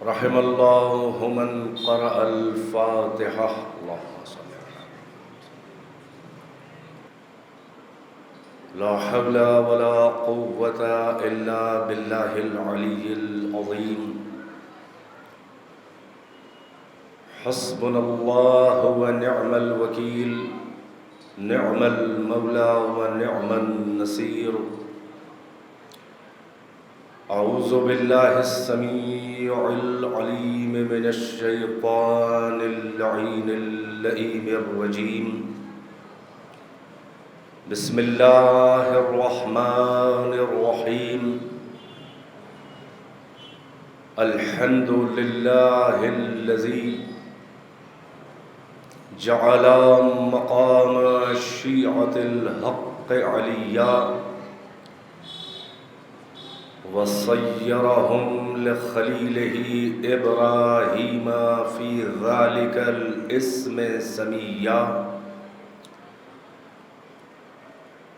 رحم الله من قرأ الفاتحة. اللهم صل على لا حول ولا قوة إلا بالله العلي العظيم. حسبنا الله ونعم الوكيل، نعم المولى ونعم النصير. أعوذ بالله السميع العليم من الشيطان اللعين اللئيم الرجيم. بسم الله الرحمن الرحيم. الحمد لله الذي جعل مقام الشيعة الحق عليا وصيرهم لخليله إبراهيم في ذلك الاسم سميا.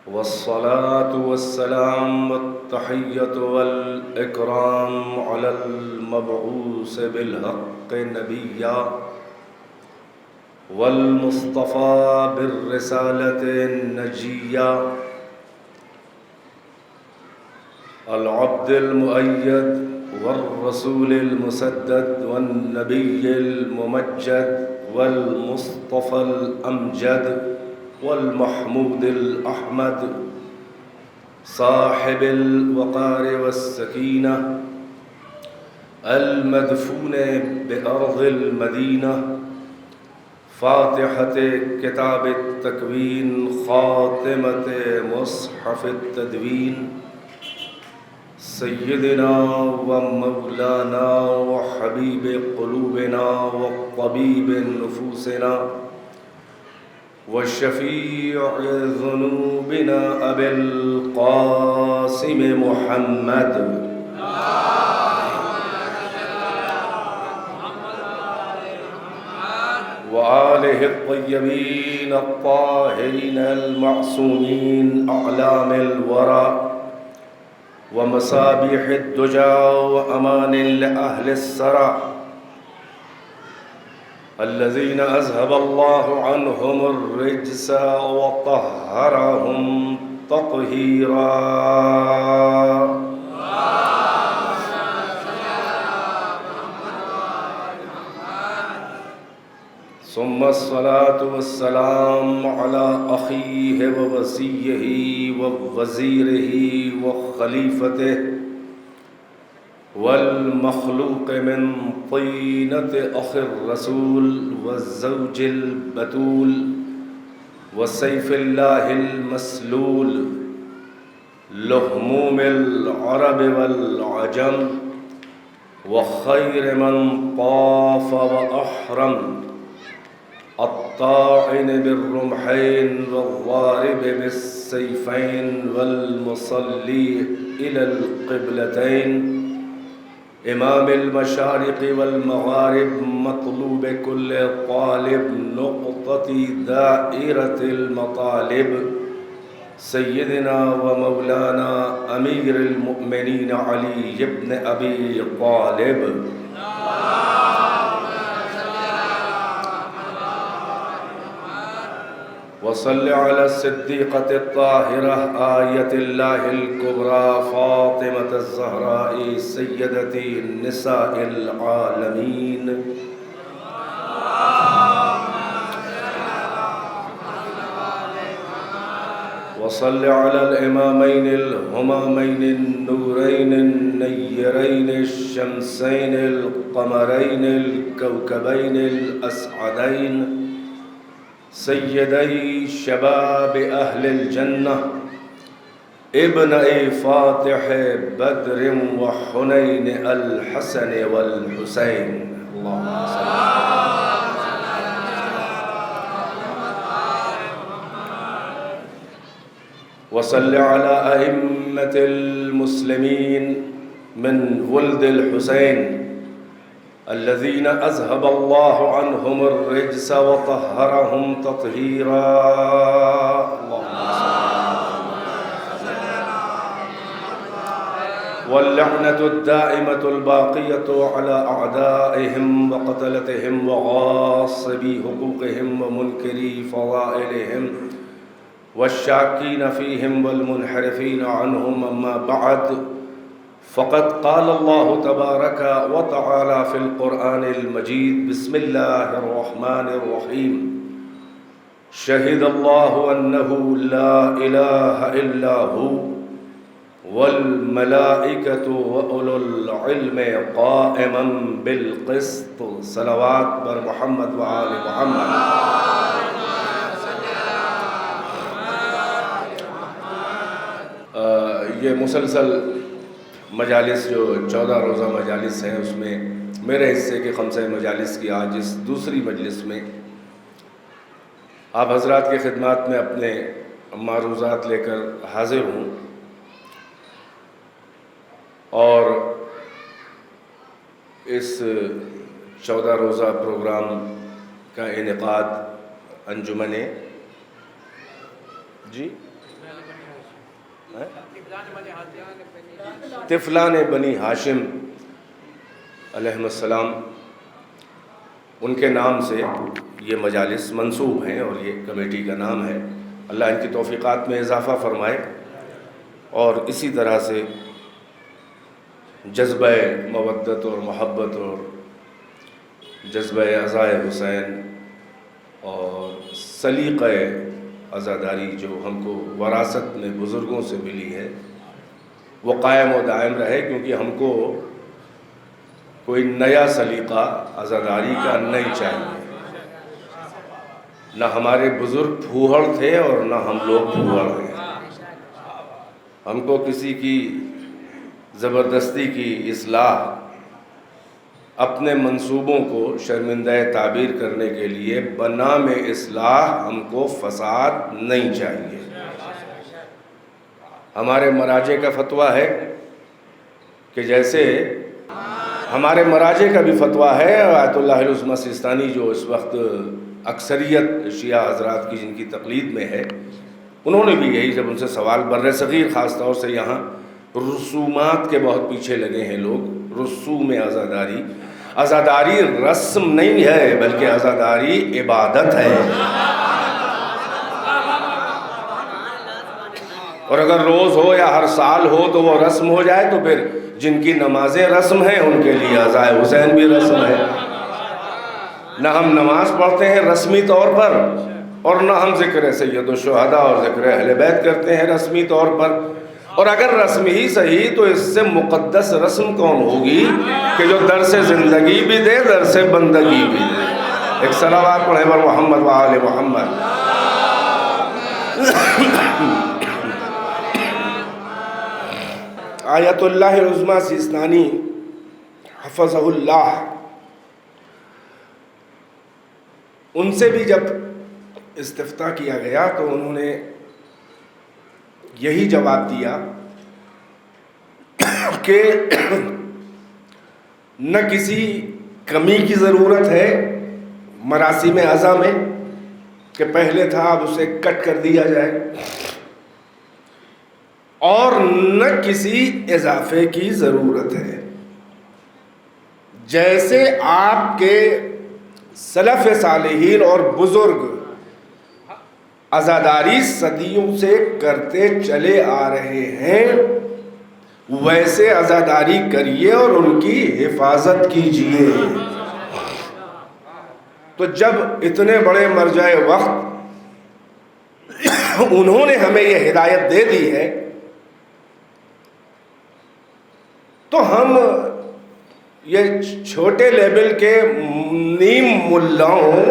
والصلاة والسلام والتحية والإكرام على المبعوث بالحق نبيا والمصطفى بالرسالة النجية العبد المؤيد والرسول المسدد والنبي الممجد والمصطفى الأمجد والمحمود الأحمد صاحب الوقار والسكينة المدفون بأرض المدينة فاتحة كتاب التكوين خاتمة مصحف التدوين سيدنا ومولانا وحبيب قلوبنا وطبيب نفوسنا وشفيع ذنوبنا أبي القاسم محمد وآله الطيبين الطاهرين المعصومين أعلام الورى ومصابيح الدجى وأمان لأهل السرى الذين أذهب الله عنهم الرجس وطهرهم تطهيرا. ثم الصلاة والسلام على أخيه ووصيه ووزيره وخليفته والمخلوق من طينة أخي الرسول والزوج البتول وسيف الله المسلول لهموم العرب والعجم وخير من طاف وأحرم الطاعن بالرمحين والضارب بالسيفين والمصلي إلى القبلتين إمام المشارق والمغارب مطلوب كل طالب نقطة دائرة المطالب سيدنا ومولانا أمير المؤمنين علي بن أبي طالب. وصل على الصديقة الطاهرة آية الله الكبرى فاطمة الزهراء سيدة نساء العالمين. وصل على الإمامين الهمامين النورين النيرين الشمسين القمرين الكوكبين الأسعدين سيدي شباب أهل الجنة ابني فاتح بدر وحنين الحسن والحسين. اللهم صل وصل على أئمة المسلمين من ولد الحسين الذين أذهب الله عنهم الرجس وطهرهم تطهيرا. اللهم صل واللعنة الدائمة الباقية على أعدائهم وقتلتهم وغاصبي حقوقهم ومنكري فضائلهم والشاكين فيهم والمنحرفين عنهم. أما بعد، فقد قال الله تبارك وتعالى في القرآن المجيد: بسم الله الرحمن الرحيم. شهد الله أنه لا إله إلا هو والملائكة وأولو العلم قائما بالقسط. صلوات بر محمد وآل محمد. یہ مسلسل مجالس جو 14 روزہ مجالس ہیں، اس میں میرے حصے کے 5 مجالس کی آج اس دوسری مجلس میں آپ حضرات کے خدمات میں اپنے معروضات لے کر حاضر ہوں، اور اس 14 روزہ پروگرام کا انعقاد انجمن طفلان بنی ہاشم علیہم السلام، ان کے نام سے یہ مجالس منسوب ہیں اور یہ کمیٹی کا نام ہے. اللہ ان کی توفیقات میں اضافہ فرمائے اور اسی طرح سے جذبہ مودت اور محبت اور جذبہ عزائے حسین اور سلیقہ عزاداری جو ہم کو وراثت میں بزرگوں سے ملی ہے، وہ قائم و دائم رہے، کیونکہ ہم کو کوئی نیا سلیقہ عزاداری کا نہیں چاہیے. نہ ہمارے بزرگ پھوہڑ تھے اور نہ ہم لوگ پھوہڑ ہیں. ہم کو کسی کی زبردستی کی اصلاح، اپنے منصوبوں کو شرمندہ تعبیر کرنے کے لیے بنام اصلاح ہم کو فساد نہیں چاہیے. ہمارے مراجع کا فتویٰ ہے کہ جیسے ہمارے مراجع کا بھی فتویٰ ہے، آیت اللہ العظمہ سیستانی جو اس وقت اکثریت شیعہ حضرات کی جن کی تقلید میں ہے، انہوں نے بھی یہی، جب ان سے سوال بر صغیر خاص طور سے یہاں رسومات کے بہت پیچھے لگے ہیں لوگ، رسوم عزاداری. عزاداری رسم نہیں ہے بلکہ عزاداری عبادت ہے، اور اگر روز ہو یا ہر سال ہو تو وہ رسم ہو جائے تو پھر جن کی نمازیں رسم ہیں ان کے لیے عزائے حسین بھی رسم ہے. نہ ہم نماز پڑھتے ہیں رسمی طور پر، اور نہ ہم ذکر سید الشہداء اور ذکر اہل بیت کرتے ہیں رسمی طور پر. اور اگر رسم ہی صحیح تو اس سے مقدس رسم کون ہوگی کہ جو درس زندگی بھی دے، درس بندگی بھی دے. ایک صلوات پڑھیں بر محمد و آل محمد. آیت اللہ العظمہ سیستانی حفظہ اللہ، ان سے بھی جب استفتاء کیا گیا تو انہوں نے یہی جواب دیا کہ نہ کسی کمی کی ضرورت ہے مراسم عزا میں کہ پہلے تھا اب اسے کٹ کر دیا جائے، اور نہ کسی اضافے کی ضرورت ہے. جیسے آپ کے سلف صالحین اور بزرگ عزاداری صدیوں سے کرتے چلے آ رہے ہیں، ویسے عزاداری کریے اور ان کی حفاظت کیجیے. تو جب اتنے بڑے مرجع وقت انہوں نے ہمیں یہ ہدایت دے دی ہے تو ہم یہ چھوٹے لیول کے نیم ملاؤں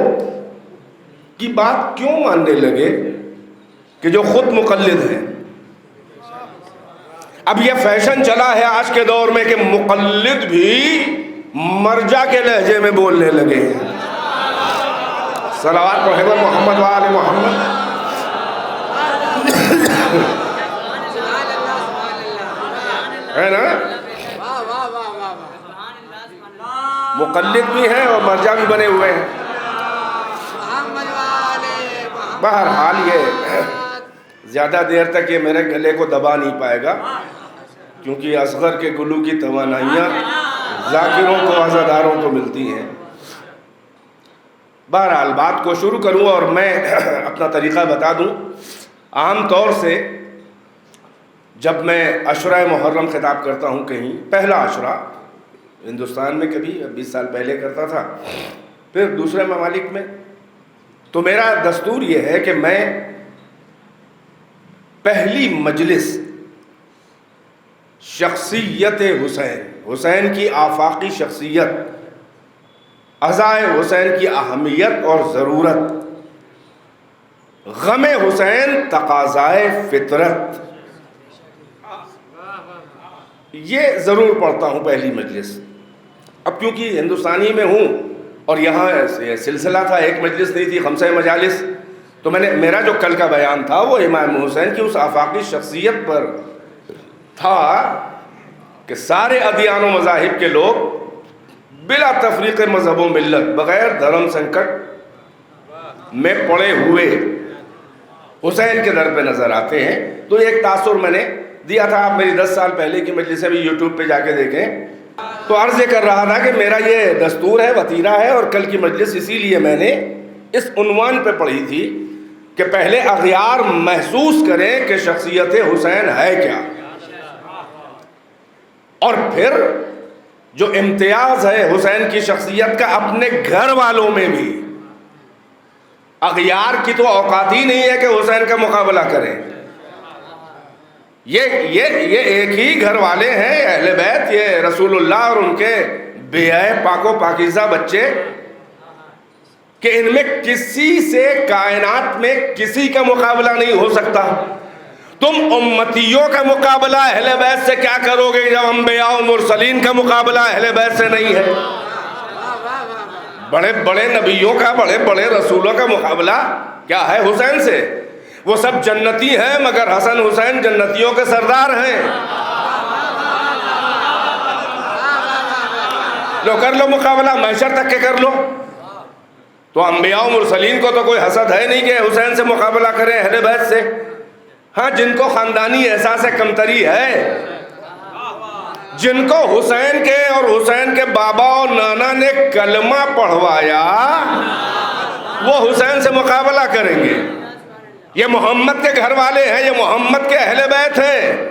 کی بات کیوں ماننے لگے کہ جو خود مقلد ہیں. اب یہ فیشن چلا ہے آج کے دور میں کہ مقلد بھی مرجع کے لہجے میں بولنے لگے ہیں. صلوات پڑھیں محمد و آل محمد. ہے نا، مقلد بھی ہیں اور مرجع بھی بنے ہوئے ہیں. بہرحال یہ زیادہ دیر تک یہ میرے گلے کو دبا نہیں پائے گا. کیونکہ اصغر کے گلو کی توانائیاں ذاکروں کو عزاداروں کو ملتی ہیں۔ بہرحال بات کو شروع کروں اور میں اپنا طریقہ بتا دوں۔ عام طور سے جب میں عشرہ محرم خطاب کرتا ہوں کہیں، پہلا عشرہ ہندوستان میں کبھی 20 سال پہلے کرتا تھا، پھر دوسرے ممالک میں، تو میرا دستور یہ ہے کہ میں پہلی مجلس شخصیت حسین کی آفاقی شخصیت، عزائے حسین کی اہمیت اور ضرورت، غم حسین تقاضائے فطرت، یہ ضرور پڑھتا ہوں پہلی مجلس۔ اب کیونکہ ہندوستانی میں ہوں اور یہاں سلسلہ تھا، ایک مجلس نہیں تھی، 5 مجالس، تو میرا جو کل کا بیان تھا وہ امام حسین کی اس آفاقی شخصیت پر تھا کہ سارے ادیان و مذاہب کے لوگ بلا تفریق مذہب و ملت، بغیر دھرم سنکٹ میں پڑے ہوئے حسین کے در پہ نظر آتے ہیں۔ تو ایک تاثر میں نے دیا تھا، آپ میری 10 سال پہلے کی مجلسیں بھی یوٹیوب پہ جا کے دیکھیں۔ تو عرض یہ کر رہا تھا کہ میرا یہ دستور ہے، وتیرہ ہے، اور کل کی مجلس اسی لیے میں نے اس عنوان پہ پڑھی تھی کہ پہلے اغیار محسوس کریں کہ شخصیت حسین ہے کیا، اور پھر جو امتیاز ہے حسین کی شخصیت کا اپنے گھر والوں میں بھی۔ اغیار کی تو اوقات ہی نہیں ہے کہ حسین کا مقابلہ کریں، یہ ایک ہی گھر والے ہیں، اہل بیت، یہ رسول اللہ اور ان کے بیائے پاک و پاکیزہ بچے، کہ ان میں کسی سے کائنات میں کسی کا مقابلہ نہیں ہو سکتا۔ تم امتیوں کا مقابلہ اہل بیت سے کیا کرو گے جب انبیاء و مرسلین کا مقابلہ اہل بیت سے نہیں ہے؟ بڑے بڑے نبیوں کا، بڑے بڑے رسولوں کا مقابلہ کیا ہے حسین سے؟ وہ سب جنتی ہیں مگر حسن حسین جنتیوں کے سردار ہیں۔ لو کر لو مقابلہ، محشر تک کے کر لو۔ تو انبیاء و مرسلین کو تو کوئی حسد ہے نہیں کہ حسین سے مقابلہ کریں اہل بیت سے۔ ہاں، جن کو خاندانی احساس کمتری ہے، جن کو حسین کے اور حسین کے بابا اور نانا نے کلمہ پڑھوایا، وہ حسین سے مقابلہ کریں گے۔ یہ محمد کے گھر والے ہیں، یہ محمد کے اہل بیت ہیں۔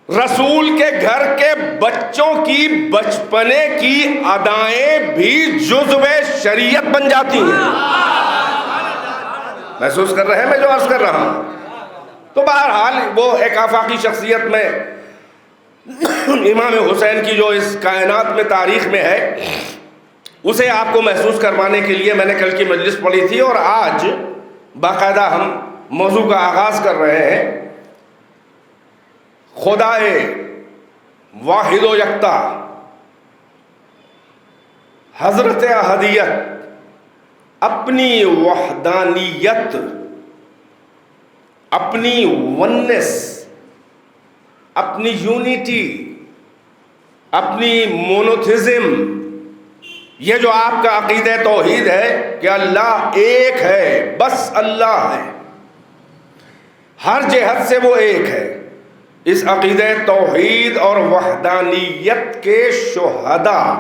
رسول کے گھر کے بچوں کی بچپنے کی ادائیں بھی جزو شریعت بن جاتی ہیں۔ محسوس کر رہے ہیں میں جو عرض کر رہا ہوں؟ تو بہرحال وہ ایک آفاقی شخصیت میں امام حسین کی جو اس کائنات میں تاریخ میں ہے، اسے آپ کو محسوس کروانے کے لیے میں نے کل کی مجلس پڑھی تھی، اور آج باقاعدہ ہم موضوع کا آغاز کر رہے ہیں۔ خدائے واحد و یکتا، حضرت احدیت اپنی وحدانیت، اپنی ونس، اپنی یونیٹی، اپنی مونوتھزم، یہ جو آپ کا عقیدہ توحید ہے کہ اللہ ایک ہے، بس اللہ ہے، ہر جہت سے وہ ایک ہے، اس عقیدہ توحید اور وحدانیت کے شہداء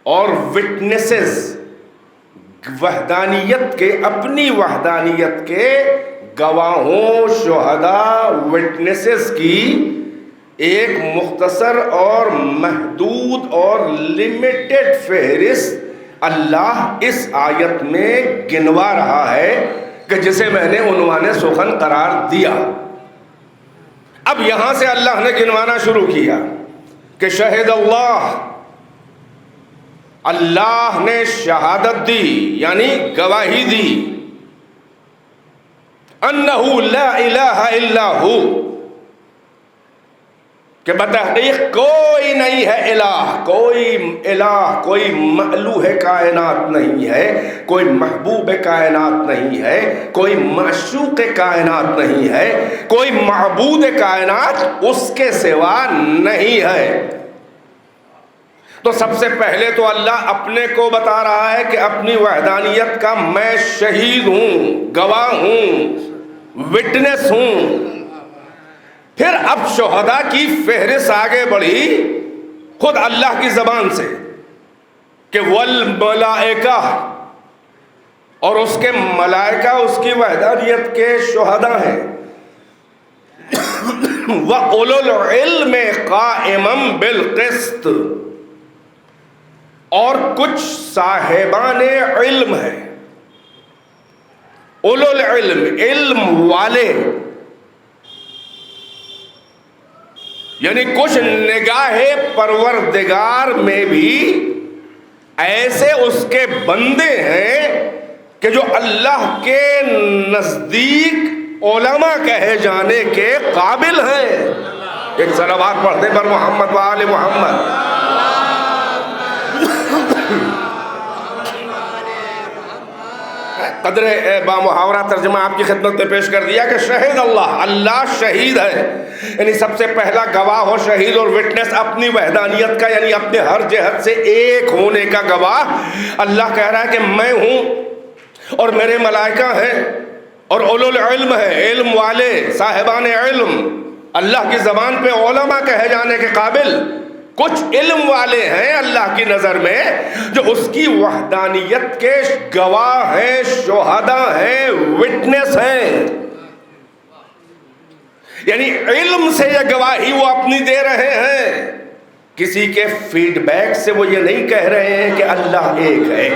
اور وٹنسز، وحدانیت کے، اپنی وحدانیت کے گواہوں، شہداء، وٹنسز کی ایک مختصر اور محدود اور لمیٹڈ فہرست اللہ اس آیت میں گنوا رہا ہے کہ جسے میں نے عنوان سخن قرار دیا۔ اب یہاں سے اللہ نے گنوانا شروع کیا کہ شہد اللہ نے شہادت دی، یعنی گواہی دی، انہ لا الہ الا ہو، کہ بتحقیق کوئی نہیں ہے الہ، کوئی مألوہ کائنات نہیں ہے، کوئی محبوب کائنات نہیں ہے، کوئی معشوق کائنات نہیں ہے، کوئی معبود کائنات اس کے سوا نہیں ہے۔ تو سب سے پہلے تو اللہ اپنے کو بتا رہا ہے کہ اپنی وحدانیت کا میں شہید ہوں، گواہ ہوں، وٹنس ہوں، پھر اب شہداء کی فہرست آگے بڑھی خود اللہ کی زبان سے کہ والملائکہ، اور اس کے ملائکہ اس کی وحدانیت کے شہداء ہیں، وَأُولُو الْعِلْمِ قَائِمًا بِالْقِسْطِ، اور کچھ صاحبان علم ہیں، اولو العلم، علم والے، یعنی کچھ نگاہ پروردگار میں بھی ایسے اس کے بندے ہیں کہ جو اللہ کے نزدیک علماء کہے جانے کے قابل ہیں۔ ایک صلوات پڑھتے پر محمد و آل محمد۔ قدر محاورہ ترجمہ آپ کی خدمت میں پیش کر دیا کہ شہید اللہ، اللہ شہید ہے، یعنی سب سے پہلا گواہ اور شہید اور وٹنس اپنی وحدانیت کا، یعنی اپنے ہر جہت سے ایک ہونے کا گواہ اللہ کہہ رہا ہے کہ میں ہوں اور میرے ملائکہ ہیں اور اولو العلم ہے، علم والے، صاحبان علم، اللہ کی زبان پہ علماء کہے جانے کے قابل کچھ علم والے ہیں اللہ کی نظر میں جو اس کی وحدانیت کے گواہ ہیں، شہداء ہیں، وٹنس ہیں۔ یعنی علم سے یہ گواہی وہ اپنی دے رہے ہیں، کسی کے فیڈ بیک سے وہ یہ نہیں کہہ رہے ہیں کہ اللہ ایک ہے،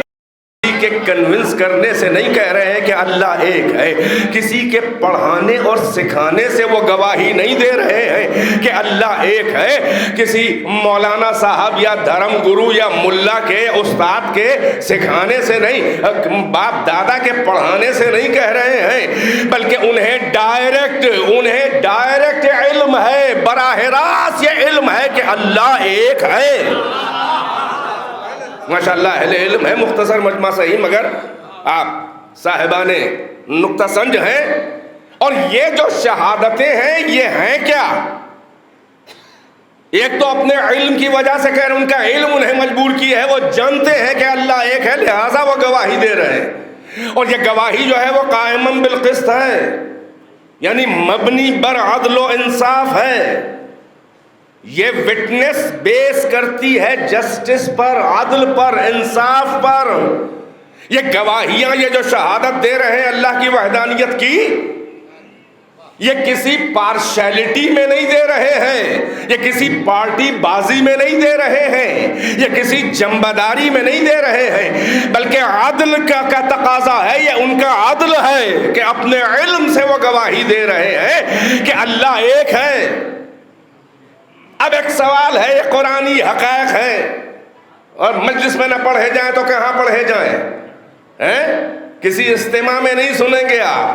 کے کنونس کرنے سے نہیں کہہ رہے ہیں کہ اللہ ایک ہے، کسی کے پڑھانے اور سکھانے سے وہ گواہی نہیں دے رہے ہیں کہ اللہ ایک ہے، کسی مولانا صاحب یا دھرم گرو یا ملا کے استاد کے سکھانے سے نہیں، باپ دادا کے پڑھانے سے نہیں کہہ رہے ہیں، بلکہ انہیں ڈائریکٹ علم ہے، براہ راست یہ علم ہے کہ اللہ ایک ہے۔ ماشاءاللہ اہل علم ہے، مختصر مجمع صحیح، مگر آپ صاحبان نقطہ سنج ہیں۔ اور یہ جو شہادتیں ہیں یہ ہیں کیا؟ ایک تو اپنے علم کی وجہ سے کہہ رہے ہیں، ان کا علم انہیں مجبور کی ہے، وہ جانتے ہیں کہ اللہ ایک ہے، لہٰذا وہ گواہی دے رہے ہیں، اور یہ گواہی جو ہے وہ قائمًا بالقسط ہے، یعنی مبنی بر عدل و انصاف ہے۔ یہ وٹنس بیس کرتی ہے جسٹس پر، عدل پر، انصاف پر۔ یہ گواہیاں، یہ جو شہادت دے رہے ہیں اللہ کی وحدانیت کی، یہ کسی پارشیلٹی میں نہیں دے رہے ہیں، یہ کسی پارٹی بازی میں نہیں دے رہے ہیں، یہ کسی جنبداری میں نہیں دے رہے ہیں، بلکہ عدل کا تقاضا ہے، یہ ان کا عدل ہے کہ اپنے علم سے وہ گواہی دے رہے ہیں کہ اللہ ایک ہے۔ اب ایک سوال ہے، یہ قرآنی حقائق ہے اور مجلس میں نہ پڑھے جائیں تو کہاں پڑھے جائیں؟ کسی اجتماع میں نہیں سنیں گے آپ۔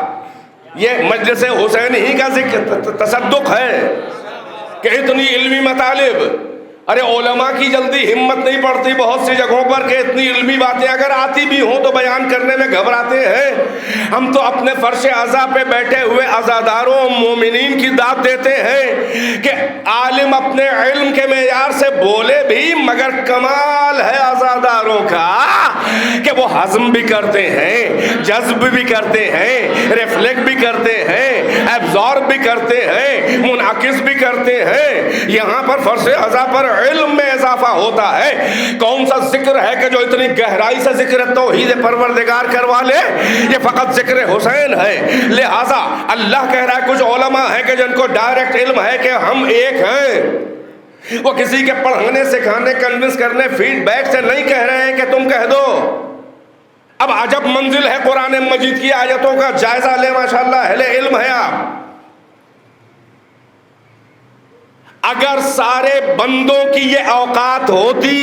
یہ مجلس حسین ہی کا ذکر تصدق ہے کہ اتنی علمی مطالب، ارے علماء کی جلدی ہمت نہیں پڑتی بہت سی جگہوں پر کہ اتنی علمی باتیں اگر آتی بھی ہوں تو بیان کرنے میں گھبراتے ہیں۔ ہم تو اپنے فرش عزا پہ بیٹھے ہوئے عزاداروں مومنین کی داد دیتے ہیں کہ عالم اپنے علم کے معیار سے بولے بھی، مگر کمال ہے عزاداروں کا کہ وہ ہضم بھی کرتے ہیں، جذب بھی کرتے ہیں، ریفلیکٹ بھی کرتے ہیں، ایبزارب بھی کرتے ہیں، منعکس بھی کرتے ہیں۔ یہاں پر فرش عزا پر علم میں اضافہ ہوتا ہے۔ کون سا ذکر ہے کہ جو اتنی گہرائی سے ذکر توحید پروردگار کروا لے؟ یہ فقط ذکر حسین ہے۔ لہٰذا اللہ کہہ رہا ہے کچھ علماء ہیں کہ جن کو ڈائریکٹ علم ہے کہ ہم ایک ہیں، وہ کسی کے پڑھانے سکھانے کنونس کرنے فیڈ بیک سے نہیں کہہ رہے ہیں کہ تم کہہ دو۔ اب عجب منزل ہے قرآن مجید کی آیتوں کا جائزہ لیں، ماشاءاللہ اہل علم ہے آپ۔ اگر سارے بندوں کی یہ اوقات ہوتی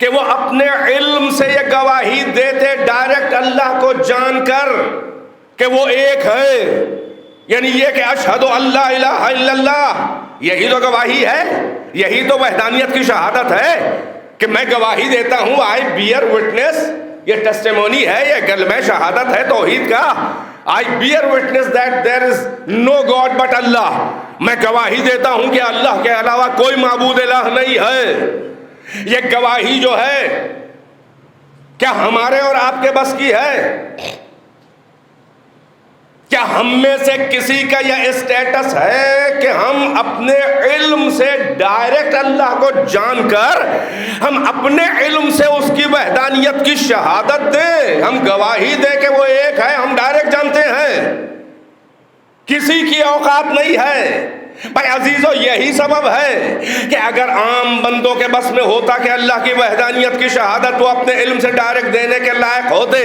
کہ وہ اپنے علم سے یہ گواہی دیتے ڈائریکٹ اللہ کو جان کر کہ وہ ایک ہے، یعنی یہ کہ اشہد اللہ الہ الا اللہ، یہی تو گواہی ہے، یہی تو وحدانیت کی شہادت ہے کہ میں گواہی دیتا ہوں، آئی بیئر وٹنس، یہ ٹیسٹیمونی ہے، یہ کلمہ شہادت ہے توحید کا۔ I bear witness that there is no God but Allah، میں گواہی دیتا ہوں کہ اللہ کے علاوہ کوئی معبود الہ نہیں ہے۔ یہ گواہی جو ہے کیا ہمارے اور آپ کے بس کی ہے؟ کیا ہم میں سے کسی کا یہ اسٹیٹس ہے کہ ہم اپنے علم سے ڈائریکٹ اللہ کو جان کر ہم اپنے علم سے اس کی وحدانیت کی شہادت دیں، ہم گواہی دیں کہ وہ ایک ہے، ہم ڈائریکٹ جانتے ہیں؟ کسی کی اوقات نہیں ہے بھائی عزیزو۔ یہی سبب ہے کہ اگر عام بندوں کے بس میں ہوتا کہ اللہ کی وحدانیت کی شہادت وہ اپنے علم سے ڈائریکٹ دینے کے لائق ہوتے،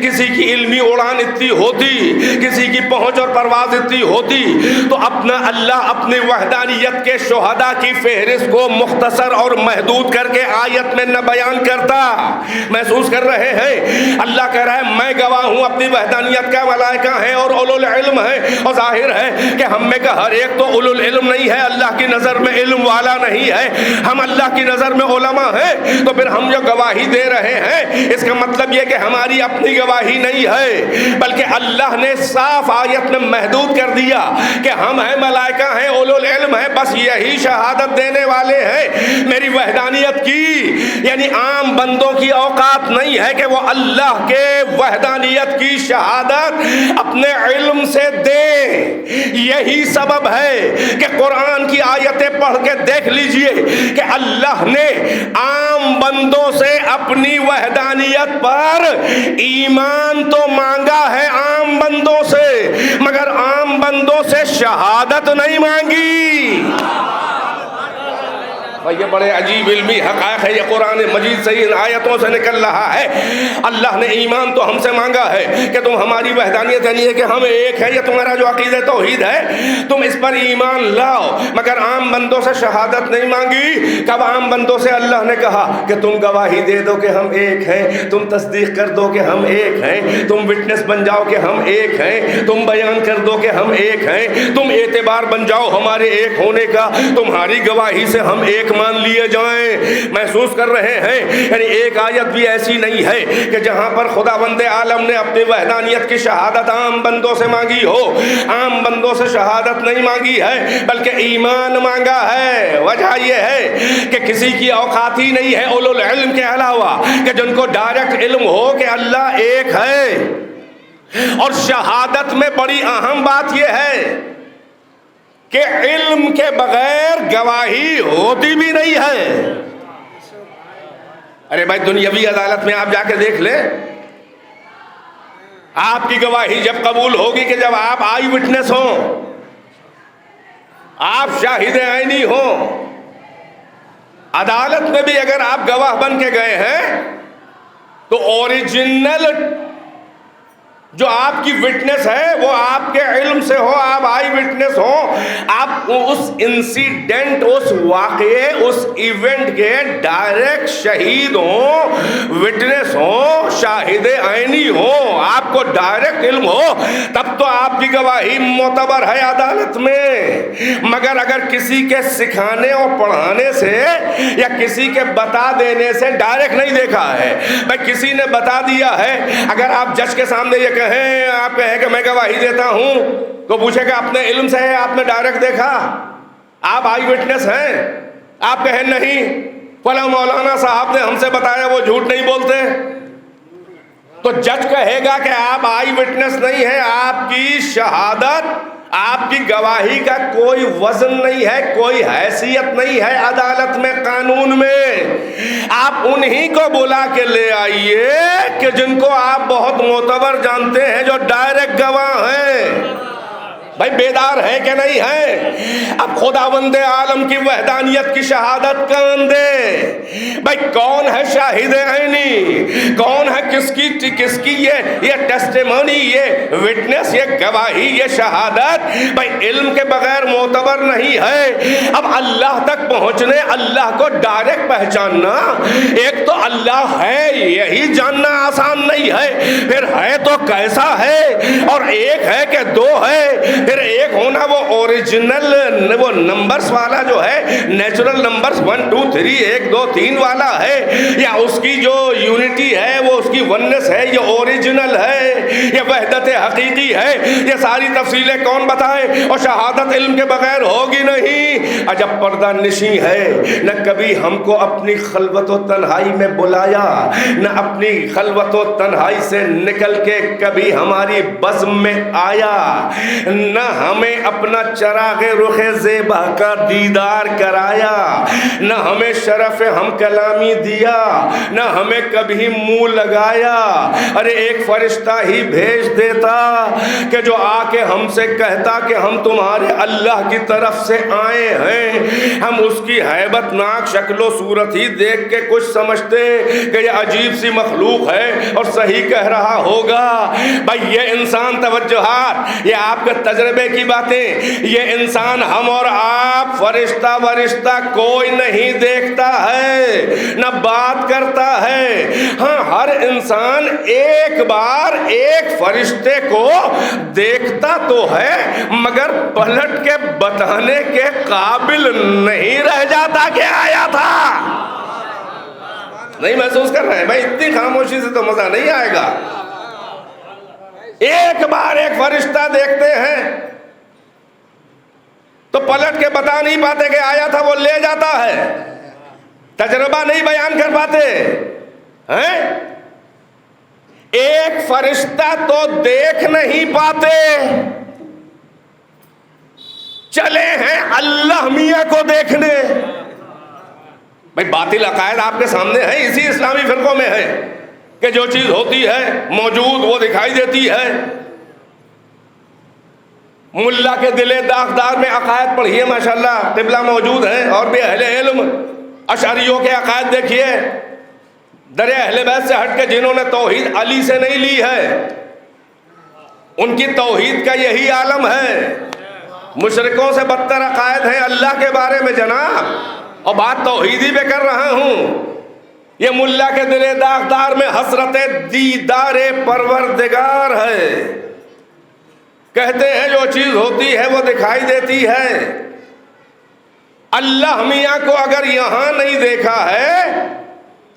کسی کی علمی اڑان اتنی ہوتی، کسی کی پہنچ اور پرواز اتنی ہوتی، تو اپنا اللہ اپنی وحدانیت کے شہداء کی فہرست کو مختصر اور محدود کر کے آیت میں نہ بیان کرتا۔ محسوس کر رہے ہیں اللہ کہہ رہا ہے میں گواہ ہوں اپنی وحدانیت کا، ملائکہ ہیں اور اولو العلم ہیں، اور ظاہر ہے کہ ہم میں کا ہر ایک تو اولو العلم نہیں ہے، اللہ کی نظر میں علم والا نہیں ہے، ہم اللہ کی نظر میں علماء ہیں۔ تو پھر ہم جو گواہی دے رہے ہیں اس کا مطلب یہ کہ ہماری اپنی گواہی نہیں ہے، بلکہ اللہ نے صاف آیت میں محدود کر دیا کہ ہم ہیں، ملائکہ ہیں، اولو العلم ہیں، بس یہی شہادت دینے والے ہیں میری وحدانیت کی۔ یعنی عام بندوں کی اوقات نہیں ہے کہ وہ اللہ کے وحدانیت کی شہادت اپنے علم سے دیں۔ یہی سبب ہے کہ قرآن کی آیتیں پڑھ کے دیکھ لیجئے کہ اللہ نے عام بندوں سے اپنی وحدانیت پر ایمان تو مانگا ہے عام بندوں سے، مگر عام بندوں سے شہادت نہیں مانگی۔ یہ بڑے عجیب علمی حقائق ہے، یہ قرآن مجید سے ان آیتوں سے نکل رہا ہے۔ اللہ نے ایمان تو ہم سے مانگا ہے کہ تم ہماری وحدانیت یعنی ہے کہ ہم ایک ہے، یہ تمہارا جو عقیدہ توحید ہے تم اس پر ایمان لاؤ، مگر عام بندوں سے شہادت نہیں مانگی۔ کب عام بندوں سے اللہ نے کہا کہ تم گواہی دے دو کہ ہم ایک ہیں، تم تصدیق کر دو کہ ہم ایک ہیں، تم وٹنس بن جاؤ کہ ہم ایک ہیں، تم بیان کر دو کہ ہم ایک ہیں، تم اعتبار بن جاؤ ہمارے ایک ہونے کا، تمہاری گواہی سے ہم ایک مان لیے جائیں۔ محسوس کر رہے ہیں یعنی ایک آیت بھی ایسی نہیں ہے کہ جہاں پر خداوند عالم نے اپنی وحدانیت کی شہادت عام بندوں سے مانگی ہو۔ عام بندوں سے شہادت نہیں مانگی ہے بلکہ ایمان مانگا ہے۔ وجہ یہ ہے کہ کسی کی اوقات ہی نہیں ہے اولو العلم کے علاوہ کہ جن کو ڈائریکٹ علم ہو کہ اللہ ایک ہے۔ اور شہادت میں بڑی اہم بات یہ ہے کہ علم کے بغیر گواہی ہوتی بھی نہیں ہے۔ ارے بھائی دنیاوی عدالت میں آپ جا کے دیکھ لیں، آپ کی گواہی جب قبول ہوگی کہ جب آپ آئی وٹنس ہوں، آپ شاہد عینی ہوں۔ عدالت میں بھی اگر آپ گواہ بن کے گئے ہیں تو اوریجنل جو آپ کی وٹنس ہے وہ آپ کے علم سے ہو، آپ آئی وٹنس ہو، آپ اس انسیڈنٹ، اس واقعے، اس ایونٹ کے ڈائریکٹ شہید ہوں، وٹنس ہوں، شاہد عینی ہوں، آپ کو ڈائریکٹ علم ہو، تب تو آپ کی گواہی معتبر ہے عدالت میں۔ مگر اگر کسی کے سکھانے اور پڑھانے سے یا کسی کے بتا دینے سے ڈائریکٹ نہیں دیکھا ہے، بھائی کسی نے بتا دیا ہے، اگر آپ جج کے سامنے یہ آپ کہیں کہ میں گواہی دیتا ہوں تو پوچھے کہ اپنے علم سے ہے، آپ نے ڈائریکٹ دیکھا، آپ آئی وٹنس ہیں، آپ کہیں نہیں فلاں مولانا صاحب نے ہم سے بتایا، وہ جھوٹ نہیں بولتے، تو جج کہے گا کہ آپ آئی وٹنس نہیں ہے، آپ کی شہادت، آپ کی گواہی کا کوئی وزن نہیں ہے، کوئی حیثیت نہیں ہے عدالت میں، قانون میں۔ آپ انہی کو بلا کے لے آئیے کہ جن کو آپ بہت معتبر جانتے ہیں، جو ڈائریکٹ گواہ ہیں۔ بھائی بیدار ہے کہ نہیں ہے؟ اب خداوند عالم کی وحدانیت کی شہادت کون دے؟ بھائی کون ہے شاہد عینی؟ کون ہے کس کی یہ ٹیسٹیمونی، یہ وٹنس، یہ گواہی، یہ شہادت؟ بھائی علم کے بغیر معتبر نہیں ہے۔ اب اللہ تک پہنچنے، اللہ کو ڈائریکٹ پہچاننا، ایک تو اللہ ہے یہی جاننا آسان نہیں ہے، پھر ہے تو کیسا ہے، اور ایک ہے کہ دو ہے، پھر ایک ہونا وہ اوریجنل وہ نمبرز والا جو ہے نیچرل نمبرز 1 2 3 1 2 3 والا ہے، یا اس کی جو یونٹی ہے وہ اس کی ونس ہے، یہ اوریجنل ہے، یہ وحدت حقیقی ہے، یہ ساری تفصیلیں کون بتائے؟ اور شہادت علم کے بغیر ہوگی نہیں۔ عجب پردہ نشیں ہے، نہ کبھی ہم کو اپنی خلوت و تنہائی میں بلایا، نہ اپنی خلوت و تنہائی سے نکل کے کبھی ہماری بزم میں آیا، نہ ہمیں اپنا چراغ رخ زیبا کا دیدار کرایا، نہ ہمیں شرف ہم کلامی دیا، نہ ہمیں کبھی منہ لگایا۔ ارے ایک فرشتہ ہی بھیج دیتا کہ جو آ کے ہم سے کہتا کہ ہم تمہارے اللہ کی طرف سے آئے ہیں، ہم اس کی ہیبت ناک شکل و صورت ہی دیکھ کے کچھ سمجھتے کہ یہ عجیب سی مخلوق ہے اور صحیح کہہ رہا ہوگا۔ بھائی یہ انسان توجہات، یہ آپ کے تجربے کی باتیں، یہ انسان ہم اور آپ فرشتہ ورشتہ کوئی نہیں دیکھتا ہے نہ بات کرتا ہے۔ ہاں ہر انسان ایک بار ایک فرشتے کو دیکھتا تو ہے مگر پلٹ کے بتانے کے قابل نہیں رہ جاتا کہ آیا تھا۔ نہیں محسوس کر رہے ہیں بھائی؟ اتنی خاموشی سے تو مزہ نہیں آئے گا۔ ایک بار ایک فرشتہ دیکھتے ہیں تو پلٹ کے بتا نہیں پاتے کہ آیا تھا، وہ لے جاتا ہے، تجربہ نہیں بیان کر پاتے ہیں۔ ایک فرشتہ تو دیکھ نہیں پاتے، چلے ہیں اللہ میاں کو دیکھنے۔ بھائی باطل عقائد آپ کے سامنے ہیں، اسی اسلامی فرقوں میں ہے کہ جو چیز ہوتی ہے موجود وہ دکھائی دیتی ہے۔ ملا کے دل داغدار میں عقائد پڑھیے، ماشاءاللہ قبلہ موجود ہیں اور بھی اہل علم۔ اشعریوں کے عقائد دیکھیے، در اہل بیت سے ہٹ کے جنہوں نے توحید علی سے نہیں لی ہے، ان کی توحید کا یہی عالم ہے۔ مشرکوں سے بدتر عقائد ہیں اللہ کے بارے میں جناب، اور بات توحیدی پہ کر رہا ہوں۔ یہ ملا کے دل داغدار میں حسرت دیدار پروردگار ہے، کہتے ہیں جو چیز ہوتی ہے وہ دکھائی دیتی ہے۔ اللہ میاں کو اگر یہاں نہیں دیکھا ہے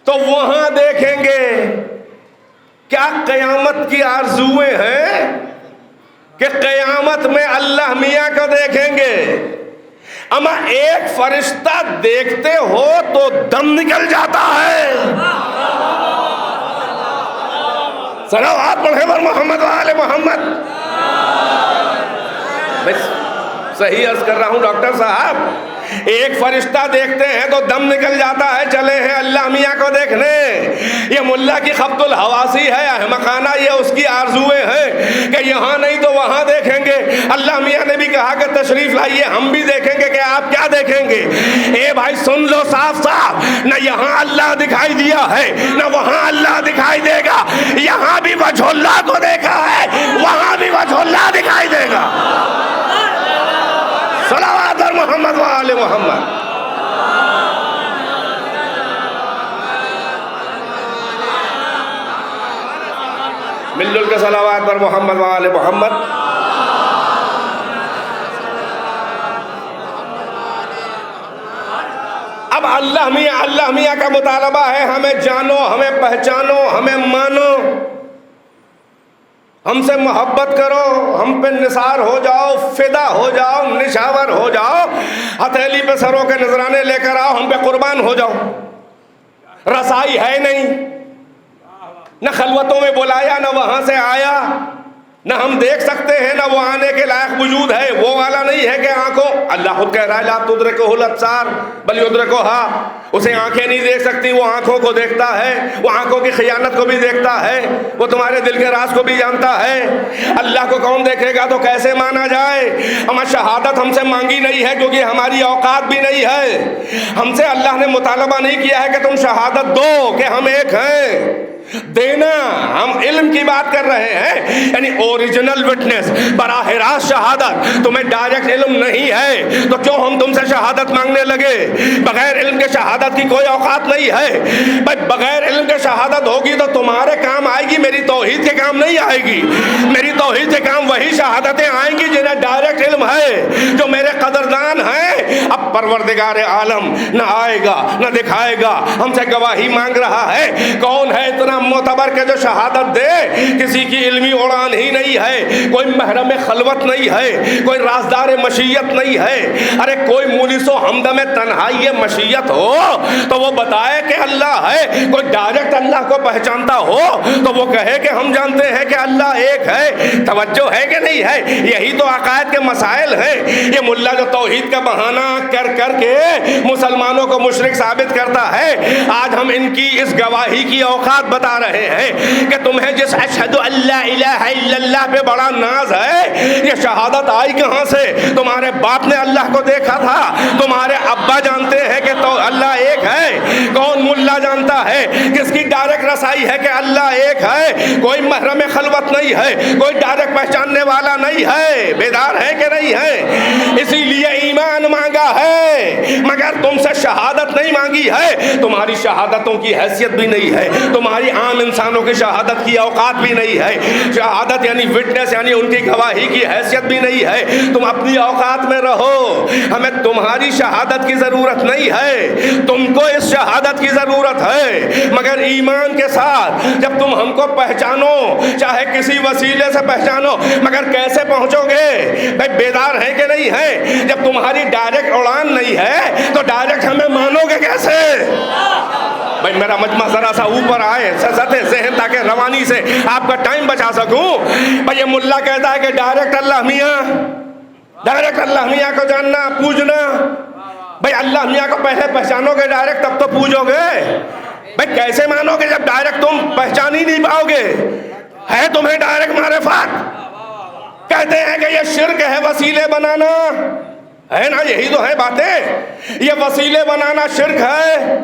تو وہاں دیکھیں گے۔ کیا قیامت کی آرزویں ہیں کہ قیامت میں اللہ میاں کو دیکھیں گے؟ اما ایک فرشتہ دیکھتے ہو تو دم نکل جاتا ہے۔ صلوات پڑھیں بر محمد وآل محمد۔ صحیح عرض کر رہا ہوں ڈاکٹر صاحب، ایک فرشتہ دیکھتے ہیں تو دم نکل جاتا ہے، چلے ہیں اللہ میاں کو دیکھنے۔ یہ ملا کی خبط الحواسی ہے، احمقانہ یہ اس کی آرزویں ہیں کہ یہاں نہیں تو وہاں دیکھیں گے۔ اللہ میاں نے بھی کہا کہ تشریف لائیے، ہم بھی دیکھیں گے کہ آپ کیا دیکھیں گے۔ اے بھائی سن لو صاف صاف، نہ یہاں اللہ دکھائی دیا ہے نہ وہاں اللہ دکھائی دے گا۔ یہاں بھی وجہ اللہ کو دیکھا ہے، وہاں بھی وجہ اللہ دکھائی دے گا۔ صلوات اور محمد وآل محمد۔ مل جل کے صلوات پر محمد وآل محمد۔ اب اللہ میاں کا مطالبہ ہے، ہمیں جانو، ہمیں پہچانو، ہمیں مانو، ہم سے محبت کرو، ہم پہ نثار ہو جاؤ، فدا ہو جاؤ، نشاور ہو جاؤ، ہتھیلی پہ سروں کے نذرانے لے کر آؤ، ہم پہ قربان ہو جاؤ۔ رسائی ہے نہیں، نہ خلوتوں میں بلایا نہ وہاں سے آیا، نہ ہم دیکھ سکتے ہیں نہ وہ آنے کے لائق وجود ہے، وہ والا نہیں ہے کہ آنکھوں، اللہ خود کہہ رہا ہے لا تدرکہ الابصار بل یدرکھا، اسے آنکھیں نہیں دیکھ سکتی، وہ آنکھوں کو دیکھتا ہے، وہ آنکھوں کی خیانت کو بھی دیکھتا ہے، وہ تمہارے دل کے راز کو بھی جانتا ہے۔ اللہ کو کون دیکھے گا تو کیسے مانا جائے؟ ہم شہادت ہم سے مانگی نہیں ہے کیونکہ ہماری اوقات بھی نہیں ہے۔ ہم سے اللہ نے مطالبہ نہیں کیا ہے کہ تم شہادت دو کہ ہم ایک ہیں، دینا. ہم علم کی بات کر رہے ہیں, یعنی اوریجنل وٹنس, براہ راست شہادت. تمہیں ڈائریکٹ علم نہیں ہے تو کیوں ہم تم سے شہادت مانگنے لگے؟ بغیر علم کے شہادت کی کوئی اوقات نہیں ہے بھائی. بغیر علم کے شہادت ہوگی تو تمہارے کام آئے گی, میری توحید کے کام نہیں آئے گی. میری توحید کے کام وہی شہادتیں آئیں گی جنہیں ڈائریکٹ علم ہے, جو میرے قدردان ہیں. اب پروردگار عالم نہ آئے گا نہ دکھائے گا, ہم سے گواہی مانگ رہا ہے. کون ہے اتنا معتبر کہ جو شہادت دے؟ کسی کی علمی اڑان ہی نہیں ہے, کوئی محرم خلوت نہیں ہے, کوئی رازدار مشیت نہیں ہے. ارے کوئی مونس و ہمدم تنہائی مشیت ہو تو وہ بتائے کہ اللہ ہے. کوئی ڈائریکٹ اللہ کو پہچانتا ہو تو وہ کہے کہ ہم جانتے ہیں کہ اللہ ایک ہے. توجہ ہے کہ نہیں ہے؟ یہی تو عقائد کے مسائل ہیں. یہ ملا جو توحید کا بہانہ کر کر کے مسلمانوں کو مشرک ثابت کرتا ہے, آج ہم ان کی اس گواہی کی اوقات بتا رہے ہیں کہ تمہیں جس اشہد ان لا الہ الا اللہ پہ بڑا ناز ہے, یہ شہادت آئی کہاں سے؟ تمہارے باپ نے اللہ کو دیکھا تھا, تمہارے ابا جانتے ہیں کہ تو اللہ ایک ہے. کون ملا جانتا ہے کس کی ڈائریکٹ رسائی ہے کہ اللہ ایک ہے؟ کوئی محرم خلوت نہیں ہے, کوئی ڈائریکٹ پہچاننے والا نہیں ہے. بیدار ہے کہ نہیں ہے؟ اسی لیے ایمان مانگا ہے مگر تم سے شہادت نہیں مانگی ہے. تمہاری شہادتوں کی حیثیت بھی نہیں ہے, تمہاری عام انسانوں کی شہادت کی اوقات بھی نہیں ہے. شہادت یعنی وٹنس, یعنی ان کی گواہی کی حیثیت بھی نہیں ہے. تم اپنی اوقات میں رہو, ہمیں تمہاری شہادت کی ضرورت نہیں ہے. تم کو اس شہادت کی ضرورت ہے مگر ایمان کے ساتھ. جب تم ہم کو پہچانو, چاہے کسی وسیلے سے پہچانو, مگر کیسے پہنچو گے بھائی؟ بیدار ہے کہ نہیں ہے؟ جب تمہاری ڈائریکٹ اڑان نہیں ہے تو ڈائریکٹ ہمیں مانو گے کیسے؟ بھائی میرا مجمع ذرا سا اوپر آئے سطح ذہن, تاکہ روانی سے آپ کا ٹائم بچا سکوں. بھائی یہ ملا کہتا ہے کہ ڈائریکٹ اللہ میاں, ڈائریکٹ اللہ میاں کو جاننا پوجنا. بھائی اللہ میاں کو پہلے پہچانو گے ڈائریکٹ, تب تو پوجو گے. بھائی کیسے مانو گے جب ڈائریکٹ تم پہچان ہی نہیں پاؤ گے؟ ہے تمہیں ڈائریکٹ معرفت؟ کہتے ہیں کہ یہ شرک ہے وسیلے بنانا, ہے نا؟ یہی تو ہے باتیں, یہ وسیلے بنانا شرک ہے.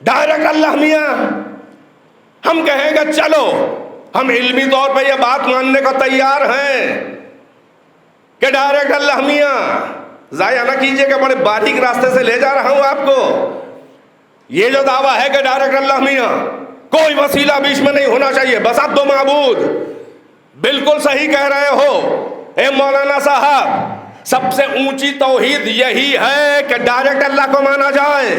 ڈائریکٹ اللہ میاں, ہم کہیں گے چلو ہم علمی طور پہ یہ بات ماننے کو تیار ہیں کہ ڈائریکٹ اللہ میاں. ضائع نہ کیجئے کہ بڑے باریک راستے سے لے جا رہا ہوں آپ کو. یہ جو دعویٰ ہے کہ ڈائریکٹ اللہ میاں, کوئی وسیلہ بیچ میں نہیں ہونا چاہیے, بس اب دو معبود, بالکل صحیح کہہ رہے ہو اے مولانا صاحب. سب سے اونچی توحید یہی ہے کہ ڈائریکٹ اللہ کو مانا جائے.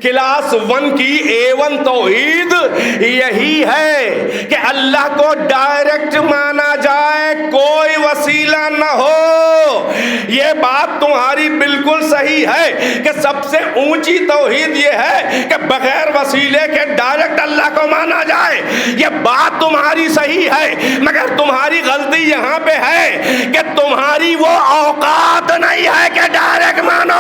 کلاس 1 کی A1 توحید یہی ہے کہ اللہ کو ڈائریکٹ مانا جائے, کوئی وسیلہ نہ ہو. یہ بات تمہاری بالکل صحیح ہے کہ سب سے اونچی توحید یہ ہے کہ بغیر وسیلے کے ڈائریکٹ اللہ کو مانا جائے. یہ بات تمہاری صحیح ہے مگر تمہاری غلطی یہاں پہ ہے کہ تمہاری وہ اوقات نہیں ہے کہ ڈائریکٹ مانو.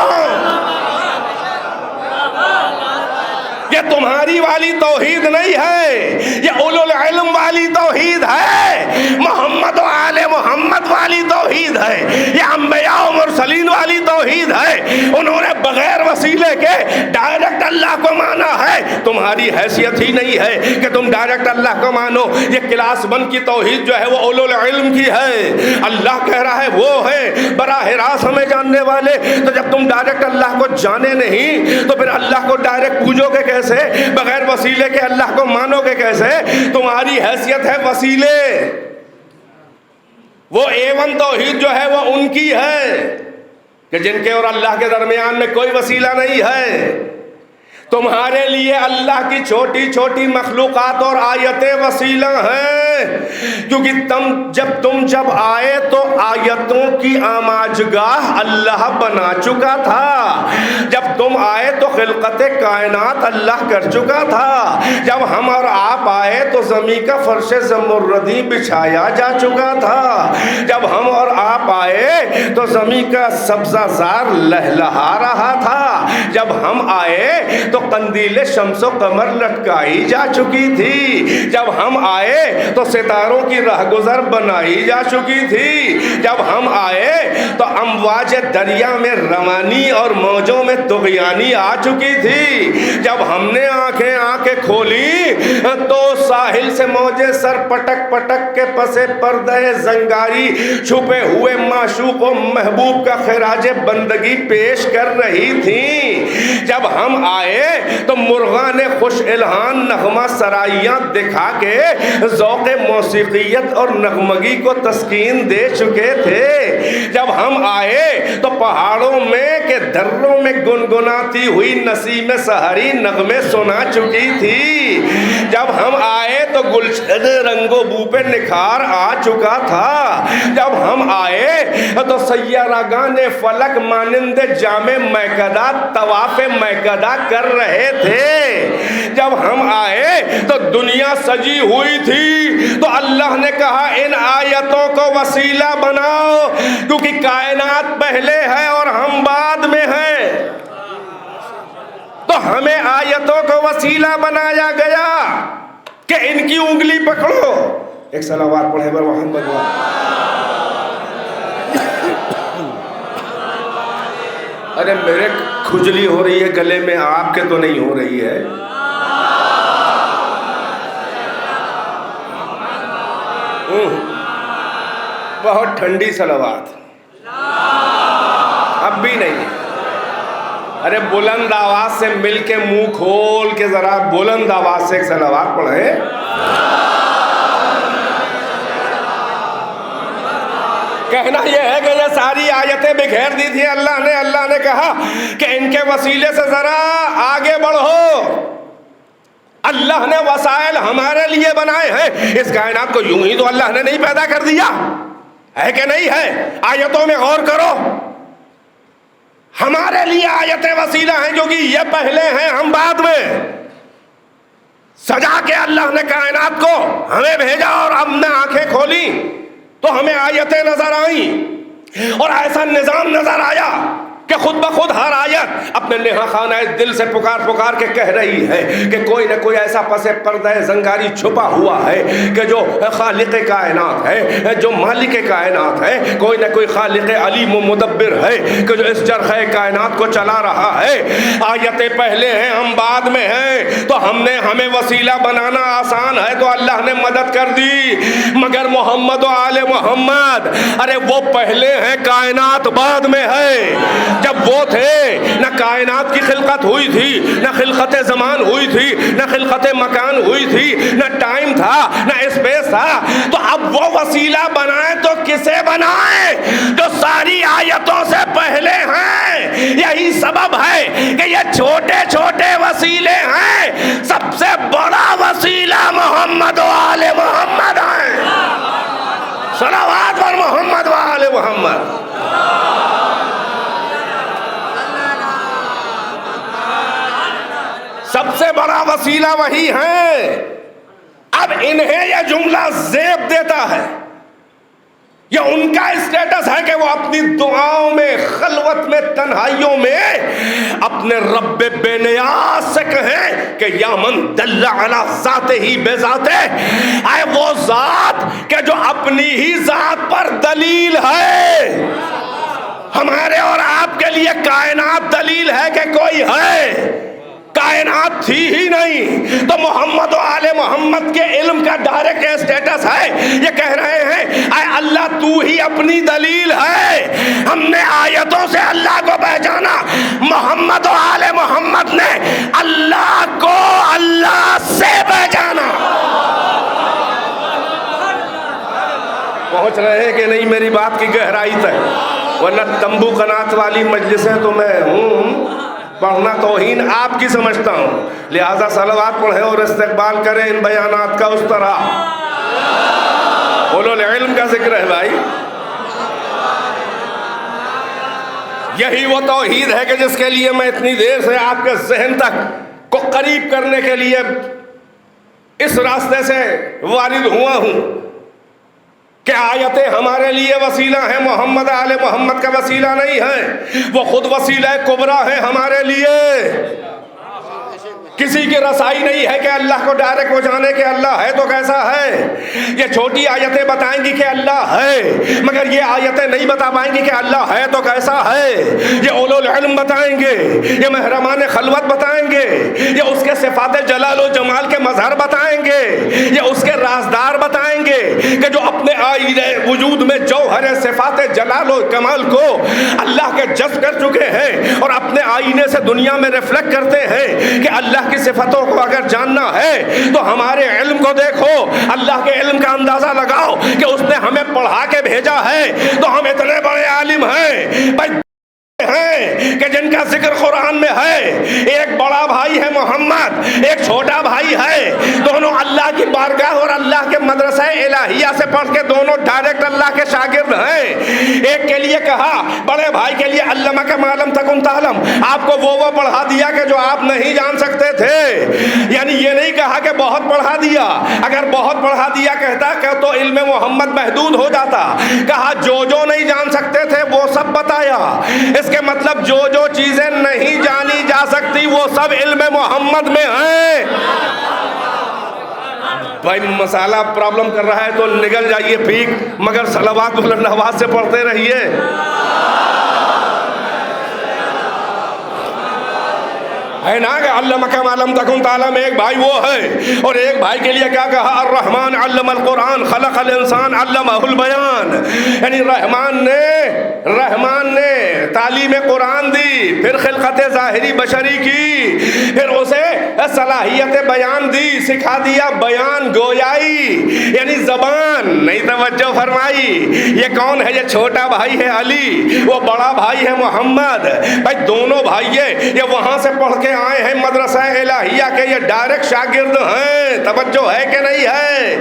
یہ تمہاری والی توحید نہیں ہے, یہ اولو العلم والی توحید ہے, محمد و آل محمد والی توحید ہے, یہ انبیاء و مرسلین والی توحید ہے. انہوں نے بغیر وسیلے کے ڈائریکٹ اللہ کو مانا ہے. تمہاری حیثیت ہی نہیں ہے کہ تم ڈائریکٹ اللہ کو مانو. یہ کلاس 1 کی توحید جو ہے وہ اولو العلم کی ہے. اللہ کہہ رہا ہے وہ ہے براہ راست ہمیں جاننے والے. تو جب تم ڈائریکٹ اللہ کو جانے نہیں تو پھر اللہ کو ڈائریکٹ پوجو گے کیسے؟ بغیر وسیلے کے اللہ کو مانو گے کیسے؟ تمہاری حیثیت ہے وسیلے. وہ A1 توحید جو ہے وہ ان کی ہے کہ جن کے اور اللہ کے درمیان میں کوئی وسیلہ نہیں ہے. تمہارے لیے اللہ کی چھوٹی چھوٹی مخلوقات اور آیتیں وسیلہ ہیں, کیونکہ تم آئے تو آیتوں کی آماجگاہ اللہ بنا چکا تھا. جب تم آئے تو خلقت کائنات اللہ کر چکا تھا. جب ہم اور آپ آئے تو زمین کا فرش زمردی بچھایا جا چکا تھا. جب ہم اور آپ آئے تو زمین کا سبزہ زار لہلہا رہا تھا. جب ہم آئے تو قندیل شمس و قمر لٹکائی جا چکی تھی. جب ہم آئے تو ستاروں کی رہگزر بنائی جا چکی تھی. جب ہم آئے تو امواج دریا میں روانی اور موجوں میں طغیانی آ چکی تھی. جب ہم نے آنکھیں آنکھیں کھولی تو ساحل سے موجیں سر پٹک پٹک کے پسے پردہ زنگاری چھپے ہوئے معشوق و محبوب کا خراج بندگی پیش کر رہی تھیں۔ جب ہم آئے تو مرغان خوش الہان نغمہ سرائیاں دکھا کے ذوق موسیقیت اور نغمگی کو تسکین دے چکے تھے۔ جب ہم آئے تو پہاڑوں میں کہ دروں میں گنگناتی ہوئی نسیم سحری نغمے سنا چکی تھی۔ جب ہم آئے تو گلشن رنگ و بو پہ نکھار آ چکا تھا۔ جب ہم آئے تو سیارگان فلک مانند جامع میکدہ طواف میکدہ کر رہے تھے۔ جب ہم آئے تو دنیا سجی ہوئی تھی تو اللہ نے کہا ان آیتوں کو وسیلہ بناؤ، کیونکہ کائنات پہلے ہے اور ہم بعد میں ہیں، تو ہمیں آیتوں کو وسیلہ بنایا گیا کہ ان کی انگلی پکڑو۔ ایک صلوات پڑھے بر محمد ارے میرے کھجلی ہو رہی ہے گلے میں، آپ کے تو نہیں ہو رہی ہے؟ بہت ٹھنڈی صلوات، اب بھی نہیں۔ ارے بلند آواز سے مل کے منہ کھول کے ذرا بلند آواز سے ایک صلوات پڑھیں۔ کہنا یہ ہے کہ یہ ساری آیتیں بکھیر دی تھی اللہ نے کہا کہ ان کے وسیلے سے ذرا آگے بڑھو۔ اللہ نے وسائل ہمارے لیے بنائے ہیں، اس کائنات کو یوں ہی تو اللہ نے نہیں پیدا کر دیا ہے کہ نہیں ہے؟ آیتوں میں غور کرو، ہمارے لیے آیتیں وسیلہ ہیں جو کہ یہ پہلے ہیں ہم بعد میں۔ سجا کے اللہ نے کائنات کو ہمیں بھیجا اور ہم نے آنکھیں کھولی تو ہمیں آیتیں نظر آئیں اور ایسا نظام نظر آیا کہ خود بخود ہر آیت اپنے نہا خانہ دل سے پکار کے کہہ رہی ہے کہ کوئی نہ کوئی ایسا پس پردہ زنگاری چھپا ہوا ہے کہ جو خالق کائنات ہے، جو مالک کائنات ہے، کوئی نہ کوئی خالق علیم و مدبر ہے کہ جو اس چرخہ کائنات کو چلا رہا ہے۔ آیتیں پہلے ہیں ہم بعد میں ہیں، تو ہمیں وسیلہ بنانا آسان ہے تو اللہ نے مدد کر دی، مگر محمد و آل محمد ارے وہ پہلے ہیں کائنات بعد میں ہے۔ جب وہ تھے نہ کائنات کی خلقت ہوئی تھی، نہ خلقت زمان ہوئی تھی، نہ خلقت مکان ہوئی تھی، نہ ٹائم تھا، نہ اسپیس تھا، تو اب وہ وسیلہ بنائیں تو کسے بنائیں؟ جو ساری آیتوں سے پہلے ہیں۔ یہی سبب ہے کہ یہ چھوٹے چھوٹے وسیلے ہیں، سب سے بڑا وسیلہ محمد و آل محمد ہے۔ صلوات پر محمد و آل محمد۔ سب سے بڑا وسیلہ وہی ہے۔ اب انہیں یہ جملہ زیب دیتا ہے، یہ ان کا اسٹیٹس ہے کہ وہ اپنی دعاؤں میں، خلوت میں، تنہائیوں میں اپنے رب بے نیاز سے کہیں کہ یا من دل علی ذاتہ ہی بے ذاتہ، اے وہ ذات کہ جو اپنی ہی ذات پر دلیل ہے۔ ہمارے اور آپ کے لیے کائنات دلیل ہے کہ کوئی ہے؟ کائنات تھی ہی نہیں، تو محمد و آل محمد کے علم کا ڈائریکٹ اسٹیٹس ہے، یہ کہہ رہے ہیں اے اللہ تو ہی اپنی دلیل ہے۔ ہم نے آیتوں سے اللہ کو پہچانا، محمد و آل محمد نے اللہ کو اللہ سے پہچانا۔ پہنچ رہے ہیں کہ نہیں میری بات کی گہرائی تک؟ ورنہ تمبو قنات والی مجلسیں تو میں ہوں، پڑھنا توہین آپ کی سمجھتا ہوں، لہذا صلوات پڑھیں اور استقبال کریں ان بیانات کا اس طرح۔ اولو العلم کا ذکر ہے بھائی، یہی وہ توحید ہے کہ جس کے لیے میں اتنی دیر سے آپ کے ذہن تک کو قریب کرنے کے لیے اس راستے سے وارد ہوا ہوں کہ آیتیں ہمارے لیے وسیلہ ہیں، محمد آل محمد کا وسیلہ نہیں ہے، وہ خود وسیلہ کبریٰ ہے ہمارے لیے۔ کسی کی رسائی نہیں ہے کہ اللہ کو ڈائریکٹ وہ جانے کہ اللہ ہے تو کیسا ہے. یہ چھوٹی آیتیں بتائیں گی کہ اللہ ہے، مگر یہ آیتیں نہیں بتا پائیں گی کہ اللہ ہے تو کیسا ہے. یہ اولو العلم بتائیں گے، یہ محرمان خلوت بتائیں گے، یہ اس کے صفات جلال و جمال کے مظہر بتائیں گے، یہ اس کے رازدار بتائیں گے کہ جو اپنے آئینہ وجود میں جوہر صفات جلال و کمال کو اللہ کے جذب کر چکے ہیں اور اپنے آئینے سے دنیا میں ریفلیکٹ کرتے ہیں کہ اللہ کی صفتوں کو اگر جاننا ہے تو ہمارے علم کو دیکھو، اللہ کے علم کا اندازہ لگاؤ کہ اس نے ہمیں پڑھا کے بھیجا ہے تو ہم اتنے بڑے عالم ہیں بھائی ہیں کہ جن کا ذکر قرآن میں ہے. ایک بڑا بھائی ہے محمد، ایک چھوٹا بھائی ہے، دونوں اللہ کی بارگاہ اور اللہ کے مدرسہ الہیہ سے پڑھ کے دونوں ڈائریکٹ اللہ کے شاگرد ہیں. ایک کے لیے کہا، بڑے بھائی کے لیے علمک ما لم تکن تعلم، آپ کو وہ پڑھا دیا کہ جو آپ نہیں جان سکتے تھے. یعنی یہ نہیں کہا کہ بہت پڑھا دیا، اگر بہت پڑھا دیا کہتا کہ تو علم محمد محدود ہو جاتا. کہا جو نہیں جان سکتے تھے وہ سب بتایا. اس کے مطلب جو چیزیں نہیں جانی جا سکتی وہ سب علم محمد میں ہیں. بھائی مسالہ پرابلم کر رہا ہے تو نگل جائیے پھیک، مگر صلوات اللہ سے پڑھتے رہیے. ہے نا کہ علمک ما لم تکن تعلم، ایک بھائی وہ ہے. اور ایک بھائی کے لیے کیا کہا؟ الرحمن علم القرآن خلق الانسان علمہ البیان. یعنی رحمان نے تعلیم قرآن دی، پھر خلقت ظاہری بشری کی، پھر اسے صلاحیت بیان دی، سکھا دیا بیان گویائی یعنی زبان. نہیں توجہ فرمائی. یہ کون ہے؟ یہ چھوٹا بھائی ہے علی، وہ بڑا بھائی ہے محمد. بھائی دونوں بھائی یہ وہاں سے پڑھ کے آئے ہیں مدرسہ الہیہ کے، یہ ڈائریکٹ شاگرد ہیں. توجہ ہے کہ نہیں ہے؟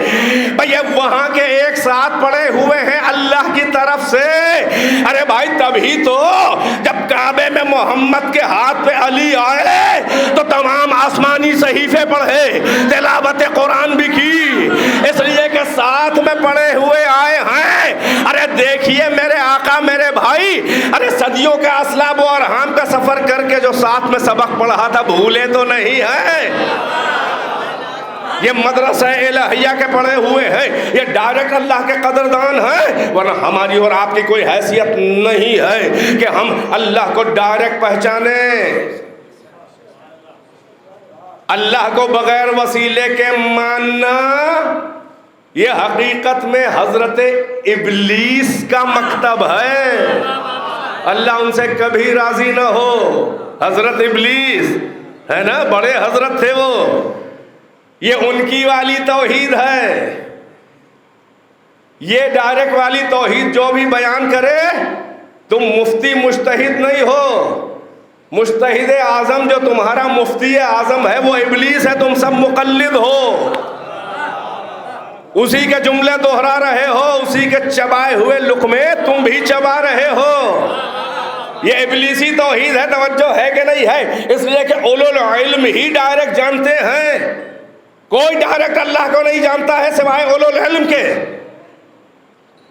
بھئی یہ وہاں کے ایک ساتھ پڑے ہوئے ہیں اللہ کی طرف سے. ارے بھائی تبھی تو جب کعبے میں محمد کے ہاتھ پہ علی آئے تو تمام آسمانی صحیفے پڑھے، تلاوت قرآن بھی کی، اس لیے کہ ساتھ میں پڑے ہوئے آئے ہیں. ارے دیکھیے میرے آقا میرے بھائی، ارے صدیوں کا اسلاب و ارحام کا سفر کر کے جو ساتھ میں سبق پڑھا تھا بھولے تو نہیں ہے. یہ مدرسہ الہیہ کے پڑھے ہوئے ہیں، یہ ڈائریکٹ اللہ کے قدردان ہیں. ورنہ ہماری اور آپ کی کوئی حیثیت نہیں ہے کہ ہم اللہ کو ڈائریکٹ پہچانیں. اللہ کو بغیر وسیلے کے ماننا یہ حقیقت میں حضرت ابلیس کا مکتب ہے. اللہ ان سے کبھی راضی نہ ہو. حضرت ابلیس ہے نا، بڑے حضرت تھے وہ، یہ ان کی والی توحید ہے. یہ ڈائریکٹ والی توحید جو بھی بیان کرے، تم مفتی مجتہد نہیں ہو. مجتہد اعظم جو تمہارا مفتی اعظم ہے وہ ابلیس ہے، تم سب مقلد ہو. اسی کے جملے دہرا رہے ہو، اسی کے چبائے ہوئے لقمے تم بھی چبا رہے ہو. یہ ابلیسی توحید ہے. توجہ ہے کہ نہیں ہے؟ اس لیے کہ اولو العلم ہی ڈائریکٹ جانتے ہیں. کوئی ڈائریکٹ اللہ کو نہیں جانتا ہے سوائے اولو العلم کے.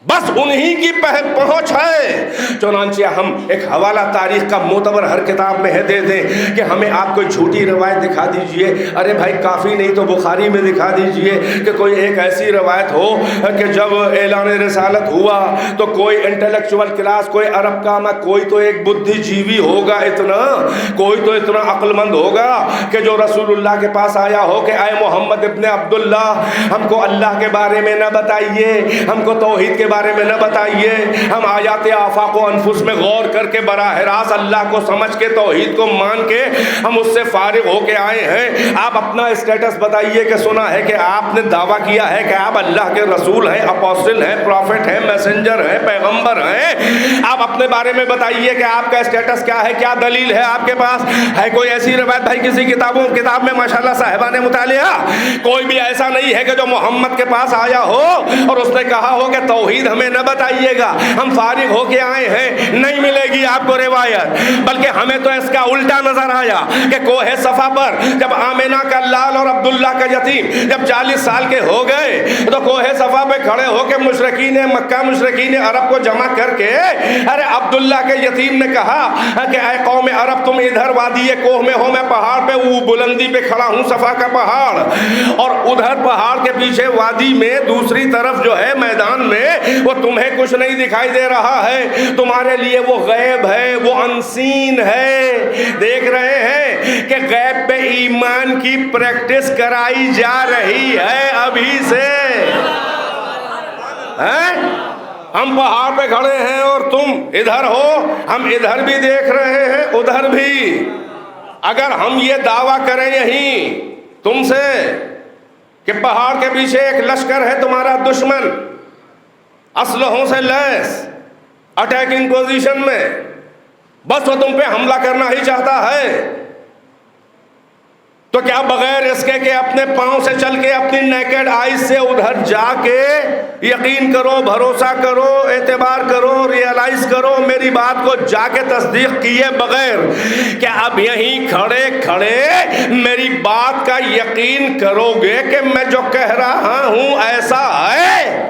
بس انہی کی پہنچ ہے. چنانچہ ہم ایک حوالہ تاریخ کا معتبر ہر کتاب میں ہے دے دیں کہ ہمیں آپ کوئی جھوٹی روایت دکھا دیجئے. ارے بھائی کافی نہیں تو بخاری میں دکھا دیجئے کہ کوئی ایک ایسی روایت ہو کہ جب اعلان رسالت ہوا تو کوئی انٹلیکچوئل کلاس، کوئی عرب کا میں کوئی تو ایک بدھی جیوی ہوگا، اتنا کوئی تو اتنا عقل مند ہوگا کہ جو رسول اللہ کے پاس آیا ہو کہ اے محمد ابن عبداللہ، ہم کو اللہ کے بارے میں نہ بتائیے، ہم کو توحید کے بارے میں نہ بتائیے، ہم آیات آفاق و انفس میں غور کر کے براہ راست اللہ کو سمجھ کے توحید کو مان کے ہم اس سے فارغ ہو کے آئے ہیں. آپ اپنا اسٹیٹس بتائیے کہ سنا ہے کہ آپ نے دعویٰ کیا ہے کہ آپ اللہ کے رسول ہیں، اپوسٹل ہیں، پروفٹ ہیں، میسنجر ہیں، پیغمبر ہیں. آپ اپنے بارے میں بتائیے کہ آپ کا اسٹیٹس کیا ہے، کیا دلیل ہے آپ کے پاس. ہے کوئی ایسی روایت بھائی کسی کتاب میں ماشاءاللہ صاحبان مطالعہ کوئی بھی ایسا نہیں ہے کہ جو محمد کے پاس آیا ہو اور اس نے کہا ہو کہ توحید ہمیں نہ بتائیے گا، ہم فارغ ہو کے آئے ہیں؟ نہیں ملے گی آپ کو روایت. بلکہ ہمیں تو اس کا الٹا نظر آیا کہ کوہ صفا پر جب آمینہ کا لال اور عبد عبداللہ کا یتیم جب 40 سال کے ہو گئے تو کوہ صفا پہ کھڑے ہو کے مشرکین مکہ مشرکین عرب کو جمع کر کے ارے عبداللہ کے یتیم نے کہا کہ اے قوم عرب تم ادھر وادی کوہ میں ہو، میں پہاڑ پہ وہ بلندی پہ کھڑا ہوں صفا کا پہاڑ، اور ادھر پہاڑ کے پیچھے وادی میں دوسری طرف جو ہے میدان میں وہ تمہیں کچھ نہیں دکھائی دے رہا ہے، تمہارے لیے وہ غیب ہے، وہ انسین ہے۔ دیکھ رہے ہیں کہ غیب پہ ایمان کی پریکٹس کرائی جا رہی ہے ابھی سے۔ ہم پہاڑ پہ کھڑے ہیں اور تم ادھر ہو، ہم ادھر بھی دیکھ رہے ہیں ادھر بھی۔ اگر ہم یہ دعویٰ کریں یہیں تم سے کہ پہاڑ کے پیچھے ایک لشکر ہے تمہارا دشمن، اسلحوں سے لیس، اٹیکنگ پوزیشن میں، بس وہ تم پہ حملہ کرنا ہی چاہتا ہے، تو کیا بغیر اس کے کہ اپنے پاؤں سے چل کے اپنی نیکڈ آئیز سے ادھر جا کے یقین کرو، بھروسہ کرو، اعتبار کرو، ریئلائز کرو میری بات کو، جا کے تصدیق کیے بغیر کہ اب یہیں کھڑے کھڑے میری بات کا یقین کرو گے کہ میں جو کہہ رہا ہوں ایسا ہے؟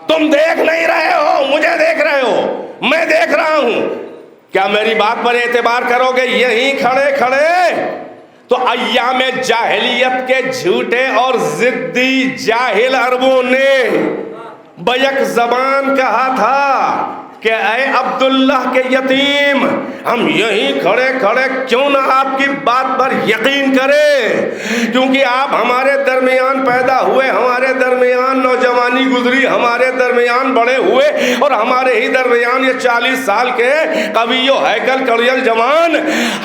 تم دیکھ نہیں رہے ہو، مجھے دیکھ رہے ہو، میں دیکھ رہا ہوں، کیا میری بات پر اعتبار کرو گے یہیں کھڑے کھڑے؟ تو ایام جاہلیت کے جھوٹے اور ضدی جاہل عربوں نے بیک زبان کہا تھا کہ اے عبداللہ کے یتیم، ہم یہیں کھڑے کھڑے کیوں نہ آپ کی بات پر یقین کریں، کیونکہ آپ ہمارے درمیان پیدا ہوئے، ہمارے درمیان نوجوانی گزری، ہمارے درمیان بڑے ہوئے، اور ہمارے ہی درمیان یہ 40 سال کے قوی و ہیکل کڑیل جوان،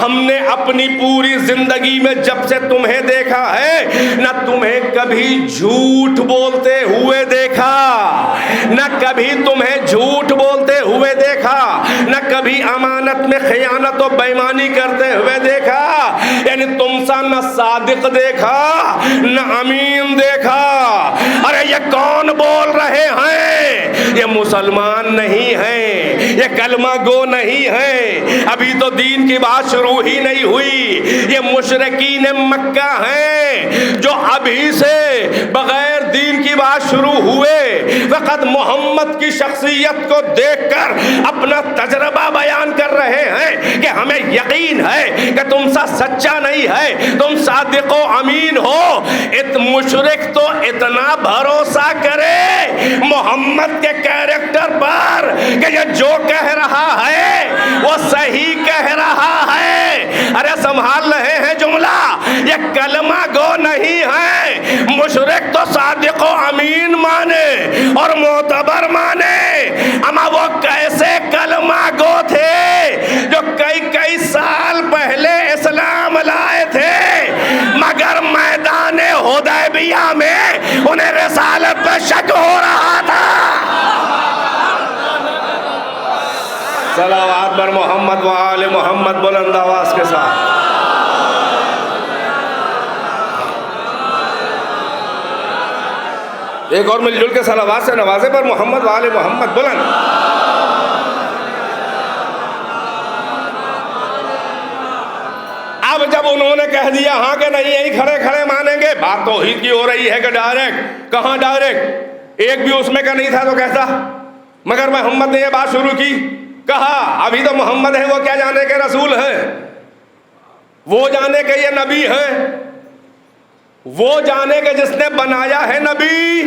ہم نے اپنی پوری زندگی میں جب سے تمہیں دیکھا ہے نہ تمہیں کبھی جھوٹ بولتے ہوئے دیکھا، نہ کبھی تمہیں جھوٹ بولتے ہوئے دیکھا، نہ کبھی امانت میں خیانت و بےایمانی کرتے ہوئے دیکھا، یعنی تم سا نہ صادق دیکھا نہ امین دیکھا۔ ارے یہ کون بول رہے ہیں؟ یہ مسلمان نہیں ہیں، یہ کلمہ گو نہیں ہیں، ابھی تو دین کی بات شروع ہی نہیں ہوئی، یہ مشرکین مکہ ہیں جو ابھی سے بغیر دین کی بات شروع ہوئے وقت محمد کی شخصیت کو دیکھ کر اپنا تجربہ بیان کر رہے ہیں کہ ہمیں یقین ہے کہ تم سا سچا نہیں ہے، تم صادق و امین ہو۔ مشرک تو اتنا بھروسہ کرے محمد کے کیریکٹر پر کہ یہ جو کہہ رہا ہے وہ صحیح کہہ رہا ہے۔ ارے سنبھال رہے ہیں جملہ، یہ کلمہ گو نہیں ہے، مشرک تو صادق و امین مانے اور معتبر مانے، اما وہ کیسے کلمہ گو تھے جو کئی سال پہلے اسلام لائے تھے، مگر میدان حدیبیہ میں انہیں رسالت پہ شک ہو رہا تھا۔ صلوات بر محمد و آل محمد بلند آواز کے ساتھ۔ ایک اور مل جل کے صلوات سے نوازے پر محمد و آل محمد بلند۔ اب جب انہوں نے کہہ دیا ہاں کہ نہیں یہیں کھڑے کھڑے مانیں گے، بات توحید کی ہو رہی ہے کہ ڈائریکٹ، کہاں ڈائریکٹ، ایک بھی اس میں کا نہیں تھا تو کہتا، مگر محمد نے یہ بات شروع کی، کہا ابھی تو محمد ہے وہ کیا جانے کے رسول ہے، وہ جانے کے یہ نبی ہے، وہ جانے کے جس نے بنایا ہے نبی،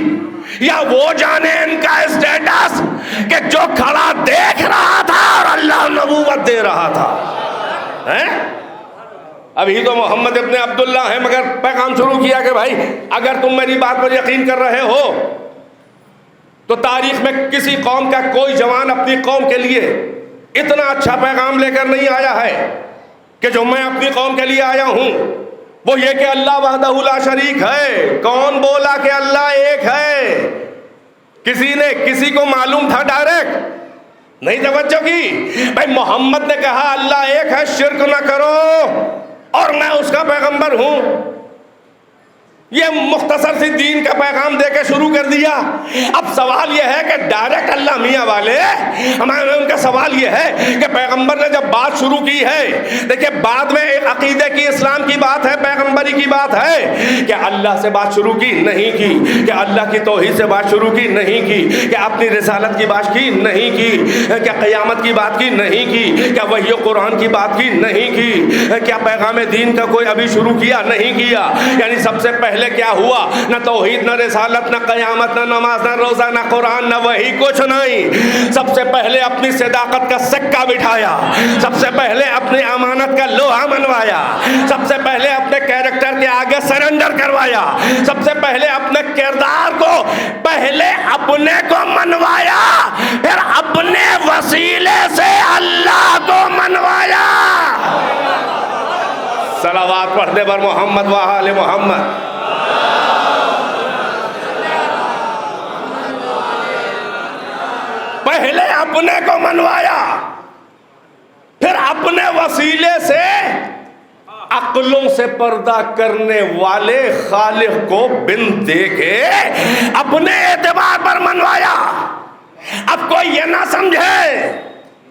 یا وہ جانے ان کا اسٹیٹس کہ جو کھڑا دیکھ رہا تھا اور اللہ نبوت دے رہا تھا۔ ابھی تو محمد ابن عبداللہ ہیں مگر پیغام شروع کیا کہ بھائی اگر تم میری بات پر یقین کر رہے ہو تو تاریخ میں کسی قوم کا کوئی جوان اپنی قوم کے لیے اتنا اچھا پیغام لے کر نہیں آیا ہے کہ جو میں اپنی قوم کے لیے آیا ہوں، وہ یہ کہ اللہ وحدہ لا شریک ہے۔ کون بولا کہ اللہ ایک ہے؟ کسی نے کسی کو معلوم تھا ڈائریکٹ؟ نہیں توجہ کی؟ بھائی محمد نے کہا اللہ ایک ہے، شرک نہ کرو اور میں اس کا پیغمبر ہوں، یہ مختصر سی دین کا پیغام دے کے شروع کر دیا. اب سوال یہ ہے کہ ڈائریکٹ اللہ میاں والے ہمارے ان کا سوال یہ ہے کہ پیغمبر نے جب بات شروع کی ہے، دیکھیں بعد میں ایک عقیدے کی اسلام کی بات ہے، پیغمبری کی بات ہے، کہ اللہ سے بات شروع کی نہیں کی، کہ اللہ کی توحید سے بات شروع کی نہیں کی، کہ اپنی رسالت کی بات کی نہیں کی، کیا قیامت کی بات کی نہیں کی، کیا وحی و قرآن کی بات کی نہیں کی، کیا پیغام دین کا کوئی ابھی شروع کیا نہیں کیا. یعنی سب سے پہلے کیا ہوا؟ نہ توحید، نہ رسالت، نہ قیامت، نہ نماز، نہ روزہ، نہ قرآن، نہ وحی، کچھ نہیں. سب سے پہلے اپنی صداقت کا سکہ بٹھایا، سب سے پہلے اپنی امانت کا لوہا منوایا، سب سے پہلے اپنے کیریکٹر کے آگے سرنڈر کروایا، سب سے پہلے اپنے کردار کو پہلے اپنے کو منوایا، پھر اپنے وسیلے سے اللہ کو منوایا. صلوات پڑھنے پر محمد و آل محمد. پہلے اپنے کو منوایا، پھر اپنے وسیلے سے عقلوں سے پردہ کرنے والے خالق کو بن دیکھے اپنے اعتبار پر منوایا. اب کوئی یہ نہ سمجھے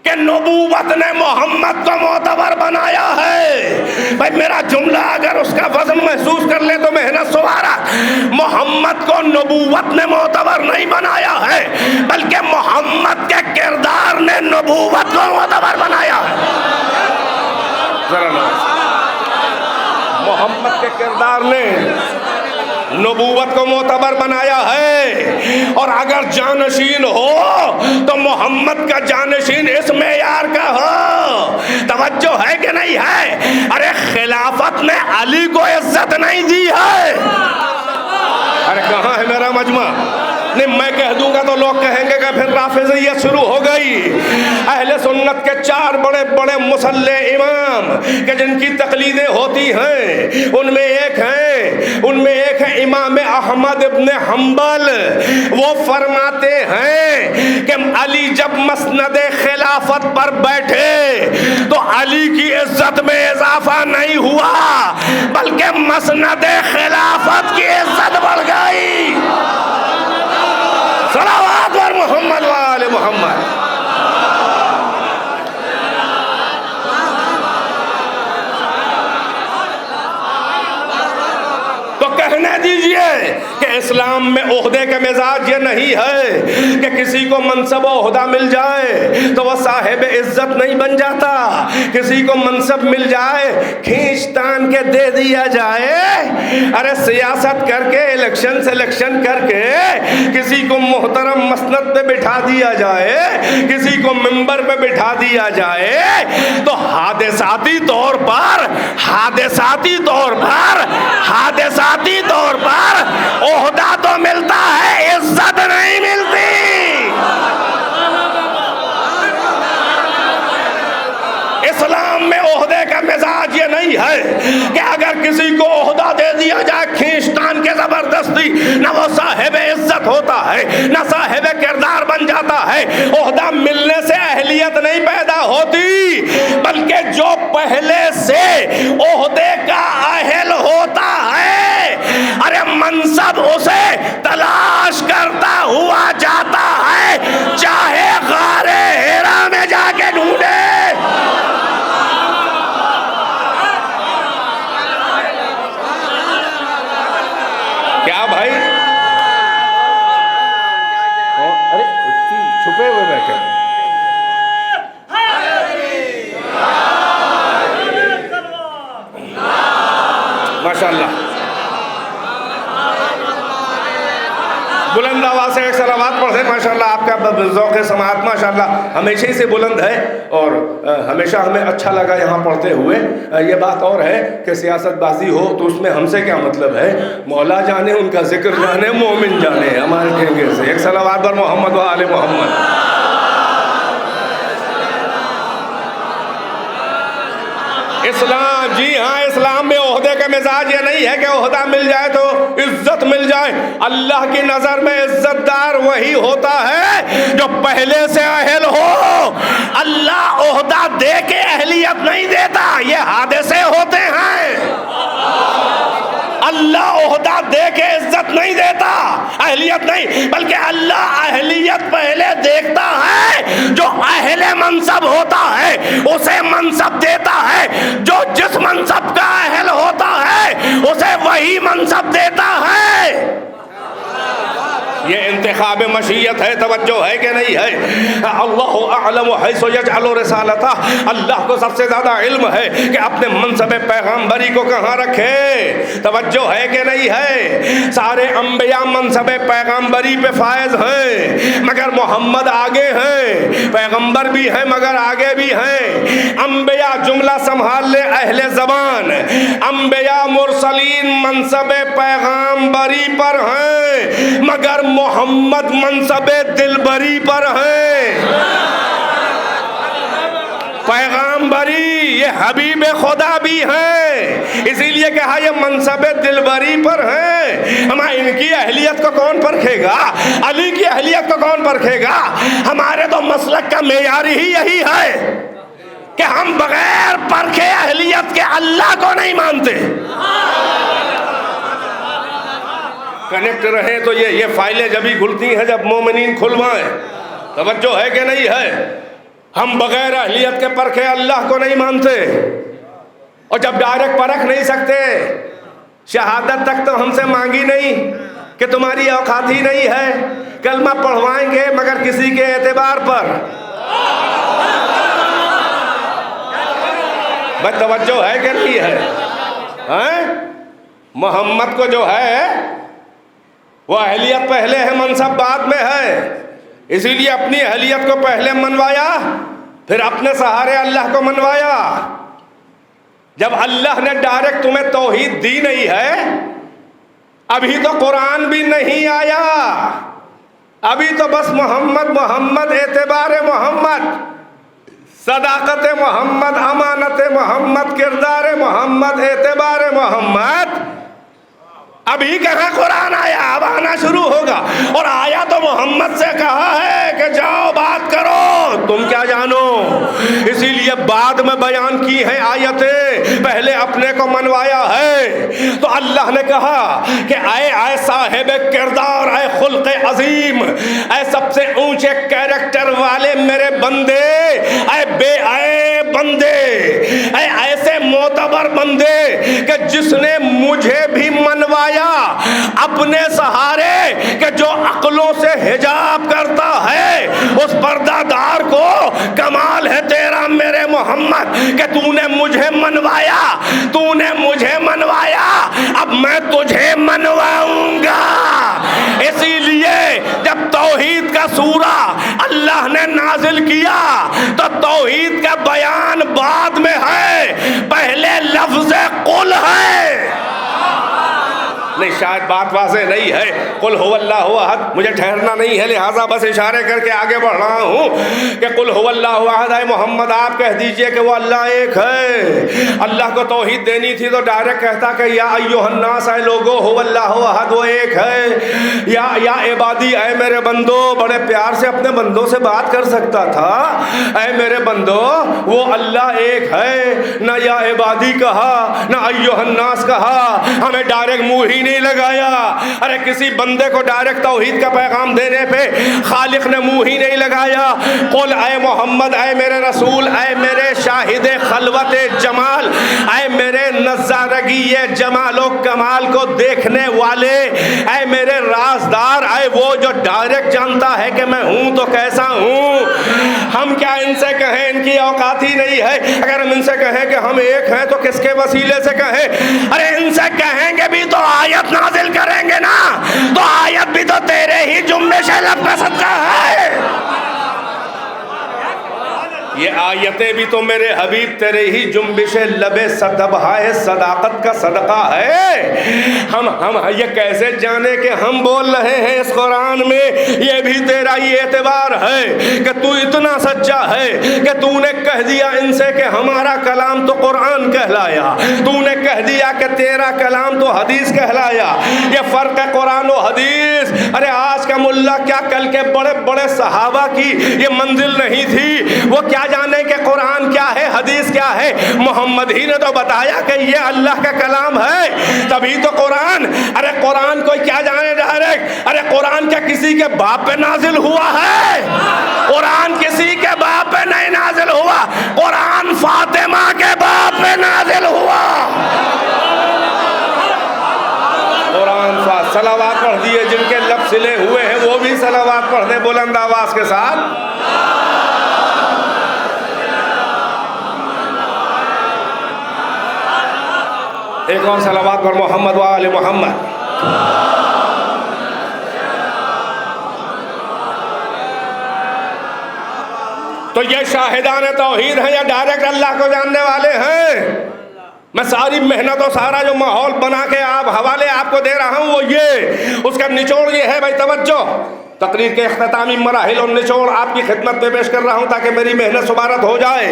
کہ نبوت نے محمد کو معتبر بنایا ہے. بھائی میرا جملہ اگر اس کا وزن محسوس کر لے تو محنت سوارا. محمد کو نبوت نے معتبر نہیں بنایا ہے، بلکہ محمد کے کردار نے نبوت کو معتبر بنایا ہے. محمد کے کردار نے نبوت کو معتبر بنایا ہے. اور اگر جانشین ہو تو محمد کا جانشین اس معیار کا ہو. توجہ ہے کہ نہیں ہے؟ ارے خلافت نے علی کو عزت نہیں دی ہے. ارے کہاں ہے میرا مجمع؟ نہیں میں کہہ دوں گا تو لوگ کہیں گے کہ پھر رافضیت شروع ہو گئی. اہل سنت کے 4 بڑے بڑے مسلح امام کہ جن کی تقلیدیں ہوتی ہیں، ان میں ایک ہے امام احمد ابن حنبل. وہ فرماتے ہیں کہ علی جب مسند خلافت پر بیٹھے تو علی کی عزت میں اضافہ نہیں ہوا، بلکہ مسند خلافت کی عزت بڑھ گئی. صلوات پر محمد و آل محمد. تو کہنے دیجئے کہ اسلام میں عہدے کا مزاج یہ نہیں ہے کہ کسی کو منصب و عہدہ مل جائے تو وہ صاحب عزت نہیں بن جاتا. کسی کو منصب مل جائے کھینچ تان کے دے دیا جائے. ارے سیاست کر کے الیکشن سلیکشن کر کے کسی کو محترم مسند پہ بٹھا دیا جائے، کسی کو ممبر پہ بٹھا دیا جائے تو حادثاتی طور پر عہدہ تو ملتا ہے، عزت نہیں ملتی. اسلام میں عہدے کا مزاج یہ نہیں ہے کہ اگر کسی کو عہدہ دے دیا جائے کھینچ تان کے زبردستی، نہ وہ صاحب عزت ہوتا ہے نہ صاحب کردار بن جاتا ہے. عہدہ ملنے سے اہلیت نہیں پیدا ہوتی، بلکہ جو پہلے سے عہدے کا اہل ہوتا ہے، ارے منصب اسے تلاش کرتا ہوا جاتا ہے، چاہے غار ہیرا میں جا کے ڈھونڈے. کیا بھائی؟ ارے چھپے ہوئے بیٹھے ماشاءاللہ. بلند آواز سے ایک صلوات پڑھیں. ماشاءاللہ آپ کا ذوق سماعت ماشاءاللہ ہمیشہ ہی سے بلند ہے اور ہمیشہ ہمیں اچھا لگا یہاں پڑھتے ہوئے. یہ بات اور ہے کہ سیاست بازی ہو تو اس میں ہم سے کیا مطلب ہے؟ مولا جانے، ان کا ذکر جانے، مومن جانے ہمارے ٹھنگے سے. ایک صلوات پر محمد و آل محمد. اسلام، جی ہاں، اسلام میں عہدے کا مزاج یہ نہیں ہے کہ عہدہ مل جائے تو عزت مل جائے. اللہ کی نظر میں عزت دار وہی ہوتا ہے جو پہلے سے اہل ہو. اللہ عہدہ دے کے اہلیت نہیں دیتا، یہ حادثے ہوتے ہیں. اللہ عہدہ دے کے عزت نہیں دیتا، اہلیت نہیں، بلکہ اللہ اہلیت پہلے دیکھتا ہے، جو اہل منصب ہوتا ہے اسے منصب دیتا ہے، جو جس منصب کا اہل ہوتا ہے اسے وہی منصب دیتا ہے۔ یہ انتخاب مشیت ہے، توجہ ہے کہ نہیں ہے؟ اللہ اعلم حیث یجعل رسالتہ، اللہ کو سب سے زیادہ علم ہے کہ اپنے منصب پیغمبری کو کہاں رکھے، توجہ ہے کہ نہیں ہے؟ سارے انبیاء منصب پیغمبری پہ فائز ہیں مگر محمد آگے ہیں، پیغمبر بھی ہیں مگر آگے بھی ہیں۔ انبیاء جملہ سنبھال لے اہل زبان، انبیاء مرسلین منصب پیغمبری پر ہیں مگر محمد منصب دلبری پر ہے۔ پیغمبری یہ حبیب خدا بھی ہے، اسی لیے کہا یہ منصب دلبری پر ہے۔ ہم ان کی اہلیت کو کون پرکھے گا؟ علی کی اہلیت کو کون پرکھے گا؟ ہمارے تو مسلک کا معیار ہی یہی ہے کہ ہم بغیر پرکھے اہلیت کے اللہ کو نہیں مانتے۔ کنیکٹ رہیں تو یہ فائلیں جبھی کھلتی ہیں جب مومنین کھلوائیں، توجہ ہے کہ نہیں ہے؟ ہم بغیر اہلیت کے پرکھے اللہ کو نہیں مانتے، اور جب ڈائریکٹ پرکھ نہیں سکتے، شہادت تک تو ہم سے مانگی نہیں کہ تمہاری اوقات ہی نہیں ہے، کلمہ پڑھوائیں گے مگر کسی کے اعتبار پر۔ بھائی توجہ ہے کہ نہیں ہے؟ محمد کو جو ہے وہ اہلیت پہلے ہے، منصب بعد میں ہے، اسی لیے اپنی اہلیت کو پہلے منوایا پھر اپنے سہارے اللہ کو منوایا۔ جب اللہ نے ڈائریکٹ تمہیں توحید دی نہیں ہے، ابھی تو قرآن بھی نہیں آیا، ابھی تو بس محمد محمد، اعتبار محمد، صداقت محمد، امانت محمد، کردار محمد، اعتبار محمد، ابھی کہاں قرآن آیا؟ اب آنا شروع ہوگا، اور آیا تو محمد سے کہا ہے کہ جاؤ بات کرو، تم کیا جانو، اسی لیے بعد میں بیان کی ہیں آیتیں، پہلے اپنے کو منوایا ہے۔ تو اللہ نے کہا کہ اے صاحب کردار، اے خلق عظیم، اے سب سے اونچے کیریکٹر والے میرے بندے، اے بندے، اے ایسے معتبر بندے کہ جس نے مجھے بھی منوایا اپنے سہارے، کہ جو عقلوں سے حجاب کرتا ہے اس پردہ دار کو کمال ہے تیرا میرے محمد کہ تو نے مجھے منوایا، تو نے مجھے منوایا، اب میں تجھے منواؤں گا۔ اسی لیے جب توحید کا سورہ اللہ نے نازل کیا تو توحید کا بیان بعد میں ہے، پہلے لفظ قل ہے۔ نہیں، شاید بات واضح نہیں ہے۔ قل هو اللہ احد، مجھے ٹھہرنا نہیں ہے لہٰذا بس اشارے کر کے آگے بڑھ رہا ہوں کہ قل هو اللہ احد، اے محمد آپ کہہ دیجئے کہ وہ اللہ ایک ہے۔ اللہ کو توحید دینی تھی تو ڈائریکٹ کہتا کہ یا ایھا الناس، اے لوگو، هو اللہ احد، وہ ایک ہے۔ یا عبادی، اے میرے بندو، بڑے پیار سے اپنے بندوں سے بات کر سکتا تھا، اے میرے بندو وہ اللہ ایک ہے، نہ یا عبادی کہا نہ ایھا الناس کہا، ہمیں ڈائریکٹ منہ ہی نہیں لگایا۔ ارے کسی بندے کو ڈائریکٹ توحید کا پیغام دینے پہ خالق نے منہ ہی نہیں لگایا۔ قل، اے محمد، اے میرے رسول، اے میرے شاہد خلوت جمال، اے میرے نظارگی جمال و کمال کو دیکھنے والے، اے میرے رازدار، اے وہ جو ڈائریکٹ جانتا ہے کہ میں ہوں تو کیسا ہوں۔ ہم کیا ان سے کہیں؟ ان کی اوقات ہی نہیں ہے۔ اگر ہم ان سے کہیں کہ ہم ایک ہیں تو کس کے وسیلے سے کہیں؟ ارے ان سے کہیں گے بھی تو آیت نازل کریں گے نا، تو آیت بھی تو تیرے ہی جنبش لب کا صدقہ ہے۔ یہ آیتیں بھی تو میرے حبیب تیرے ہی جنبش لب صدقہ صداقت کا صدقہ ہے۔ ہم یہ کیسے جانے کہ ہم بول رہے ہیں اس قرآن میں؟ یہ بھی تیرا ہی اعتبار ہے کہ تو اتنا سچا ہے کہ تو نے کہہ دیا ان سے کہ ہمارا کلام تو قرآن کہلایا، تو نے کہہ دیا کہ تیرا کلام تو حدیث کہلایا۔ یہ فرق ہے قرآن و حدیث۔ ارے آج کا ملا کیا کل کے بڑے بڑے صحابہ کی یہ منزل نہیں تھی؟ وہ کیا جانے کہ قرآن کیا ہے، حدیث کیا ہے؟ محمد ہی نے تو بتایا کہ یہ اللہ کا کلام ہے، تبھی تو قرآن۔ ارے قرآن کوئی کیا جانے ڈائریکٹ؟ ارے قرآن کیا کسی کے باپ پہ نازل ہوا ہے؟ قرآن کسی کے باپ پہ نہیں نازل ہوا، قرآن فاطمہ کے باپ پہ نازل ہوا۔ قرآن صلوات پڑھ دیے، جن کے لب سلے ہوئے ہیں وہ بھی صلوات پڑھ دیں بلند آواز کے ساتھ۔ ایک اور صلوات پر محمد و آل محمد۔ تو یہ شاہدان توحید ہیں یا ڈائریکٹ اللہ کو جاننے والے ہیں؟ میں ساری محنت و سارا جو ماحول بنا کے حوالے آپ کو دے رہا ہوں وہ یہ، اس کا نچوڑ یہ ہے بھائی توجہ۔ تقریر کے اختتامی مراحل اور نچوڑ آپ کی خدمت میں پیش کر رہا ہوں تاکہ میری محنت سبارت ہو جائے۔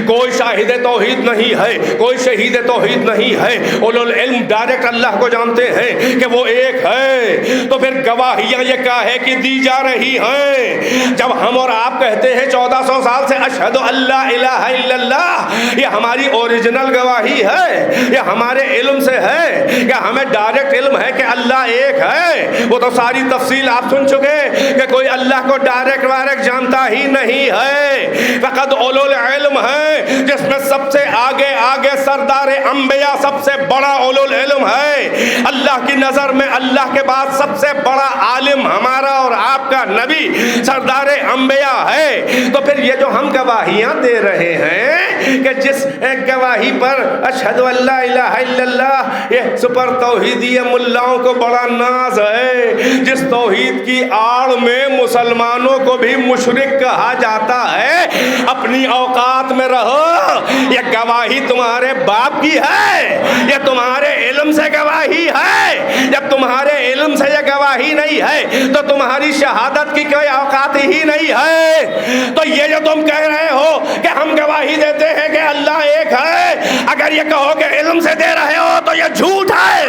کوئی شاہد توحید نہیں ہے، کوئی شہید توحید نہیں ہے، اولو العلم ڈائریکٹ اللہ کو جانتے ہیں کہ وہ ایک ہے۔ تو پھر گواہیاں یہ کاہے کی دی جا رہی ہیں؟ جب ہم اور آپ کہتے ہیں 1400 سال سے اشہد ان لا الہ الا اللہ، یہ ہماری اوریجنل گواہی ہے، یہ ہمارے علم سے ہے، یا ہمیں ڈائریکٹ علم ہے کہ اللہ ایک ہے؟ وہ تو ساری تفصیل آپ سن چکے کہ کوئی اللہ کو ڈائریکٹ جانتا ہی نہیں ہے۔ فقط اولو العلم ہے، جس میں سب سے آگے سردار انبیاء سب سے بڑا اولو العلم ہے۔ اللہ کی نظر میں اللہ کے بعد سب سے بڑا عالم ہمارا اور آپ کا نبی سردار انبیاء ہے۔ تو پھر یہ جو ہم گواہیاں دے رہے ہیں کہ جس ایک گواہی پر اشہد ان لا الہ الا اللہ، یہ سپر توحیدی ملاؤں کو بڑا ناز ہے، جس توحید کی آڑ میں مسلمانوں کو بھی مشرک کہا جاتا ہے۔ اپنی اوقات میں رہو، یہ گواہی تمہارے باپ کی ہے، یہ تمہارے علم سے گواہی ہے۔ جب تمہارے علم سے یہ گواہی نہیں ہے تو تمہاری شہادت کی کوئی اوقات ہی نہیں ہے۔ تو یہ جو تم کہہ رہے ہو کہ ہم گواہی دیتے ہیں کہ اللہ ایک ہے، اگر یہ کہو کہ علم سے دے رہے ہو تو یہ جھوٹ ہے۔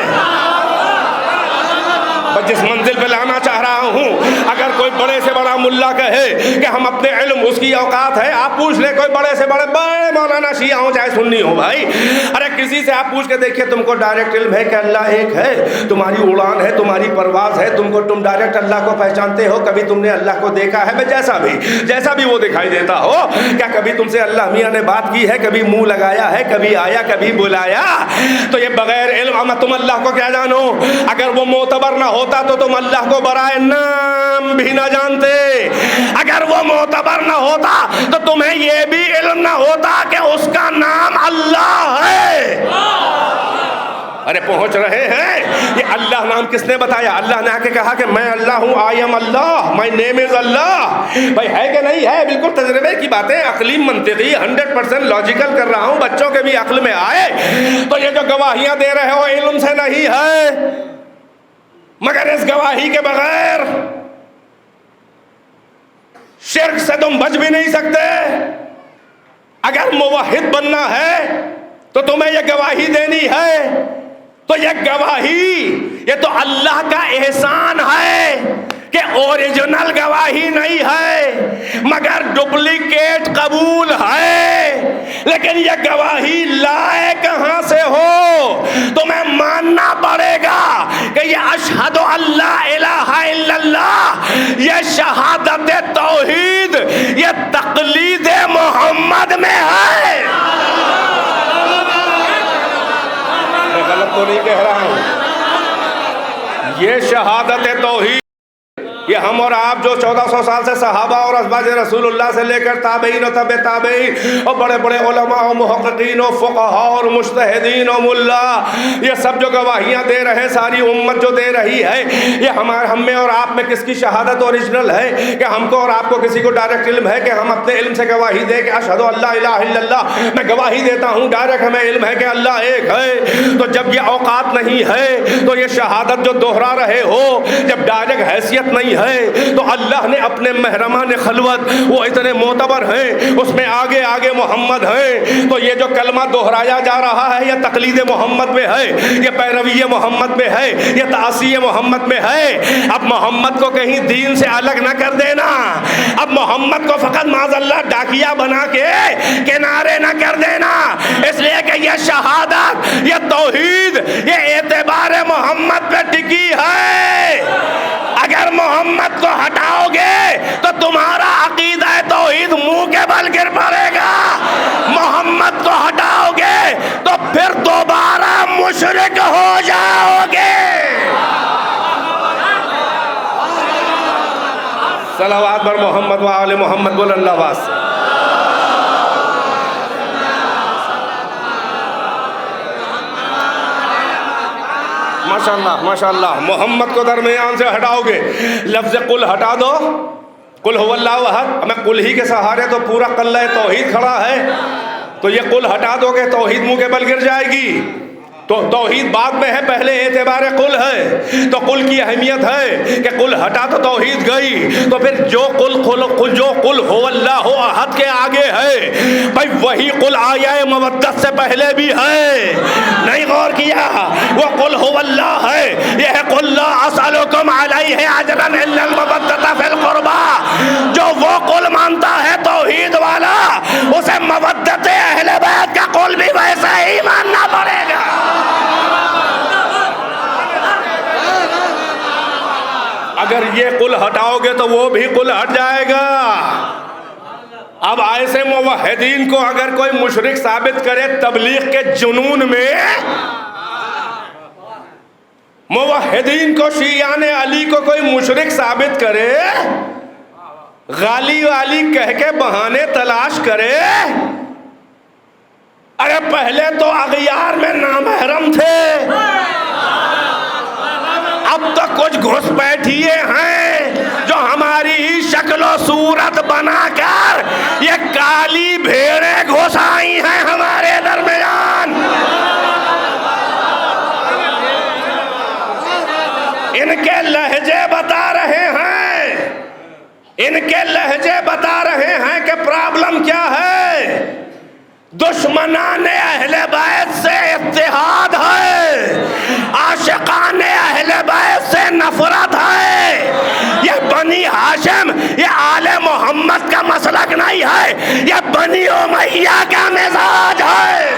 جس منزل پہ لانا چاہ رہا ہوں، اگر کوئی بڑے سے بڑا ملا کہے کہ ہم اپنے علم، اس کی اوقات ہے، آپ پوچھ لیں کوئی بڑے سے بڑے مولانا شیعہ ہوں چاہے سنی ہو بھائی، ارے کسی سے آپ پوچھ کے دیکھیے تم کو ڈائریکٹ علم ہے کہ اللہ ایک ہے؟ تمہاری اڑان ہے، تمہاری پرواز ہے، تم ڈائریکٹ اللہ کو پہچانتے ہو؟ کبھی تم نے اللہ کو دیکھا ہے؟ جیسا بھی وہ دکھائی دیتا ہو، کیا کبھی تم سے اللہ میاں نے بات کی ہے؟ کبھی منہ لگایا ہے؟ کبھی آیا، کبھی بلایا؟ تو یہ بغیر علم تم اللہ کو کیا جانو؟ اگر وہ معتبر نہ ہوتا تو تم اللہ کو برائے نام بھی نہ جانتے، اگر وہ معتبر نہ ہوتا تو تمہیں یہ بھی علم نہ ہوتا کہ اس کا نام اللہ ہے۔ ارے پہنچ رہے ہیں؟ یہ اللہ نام کس نے بتایا؟ اللہ نے آ کے کہا کہ میں اللہ ہوں، آئی ایم اللہ، مائی نیم از اللہ۔ بھائی ہے کہ نہیں ہے؟ بالکل تجربے کی باتیں، عقلی منطقی 100% لاجیکل کر رہا ہوں، بچوں کے بھی عقل میں آئے۔ تو یہ جو گواہیاں دے رہے ہو علم سے نہیں ہے، مگر اس گواہی کے بغیر شرک سے تم بچ بھی نہیں سکتے۔ اگر موحد بننا ہے تو تمہیں یہ گواہی دینی ہے۔ تو یہ گواہی، یہ تو اللہ کا احسان ہے کہ اوریجنل گواہی نہیں ہے مگر ڈپلیکیٹ قبول ہے۔ لیکن یہ گواہی لائے کہاں سے ہو؟ تمہیں ماننا پڑے گا کہ یہ اشہد ان لا الہ الا اللہ، یہ شہادت توحید، یہ تقلید محمد میں ہے۔ میں غلط تو نہیں کہہ رہا ہوں؟ یہ شہادت توحید، یہ ہم اور آپ جو 1400 سال سے صحابہ اور ازواج رسول اللہ سے لے کر تابعین و تبع تابعین اور بڑے بڑے علماء و محققین و فقہاء اور مجتہدین و ملا، یہ سب جو گواہیاں دے رہے ہیں، ساری امت جو دے رہی ہے، یہ ہم میں اور آپ میں کس کی شہادت اوریجنل ہے؟ کہ ہم کو اور آپ کو کسی کو ڈائریکٹ علم ہے کہ ہم اپنے علم سے گواہی دے کہ اشہد ان لا الہ الا اللہ، میں گواہی دیتا ہوں ڈائریکٹ ہمیں علم ہے کہ اللہ ایک ہے۔ تو جب یہ اوقات نہیں ہے تو یہ شہادت جو دوہرا رہے ہو، جب ڈائریکٹ حیثیت نہیں ہے تو اللہ نے اپنے محرمان خلوت، وہ اتنے معتبر ہیں، اس میں آگے آگے محمد ہیں، تو یہ جو کلمہ دہرایا جا رہا ہے یہ تقلید محمد میں ہے، یہ پیروی محمد میں ہے، یہ تعصی محمد میں ہے۔ اب محمد کو کہیں دین سے الگ نہ کر دینا، اب محمد کو فقط معاذ اللہ ڈاکیا بنا کے کنارے نہ کر دینا، اس لیے کہ یہ شہادت، یہ توحید، یہ اعتبار محمد پہ ٹکی ہے۔ اگر محمد کو ہٹاؤ گے تو تمہارا عقیدہ توحید منہ کے بل گر پڑے گا، محمد کو ہٹاؤ گے تو پھر دوبارہ مشرک ہو جاؤ گے۔ صلوات بر محمد و آل محمد، بول اللہ واسطہ۔ ماشاءاللہ ماشاءاللہ، محمد کو درمیان سے ہٹاؤ گے، لفظ قل ہٹا دو، قل هو اللہ احد، ہمیں قل ہی کے سہارے تو پورا قلعہ توحید کھڑا ہے، تو یہ قل ہٹا دو گے توحید منہ کے بل گر جائے گی۔ تو توحید بعد میں ہے، پہلے اعتبار قل ہے، تو قل کی اہمیت ہے کہ قل ہٹا تو توحید گئی، تو پھر جو قل ہو اللہ احد کے آگے ہے بھائی وہی قل آیا مودت سے پہلے بھی ہے، نہیں غور کیا؟ وہ قل ہو اللہ ہے، یہ ہے قل لا اسألکم علیہ اجرا الا المودۃ فی القربى۔ جو وہ قل مانتا ہے توحید والا، اسے مودت اہل بیت کا قل بھی ویسا ہی ماننا پڑے گا۔ اگر یہ قل ہٹاؤ گے تو وہ بھی قل ہٹ جائے گا۔ اب ایسے موحدین کو اگر کوئی مشرک ثابت کرے تبلیغ کے جنون میں، موحدین کو شیعان علی کو کوئی مشرک ثابت کرے، غالی والی کہہ کے بہانے تلاش کرے، ارے پہلے تو اغیار میں نامحرم تھے، اب تو کچھ گھس بیٹھیے ہیں جو ہماری شکل و صورت بنا کر یہ کالی بھیڑیں گھس آئی ہیں ہمارے درمیان۔ ان کے لہجے بتا رہے ہیں، ان کے لہجے بتا رہے ہیں کہ پرابلم کیا ہے۔ دشمنان اہل بیت سے اتحاد ہے، عاشقان اہل بیت سے نفرت ہے۔ یہ بنی ہاشم، یہ آل محمد کا مسلک نہیں ہے، یہ بنی امیہ کا مزاج ہے۔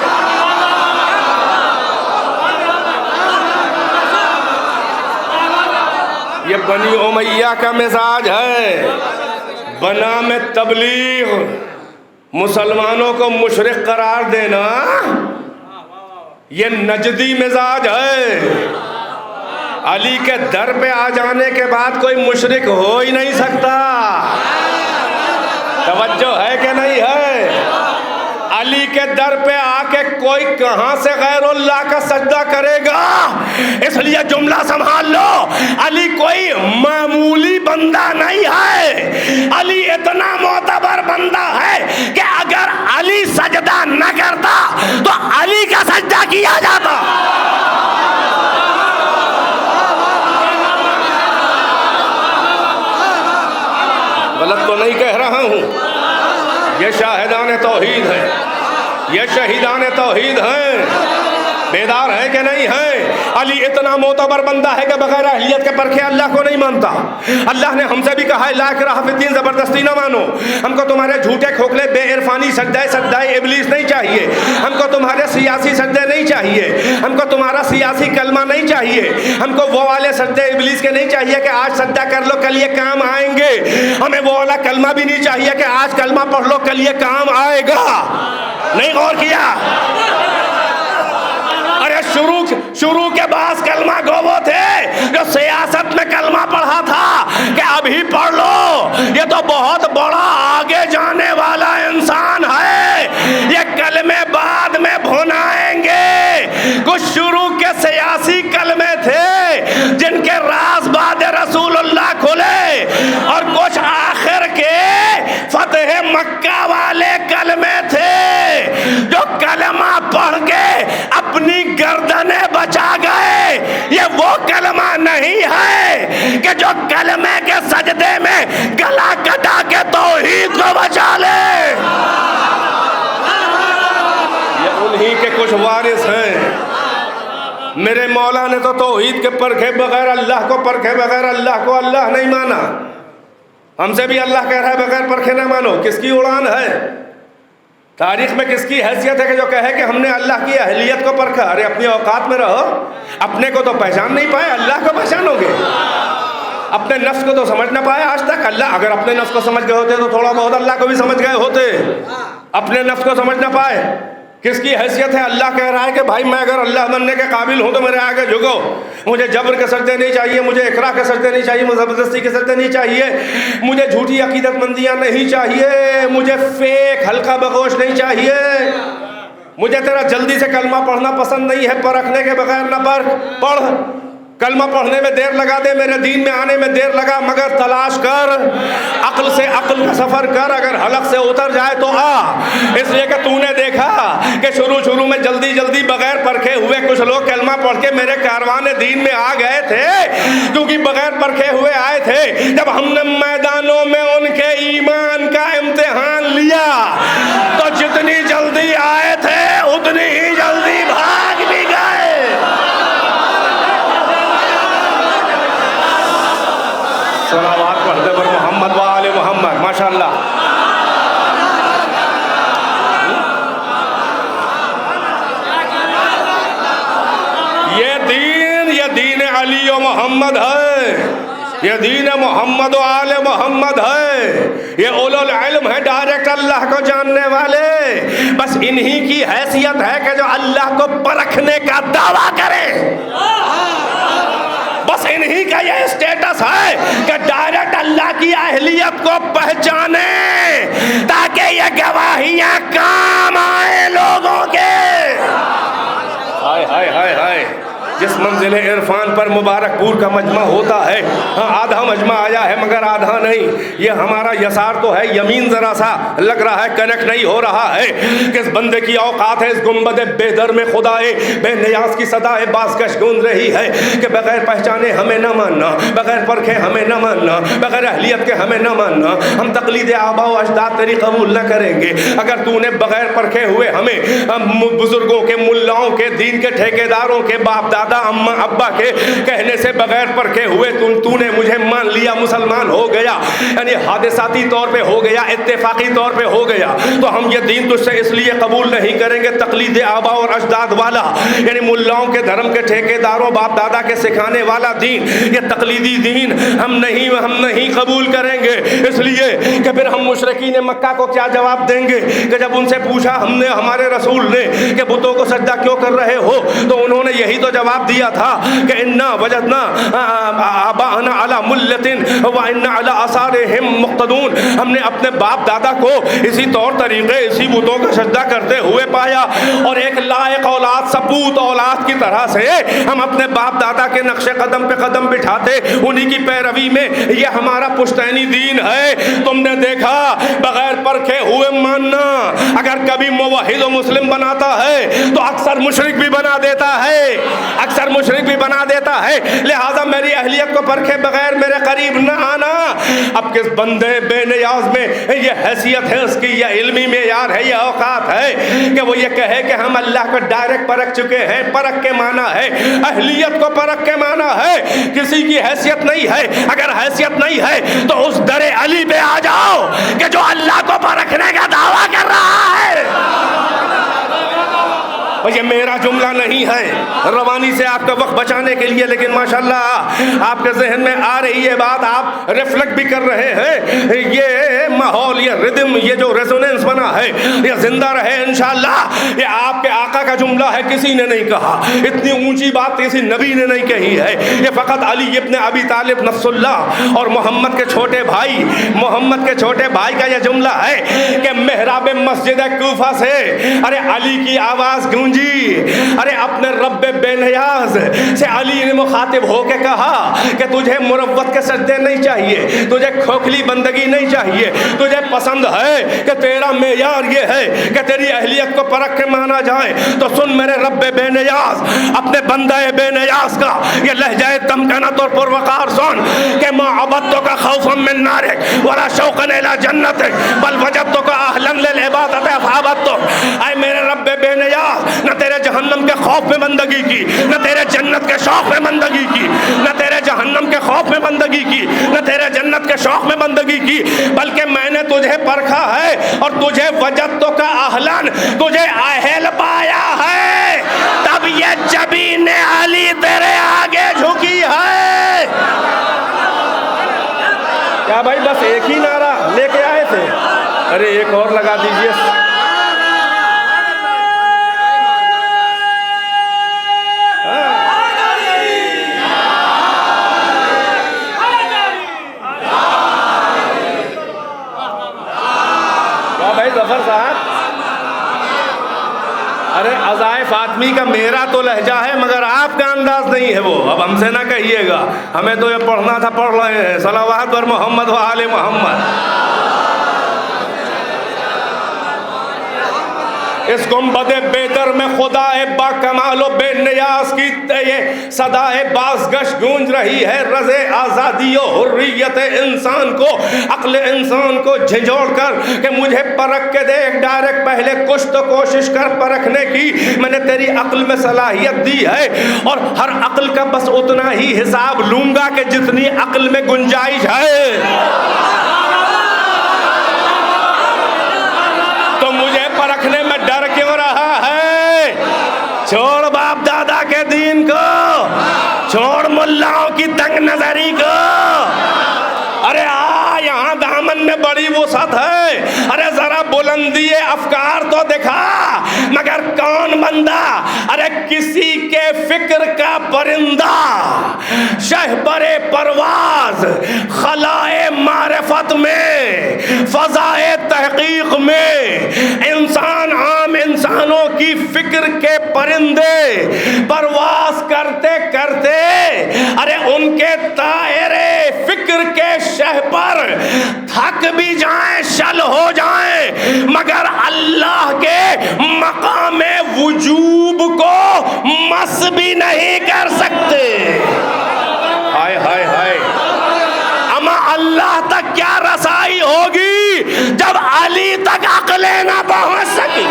یہ بنی امیہ کا مزاج ہے۔ بنام تبلیغ مسلمانوں کو مشرک قرار دینا، یہ نجدی مزاج ہے۔ علی کے در پہ آ جانے کے بعد کوئی مشرک ہو ہی نہیں سکتا۔ توجہ ہے کہ نہیں ہے؟ علی کے در پہ آ کے کوئی کہاں سے غیر اللہ کا سجدہ کرے گا؟ اس لیے جملہ سنبھال لو، علی کوئی معمولی بندہ نہیں ہے، علی اتنا معتبر بندہ ہے کہ اگر علی سجدہ نہ کرتا تو علی کا سجدہ کیا جاتا۔ غلط تو نہیں کہہ رہا ہوں؟ یہ شاہدان توحید ہے، یہ شہیدان توحید ہیں، بیدار ہے کہ نہیں ہے؟ علی اتنا معتبر بندہ ہے کہ بغیر اہلیت کے پرکھے اللہ کو نہیں مانتا۔ اللہ نے ہم سے بھی کہا ہے لا اکراہ فی الدین، زبردستی نہ مانو۔ ہم کو تمہارے جھوٹے کھوکھلے بے عرفانی سجدہ ابلیس نہیں چاہیے، ہم کو تمہارے سیاسی سجدے نہیں چاہیے، ہم کو تمہارا سیاسی کلمہ نہیں چاہیے، ہم کو وہ والے سجدے ابلیس کے نہیں چاہیے کہ آج سجدہ کر لو کل یہ کام آئیں گے، ہمیں وہ والا کلمہ بھی نہیں چاہیے کہ آج کلمہ پڑھ لو کل یہ کام آئے گا۔ نہیں غور کیا؟ شروع کے بعض کلمہ گو وہ تھے جو سیاست میں کلمہ پڑھا تھا کہ ابھی پڑھ لو، یہ تو بہت بڑا آگے جانے والا انسان ہے، یہ کلمے بعد میں بھنائیں گے۔ کچھ شروع کے سیاسی کلمے تھے جن کے راز بعد رسول اللہ کھلے، اور کچھ آخر کے فتح مکہ والے کلمے تھے جو کلمہ پڑھ کے اپنی گردنیں بچا گئے۔ یہ وہ کلمہ نہیں ہے کہ کہ جو کلمے کے سجدے میں گلا کٹا کے توحید کو بچا لے. یہ انہی کے کچھ وارث ہیں. میرے مولا نے تو توحید کے پرکھے بغیر اللہ کو پرکھے بغیر اللہ کو اللہ نہیں مانا. ہم سے بھی اللہ کہہ رہا ہے بغیر پرکھے نہ مانو. کس کی اڑان ہے؟ تاریخ میں کس کی حیثیت ہے کہ جو کہے کہ ہم نے اللہ کی اہلیت کو پرکھا؟ ارے اپنی اوقات میں رہو. اپنے کو تو پہچان نہیں پائے, اللہ کو پہچانو گے؟ اپنے نفس کو تو سمجھ نہ پائے آج تک. اللہ اگر اپنے نفس کو سمجھ گئے ہوتے تو تھوڑا بہت اللہ کو بھی سمجھ گئے ہوتے. اپنے نفس کو سمجھ نہ پائے. کس کی حیثیت ہے؟ اللہ کہہ رہا ہے کہ بھائی میں اگر اللہ بننے کے قابل ہوں تو میرے آگے جھکو. مجھے جبر کے سجدے نہیں چاہیے, مجھے اکراہ کے سجدے نہیں چاہیے, مجھے زبردستی کے سجدے نہیں چاہیے, مجھے جھوٹی عقیدت مندیاں نہیں چاہیے, مجھے فیک ہلکا بگوش نہیں چاہیے, مجھے تیرا جلدی سے کلمہ پڑھنا پسند نہیں ہے, پرکھنے کے بغیر نہ پڑھ. کلمہ پڑھنے میں دیر لگا دے, میرے دین میں آنے میں دیر لگا, مگر تلاش کر, عقل سے عقل کا سفر کر. اگر حلق سے اتر جائے تو آ. اس لیے کہ تو نے دیکھا کہ شروع میں جلدی بغیر پرکھے ہوئے کچھ لوگ کلمہ پڑھ کے میرے کاروان دین میں آ گئے تھے, کیونکہ بغیر پرکھے ہوئے آئے تھے. جب ہم نے میدانوں میں ان کے ایمان کا امتحان لیا تو جتنی جلدی آئے تھے اتنی ہی جلدی بھاگ بھی گئے. صلوات پڑھ دے پر محمد و آل محمد. ماشاءاللہ. یہ دین علی و محمد ہے, یہ دین محمد و آل محمد ہے, یہ اولو العلم ہے, ڈائریکٹ اللہ کو جاننے والے. بس انہی کی حیثیت ہے کہ جو اللہ کو پرکھنے کا دعویٰ کرے. بس انہی کا یہ اسٹیٹس ہے کہ ڈائریکٹ اللہ کی اہلیت کو پہچانے تاکہ یہ گواہیاں کام آئیں لوگوں کے. ہائے ہائے ہائے ہائے. جس منزل عرفان پر مبارک پور کا مجمع ہوتا ہے, ہاں آدھا مجمع آیا ہے مگر آدھا نہیں. یہ ہمارا یسار تو ہے, یمین ذرا سا لگ رہا ہے کنیکٹ نہیں ہو رہا ہے. کس بندے کی اوقات ہے اس گنبد بے در میں خدائے بے نیاز کی صدائے بازگشت گونج رہی ہے کہ بغیر پہچانے ہمیں نہ ماننا, بغیر پرکھے ہمیں نہ ماننا, بغیر اہلیت کے ہمیں نہ ماننا. ہم تقلید آبا و اجداد تیری قبول نہ کریں گے. اگر تو نے بغیر پرکھے ہوئے ہمیں بزرگوں کے, ملاؤں کے, دین کے ٹھیکیداروں کے, باپ دادا اما ابا کے کہنے سے بغیر پرکھے ہوئے تو نے مجھے مان لیا, مسلمان ہو گیا, یعنی حادثاتی طور پہ ہو گیا, اتفاقی طور پہ ہو گیا, تو ہم یہ دین تجھ سے اس لیے قبول نہیں کریں گے. تقلید آبا اور اجداد والا, یعنی ملاؤں کے دھرم کے ٹھیکیداروں باپ دادا کے سکھانے والا دین, یہ تقلیدی دین ہم نہیں قبول کریں گے. اس لیے کہ پھر ہم مشرکین مکہ کو کیا جواب دیں گے کہ جب ان سے پوچھا ہم نے, ہمارے رسول نے, کہ بتوں کو سجدہ کیوں کر رہے ہو, تو انہوں نے یہی تو جواب دیا تھا کہ انا وجدنا آباءنا علی ملۃ وانا علی آثارہم مقتدون. ہم نے اپنے باپ دادا کو اسی طور طریقے, اسی بتوں کا سجدہ کرتے ہوئے پایا, اور ایک لائق اولاد, سپوت اولاد کی طرح سے ہم اپنے باپ دادا کے نقش قدم پہ قدم بٹھاتے, انہی کی پیروی میں. یہ ہمارا پشتینی دین ہے. تم نے دیکھا بغیر پرکھے ہوئے ماننا اگر کبھی موحد و مسلم بناتا ہے تو اکثر مشرک بھی بنا دیتا ہے, اکثر مشرک بھی بنا دیتا ہے. لہٰذا میری اہلیت کو پرکھے بغیر میرے قریب نہ آنا. اب کس بندے بے نیاز میں یہ حیثیت ہے اس کی, یہ علمی معیار ہے, یہ اوقات ہے کہ وہ یہ کہے کہ ہم اللہ کو ڈائریکٹ پرکھ چکے ہیں. پرکھ کے معنی ہے, اہلیت کو پرکھ کے معنی ہے کسی کی حیثیت نہیں ہے. اگر حیثیت نہیں ہے تو اس در علی پہ آ جاؤ کہ جو اللہ کو پرکھنے کا دعویٰ کر رہا ہے. اور یہ میرا جملہ نہیں ہے روانی سے آپ کا وقت بچانے کے لیے, لیکن ماشاءاللہ آپ کے ذہن میں آ رہی ہے بات, آپ ریفلیکٹ بھی کر رہے ہیں. یہ ماحول, یہ ردم, یہ جو ریزوننس بنا ہے یہ زندہ رہے انشاءاللہ. یہ آپ کے آقا کا جملہ ہے, کسی نے نہیں کہا. اتنی اونچی بات کسی نبی نے نہیں کہی ہے. یہ فقط علی ابن ابی طالب نفس اللہ اور محمد کے چھوٹے بھائی کا یہ جملہ ہے کہ محراب مسجد کوفہ سے ارے علی کی آواز گونجی, ارے اپنے رب بے نیاز سے علی نے مخاطب ہو کے کہا کہ تجھے مروت کے سجدے نہیں چاہیے، تجھے کھوکھلی بندگی نہیں چاہیے، تجھے پسند ہے کہ تیرا معیار یہ ہے کہ تیری اہلیت کو پرکھ کے مانا جائے، تو سن میرے رب بے نیاز اپنے بندہ بے نیاز کا یہ لہجہ دمکنت اور پروقار سن کہ ما عبدتک خوفا من نارک ولا شوقا الی جنتک بل وجدتک اہلا للعبادت فعبدتک۔ اے میرے رب بے نیاز، نہ تیرے جہنم کے خوف میں بندگی کی، نہ تیرے جنت کے شوق میں بندگی کی، نہ تیرے جہنم کے خوف میں بندگی کی، نہ تیرے جنت کے شوق میں بندگی کی، بلکہ میں نے تجھے پرکھا ہے اور تجھے وجدتک اہلا، تجھے اہل پایا ہے، تب یہ جبین علی تیرے آگے جھکی ہے۔ کیا بھائی بس ایک ہی نعرہ لے کے آئے تھے؟ ارے ایک اور لگا دیجئے۔ بھائی ظفر صاحب، ارے عزائے فاطمی کا میرا تو لہجہ ہے مگر آپ کا انداز نہیں ہے وہ، اب ہم سے نہ کہیے گا، ہمیں تو یہ پڑھنا تھا، پڑھ رہے ہیں، صلوات پر محمد و آل محمد۔ اس گنبد بیدر میں خدا با کمال و بے نیاز کی یہ صدائے بازگش گونج رہی ہے، رز آزادی و حریت انسان کو، عقل انسان کو جھنجھوڑ کر کہ مجھے پرکھ کے دیکھ، ڈائریکٹ پہلے کچھ تو کوشش کر پرکھنے کی، میں نے تیری عقل میں صلاحیت دی ہے اور ہر عقل کا بس اتنا ہی حساب لوں گا کہ جتنی عقل میں گنجائش ہے۔ تو مجھے پرکھنے میں ڈر کیوں رہا ہے؟ چھوڑ باپ دادا کے دین کو، چھوڑ ملاؤں کی تنگ نظری کو، ارے یہاں دامن میں بڑی وسعت ہے، ارے ذرا بلندی افکار تو دکھا، مگر کون بندہ؟ ارے کسی کے فکر کا پرندہ، شہبر پرواز، خلائے معرفت میں، فضائے تحقیق میں، انسان عام انسانوں کی فکر کے پرندے پرواز کرتے کرتے ارے ان کے طائرے فکر کے شہ پر تھک بھی جائیں، شل ہو جائیں، مگر اللہ کے مقام وجوب کو مس بھی نہیں کر سکتے۔ ہائے ہائے ہائے، اما اللہ تک کیا رسائی ہوگی جب علی تک عقلیں نہ پہنچ سکی؟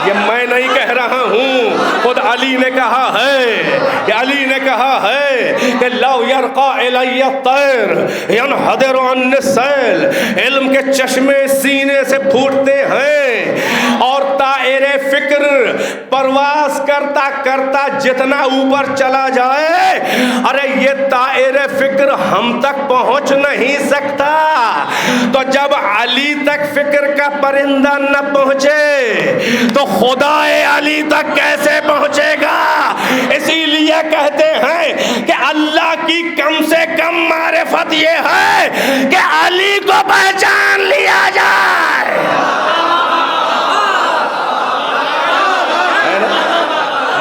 یہ میں نہیں کہہ رہا ہوں، خود علی نے کہا ہے، کہ علی نے کہا ہے کہ لو یرقا الی الطیر ینحدر عنی السیل، علم کے چشمے سینے سے پھوٹتے ہیں اور طائر فکر پرواز کرتا کرتا جتنا اوپر چلا جائے، ارے یہ طائر فکر ہم تک پہنچ نہیں سکتا، تو جب علی تک فکر کا پرندہ نہ پہنچے تو خدا علی تک کیسے پہنچے گا؟ اسی لیے کہتے ہیں کہ اللہ کی کم سے کم معرفت یہ ہے کہ علی کو پہچان لیا جائے۔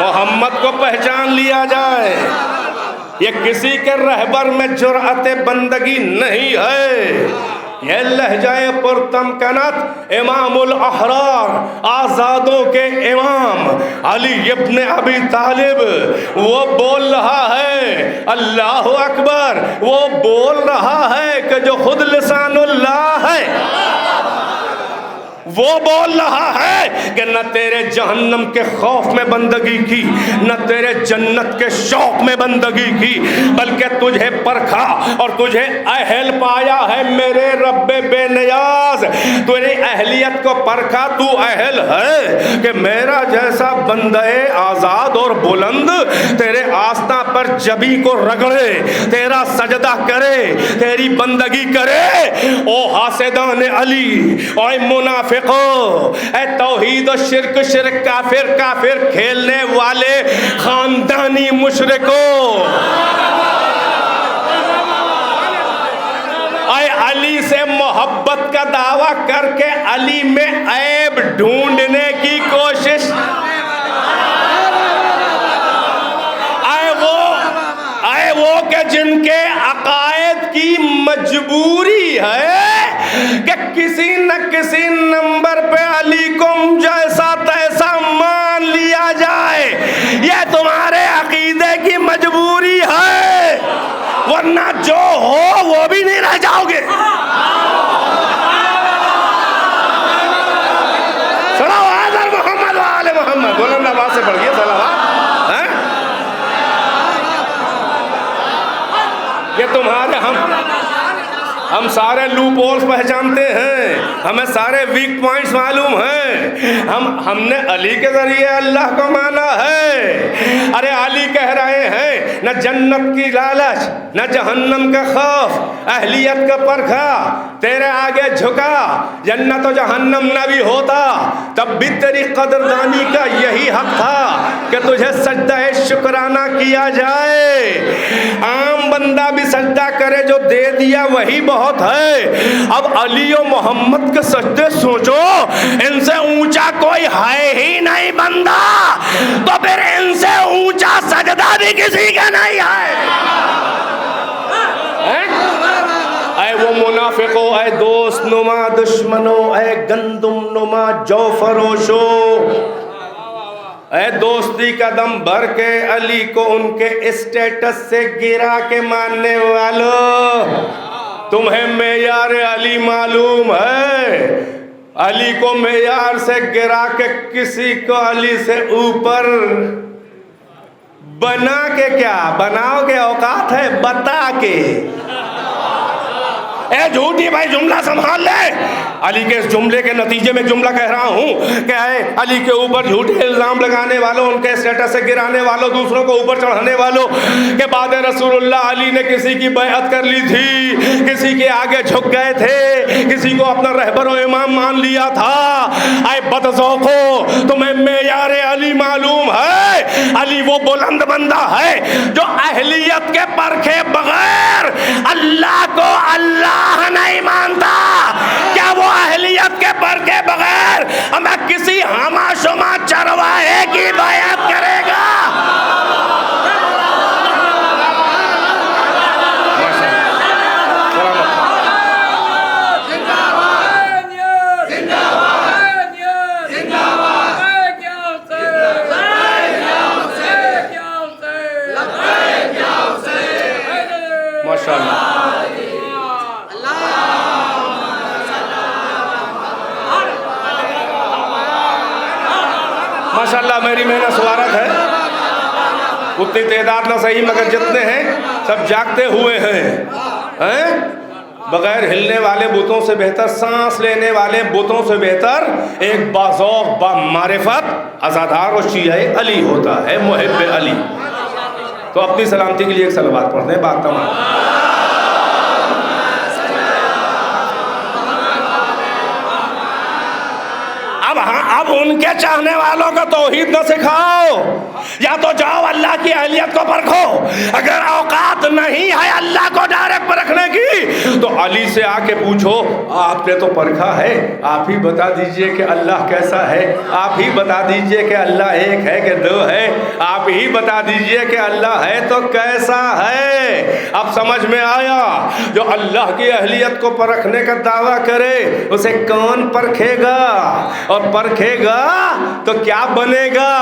محمد کو پہچان لیا جائے، یہ کسی کے رہبر میں جرأت بندگی نہیں ہے، یہ لہجہ پرتمکنت امام الاحرار، آزادوں کے امام علی ابن ابی طالب وہ بول رہا ہے، اللہ اکبر، وہ بول رہا ہے کہ جو خود لسان اللہ ہے، وہ بول رہا ہے کہ نہ تیرے جہنم کے خوف میں بندگی کی، نہ تیرے جنت کے شوق میں بندگی کی، بلکہ تجھے پرکھا اور تجھے اہل پایا ہے میرے رب بے نیاز، تیری اہلیت کو پرکھا، تو اہل ہے کہ میرا جیسا بندہ آزاد اور بلند تیرے آستہ پر جبی کو رگڑے، تیرا سجدہ کرے، تیری بندگی کرے۔ او حاسدان علی، او منافق، اے توحید و شرک، شرک کافر، کافر کھیلنے والے خاندانی مشرکو، اے علی سے محبت کا دعویٰ کر کے علی میں عیب ڈھونڈنے کی کوشش، آئے وہ کہ جن کے عقائد کی مجبوری ہے کہ کسی نہ کسی نمبر پہ علی کو جیسا تیسا مان لیا جائے، یہ تمہارے عقیدے کی مجبوری ہے، ورنہ جو ہو وہ بھی نہیں رہ جاؤ گے۔ صلوات علی محمد و آل محمد، بلند آواز سے پڑھ گئے صلوات۔ یہ تمہارے ہم سارے لوپ ہولز پہچانتے ہیں، ہمیں سارے ویک پوائنٹس معلوم ہیں، ہم نے علی کے ذریعے اللہ کو مانا ہے۔ ارے علی کہہ رہے ہیں نہ جنت کی لالچ نہ جہنم کا خوف، اہلیت کا پرکھا تیرے آگے جھکا، جنت و جہنم نہ بھی ہوتا تب بھی تیری قدردانی کا یہی حق تھا کہ تجھے سجدہ شکرانہ کیا جائے۔ عام بندہ بھی سجدہ کرے، جو دے دیا وہی بہت ہے۔ اب علی و محمد کے سجدے سوچو، ان سے اونچا کوئی ہے ہی نہیں بندہ، تو پھر ان سے اونچا سجدہ بھی کسی کا نہیں ہے۔ اے وہ منافقو، اے دوست نما دشمنو، اے گندم نما جو فروشو، اے دوستی کا دم بھر کے علی کو ان کے اسٹیٹس سے گرا کے ماننے والو، تمہیں معیار علی معلوم ہے؟ علی کو معیار سے گرا کے کسی کو علی سے اوپر بنا کے کیا بناؤ گے؟ اوقات ہے بتا کے۔ اے جھوٹی بھائی جملہ سنبھال لے، علی کے اس جملے کے نتیجے میں جملہ کہہ رہا ہوں کہ اے علی کے اوپر جھوٹے الزام لگانے والوں، ان کے اسٹیٹس سے گرانے والوں، دوسروں کو اوپر چڑھانے والوں کہ بعد رسول اللہ علی نے کسی کی بیعت کر لی تھی، کسی کے آگے جھک گئے تھے، کسی کو اپنا رہبر و امام مان لیا تھا۔ اے بدذوقو، تمہیں معیار علی معلوم ہے؟ علی وہ بلند بندہ ہے جو اہلیت کے پرکھے بغیر اللہ کو اللہ نہیں مانتا۔ کیا وہ اہلیت کے پرکھے بغیر ہمیں کسی ہما شما چرواہے کی بیعت کرے گا؟ ماشاءاللہ میری محنت سوارت ہے، اتنی تعداد نہ صحیح مگر جتنے ہیں سب جاگتے ہوئے ہیں۔ بغیر ہلنے والے بتوں سے بہتر، سانس لینے والے بتوں سے بہتر ایک باذوق با معرفت عزادار و شیعہ علی ہوتا ہے، محب علی۔ تو اپنی سلامتی کے لیے ایک صلوات پڑھتے ہیں، بات تمام۔ اب ان کے چاہنے والوں کو توحید نہ سکھاؤ، یا تو جاؤ اللہ کی اہلیت کو پرکھو، اگر اوقات نہیں ہے اللہ کو ڈائریکٹ پرکھنے کی تو علی سے آ کے پوچھو، آپ نے تو پرکھا ہے، آپ ہی بتا دیجئے کہ اللہ کیسا ہے، آپ ہی بتا دیجئے کہ اللہ ایک ہے کہ دو ہے، آپ ہی بتا دیجئے کہ اللہ ہے تو کیسا ہے۔ اب سمجھ میں آیا، جو اللہ کی اہلیت کو پرکھنے کا دعویٰ کرے اسے کون پرکھے گا؟ اور پرکھے گا تو کیا بنے گا؟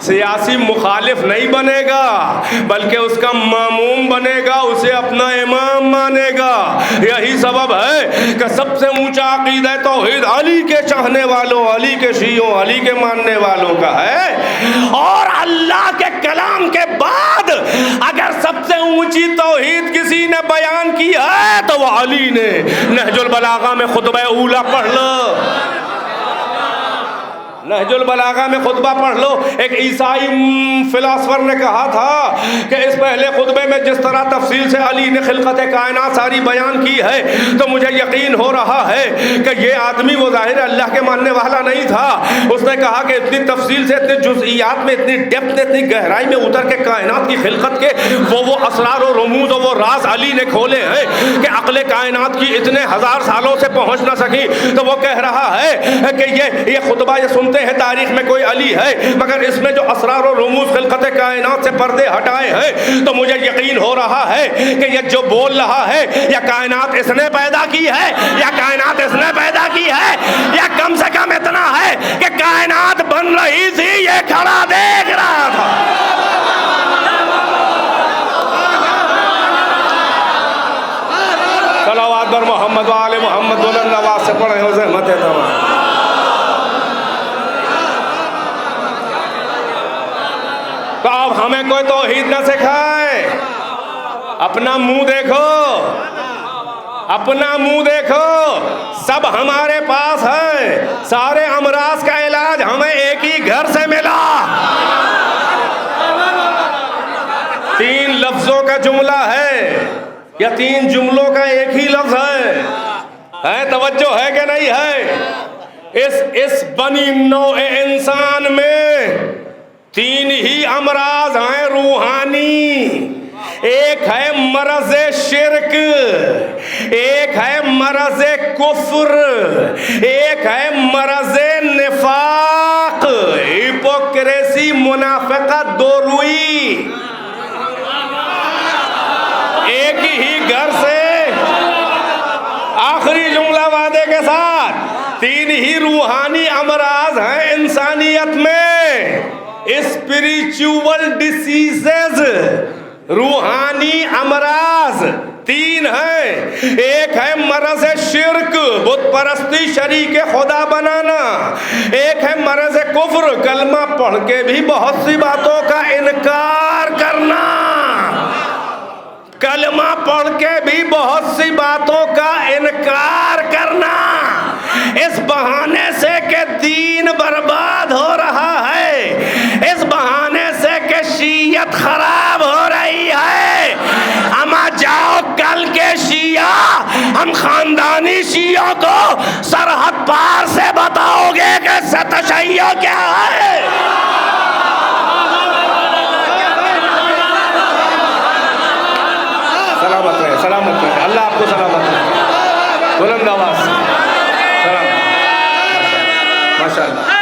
سیاسی مخالف نہیں بنے گا، بلکہ اس کا ماموم بنے گا، اسے اپنا امام مانے گا۔ یہی سبب ہے کہ سب سے اونچا عقیدہ توحید علی کے چاہنے والوں، علی کے شیعوں، علی کے ماننے والوں کا ہے۔ اور اللہ کے کلام کے بعد اگر سب سے اونچی توحید کسی نے بیان کی ہے تو وہ علی نے۔ نہج البلاغہ میں خطبہ اولیٰ پڑھ لو، نہج البلاغہ میں خطبہ پڑھ لو. ایک عیسائی فلاسفر نے کہا تھا کہ اس پہلے خطبے میں جس طرح تفصیل سے علی نے خلقت کائنات ساری بیان کی ہے تو مجھے یقین ہو رہا ہے کہ یہ آدمی وہ ظاہر اللہ کے ماننے والا نہیں تھا. اس نے کہا کہ اتنی تفصیل سے, اتنی جزئیات میں, اتنی ڈیپتھ میں, اتنی گہرائی میں اتر کے کائنات کی خلقت کے وہ اسرار و رموز و وہ راز علی نے کھولے ہیں کہ عقل کائنات کی اتنے ہزار سالوں سے پہنچ نہ سکی. تو وہ کہہ رہا ہے کہ یہ خطبہ یہ سنتے ہیں تاریخ میں کوئی علی ہے, مگر اس میں جو اسرار و رموز خلقت کائنات سے پردے ہٹائے ہیں تو مجھے یقین ہو رہا ہے کہ یہ جو بول رہا ہے یا کائنات اس نے پیدا کی ہے, یا کائنات اس نے پیدا کی ہے, یا کم سے کم اتنا ہے کہ کائنات بن رہی تھی یہ کھڑا دیکھ رہا تھا. صلوات بر محمد و آل محمد بلند آواز سے پڑھیں ہو زحمت تمام. تو اب ہمیں کوئی توحید نہ سکھائے. اپنا منہ دیکھو, اپنا منہ دیکھو, سب ہمارے پاس ہے. سارے امراض کا علاج ہمیں ایک ہی گھر سے ملا. 3 لفظوں کا جملہ ہے یا 3 جملوں کا ایک ہی لفظ ہے. توجہ ہے کہ نہیں ہے؟ اس بنی نوع انسان میں 3 ہی امراض ہیں روحانی. ایک ہے مرض شرک, ایک ہے مرض کفر, ایک ہے مرض نفاق, ہپوکریسی, منافقت, دوروئی. ایک ہی گھر سے, آخری جملہ وعدے کے ساتھ, 3 ہی روحانی امراض ہیں انسانیت میں. اسپریچول ڈیسیزز, روحانی امراض 3 ہیں. ایک ہے مرض شرک, بت پرستی, شریک خدا بنانا. ایک ہے مرض کفر, کلمہ پڑھ کے بھی بہت سی باتوں کا انکار کرنا. کلمہ پڑھ کے بھی بہت سی باتوں کا انکار کرنا, اس بہانے سے کہ دین برباد ہو رہا ہے, اس بہانے سے کہ شیعت خراب ہو رہی ہے. اما جاؤ کل کے شیعہ, ہم خاندانی شیعوں کو سرحد پار سے بتاؤ گے کہ تشیع کیا ہے. سلامت رہے, سلامت رہے, اللہ آپ کو سلامت رہے. بلند آواز سلام. ماشاء اللہ.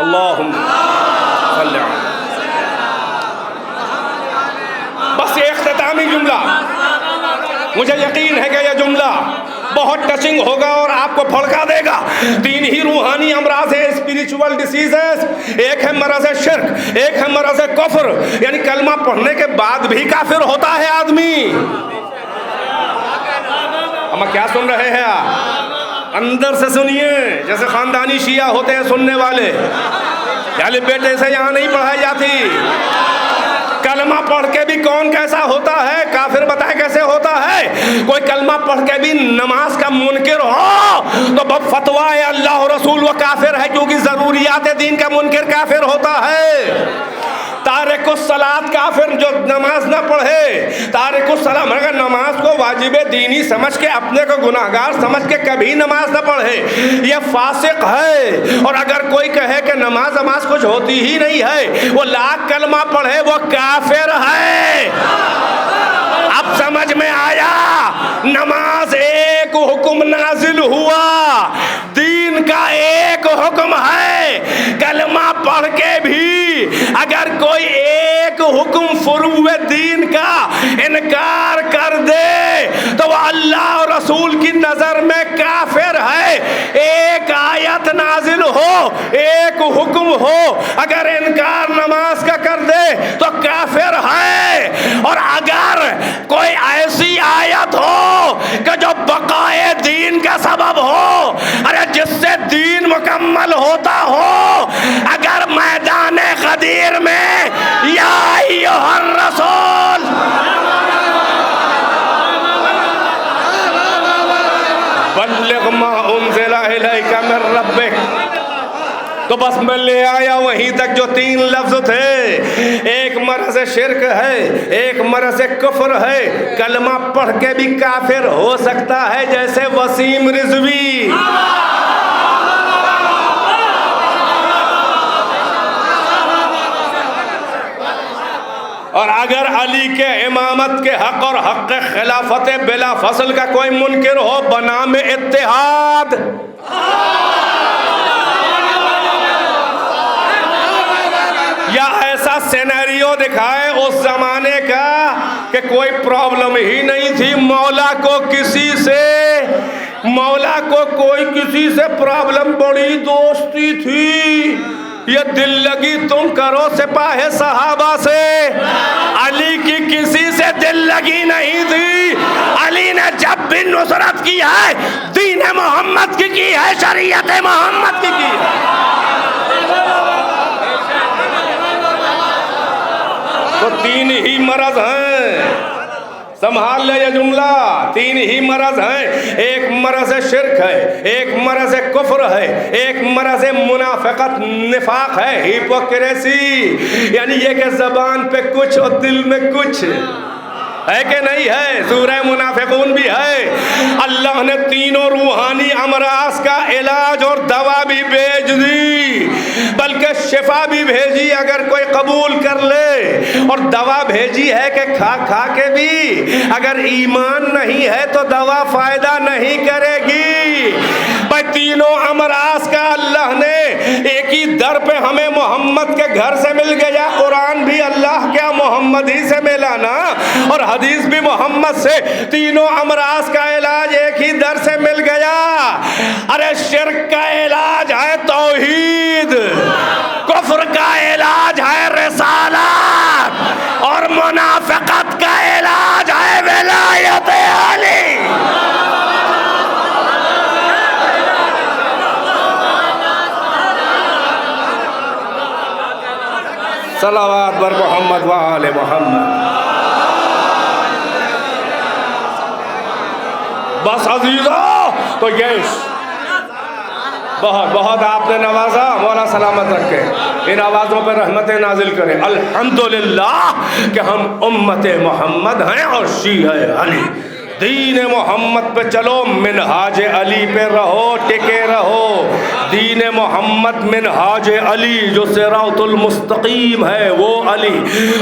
اللہم صلی علیہ. بس یہ اختتامی جملہ, مجھے یقین ہے کہ یہ جملہ بہت ٹچنگ ہوگا اور آپ کو پھڑکا دے گا. 3 ہی روحانی امراض ہیں, اسپریچول ڈیسیزز. ایک ہے مرض شرک, ایک ہے مرض کفر, یعنی کلمہ پڑھنے کے بعد بھی کافر ہوتا ہے آدمی. ہم کیا سن رہے ہیں آپ؟ اندر سے سنیے, جیسے خاندانی شیعہ ہوتے ہیں سننے والے. یعنی بیٹے سے یہاں نہیں پڑھائی جاتی. کلمہ پڑھ کے بھی کون کیسا ہوتا ہے, کافر بتائے کیسے ہوتا ہے. کوئی کلمہ پڑھ کے بھی نماز کا منکر ہو تو فتویٰ ہے اللہ و رسول وہ کافر ہے, کیونکہ ضروریات دین کا منکر کافر ہوتا ہے. تارک الصلاۃ کافر جو نماز نہ پڑھے, تارک الصلاۃ مگر نماز کو واجب دینی سمجھ کے, اپنے کو گناہگار سمجھ کے کبھی نماز نہ پڑھے, یہ فاسق ہے. اور اگر کوئی کہے کہ نماز کچھ ہوتی ہی نہیں ہے, وہ لاکھ کلمہ پڑھے, وہ کافر ہے. اب سمجھ میں آیا, نماز ایک حکم نازل ہوا, دین کا ایک حکم ہے. کلمہ پڑھ کے بھی اگر کوئی ایک حکم فروع دین کا انکار کر دے تو وہ اللہ اور رسول کی نظر میں کافر ہے. ایک آیت نازل ہو, ایک حکم ہو, اگر انکار نماز کا کر دے تو کافر ہے. اور اگر کوئی ایسی آیت ہو کہ جو بقائے دین کا سبب ہو, ارے جس سے دین مکمل ہوتا ہو اگر میدان غدیر میں یا ایھا الرسول بلغ ما انزل الیک من ربک، تو بس میں لے آیا وہیں تک جو 3 لفظ تھے، ایک مرض شرک ہے، ایک مرض کفر ہے، کلمہ پڑھ کے بھی کافر ہو سکتا ہے جیسے وسیم رضوی، اور اگر علی کے امامت کے حق اور حق خلافت بلا فصل کا کوئی منکر ہو بنام اتحاد، یا ایسا سینیریو دکھائے اس زمانے کا کہ کوئی پرابلم ہی نہیں تھی، مولا کو کوئی کسی سے پرابلم بڑی دوستی تھی، یہ دل لگی تم کرو سپاہ صحابہ سے، علی کی کسی سے دل لگی نہیں تھی، علی نے جب بھی نصرت کی ہے دین محمد کی ہے، شریعت محمد کی ہے۔ تو 3 ہی مرض ہیں، سنبھال لے یہ جملہ، 3 ہی مرض ہیں، ایک مرض شرک ہے، ایک مرض کفر ہے، ایک مرض منافقت نفاق ہے، ہیپوکریسی، یعنی یہ کہ زبان پہ کچھ اور دل میں کچھ ہے کہ نہیں ہے، سورہ منافقون بھی ہے۔ اللہ نے تینوں روحانی امراض کا علاج اور دوا بھی بھیج دی، بلکہ شفا بھی بھیجی اگر کوئی قبول کر لے، اور دوا بھیجی ہے کہ کھا کھا کے بھی اگر ایمان نہیں ہے تو دوا فائدہ نہیں کرے گی۔ بھائی تینوں امراض کا اللہ نے ایک ہی در پہ ہمیں محمد کے گھر سے مل گیا، قرآن بھی اللہ کیا محمد ہی سے ملا نا، اور حدیث بھی محمد سے، تینوں امراض کا علاج ایک ہی در سے مل گیا۔ ارے شرک کا علاج ہے توحید، کفر کا علاج ہے رسالت، اور منافقت کا علاج ہے ولایت علی۔ صلوات بر محمد و آل محمد۔ بس عزیزو، تو یہ بہت آپ نے نوازا، مولا سلامت رکھے، ان آوازوں پر رحمتیں نازل کریں۔ الحمدللہ کہ ہم امت محمد ہیں اور شیعہ علی، دین محمد پہ چلو، منہاج علی پہ رہو، ٹکے رہو، دین محمد منہاج علی، جو صراط المستقیم ہے وہ علی،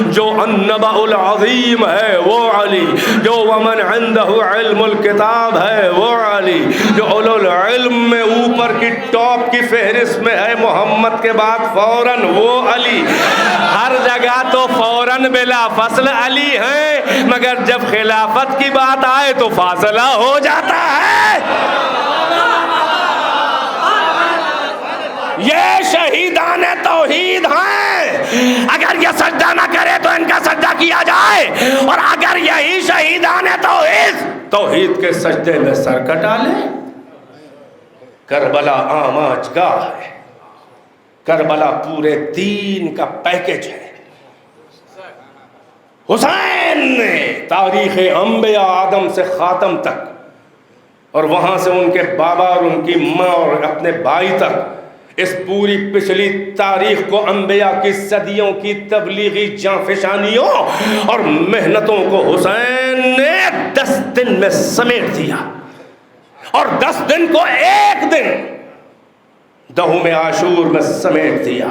جو النبأ العظیم ہے وہ علی، جو ومن عنده علم الکتاب ہے وہ علی، جو اولو العلم میں اوپر کی ٹاپ کی فہرست میں ہے محمد کے بعد فوراً وہ علی، ہر جگہ تو فوراً بلا فصل علی ہیں، مگر جب خلافت کی بات آئے تو فاصلہ ہو جاتا ہے۔ یہ شہیدان توحید ہیں، اگر یہ سجدہ نہ کرے تو ان کا سجدہ کیا جائے، اور اگر یہی شہیدان توحید کے سجدے میں سر کٹا لے۔ کربلا آماج گاہ ہے، کربلا پورے دین کا پیکج ہے۔ حسین نے تاریخ انبیاء آدم سے خاتم تک، اور وہاں سے ان کے بابا اور ان کی ماں اور اپنے بھائی تک، اس پوری پچھلی تاریخ کو انبیاء کی صدیوں کی تبلیغی جانفشانیوں اور محنتوں کو حسین نے 10 دن میں سمیٹ دیا، اور 10 دن کو ایک دن 10 عاشور میں سمیٹ دیا۔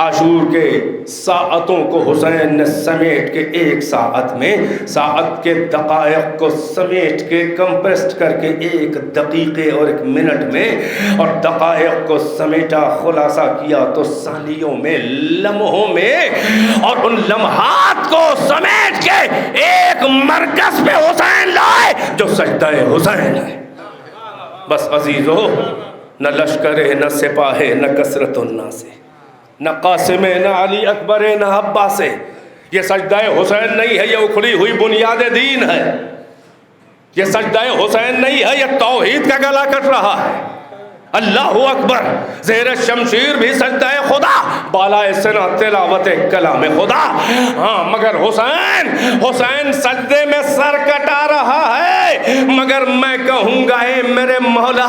عاشور کے ساعتوں کو حسین نے سمیٹ کے 1 ساعت میں، ساعت کے دقائق کو سمیٹ کے کمپریسڈ کر کے 1 دقیقے اور 1 منٹ میں، اور دقائق کو سمیٹا خلاصہ کیا تو ثانیوں میں، لمحوں میں، اور ان لمحات کو سمیٹ کے ایک مرکز پہ حسین لائے جو سجدہ حسین ہے۔ بس عزیزو، نہ لشکر نہ سپاہ نہ کثرت الناس، نہ قاسم نہ علی اکبر نہ عباس، یہ سجدہ حسین نہیں ہے، یہ اکھڑی ہوئی بنیاد دین ہے۔ یہ سجدہ حسین نہیں ہے، یہ توحید کا گلا کٹ رہا ہے۔ اللہ اکبر، زیر شمشیر بھی سجدہ خدا، بالائے سنا تلاوت کلام خدا. ہاں مگر حسین سجدے میں سر کٹا رہا ہے، مگر میں کہوں گا اے میرے مولا،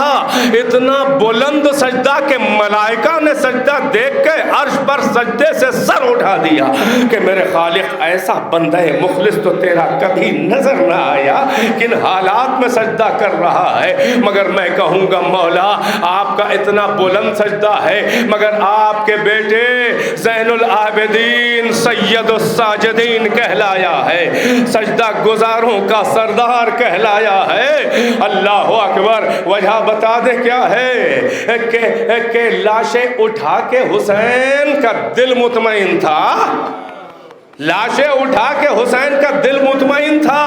اتنا بلند سجدہ کہ ملائکہ نے سجدہ دیکھ کے عرش پر سجدے سے سر اٹھا دیا کہ میرے خالق ایسا بندہ مخلص تو تیرا کبھی نظر نہ آیا، کن حالات میں سجدہ کر رہا ہے. مگر میں کہوں گا مولا آپ کا اتنا بلند سجدہ ہے، مگر آپ کے بیٹے زین العابدین سید الساجدین کہلایا ہے، سجدہ گزاروں کا سردار کہلایا ہے. اللہ اکبر. وجہ بتا دے کیا ہے کہ لاشیں اٹھا کے حسین کا دل مطمئن تھا، لاشیں اٹھا کے حسین کا دل مطمئن تھا.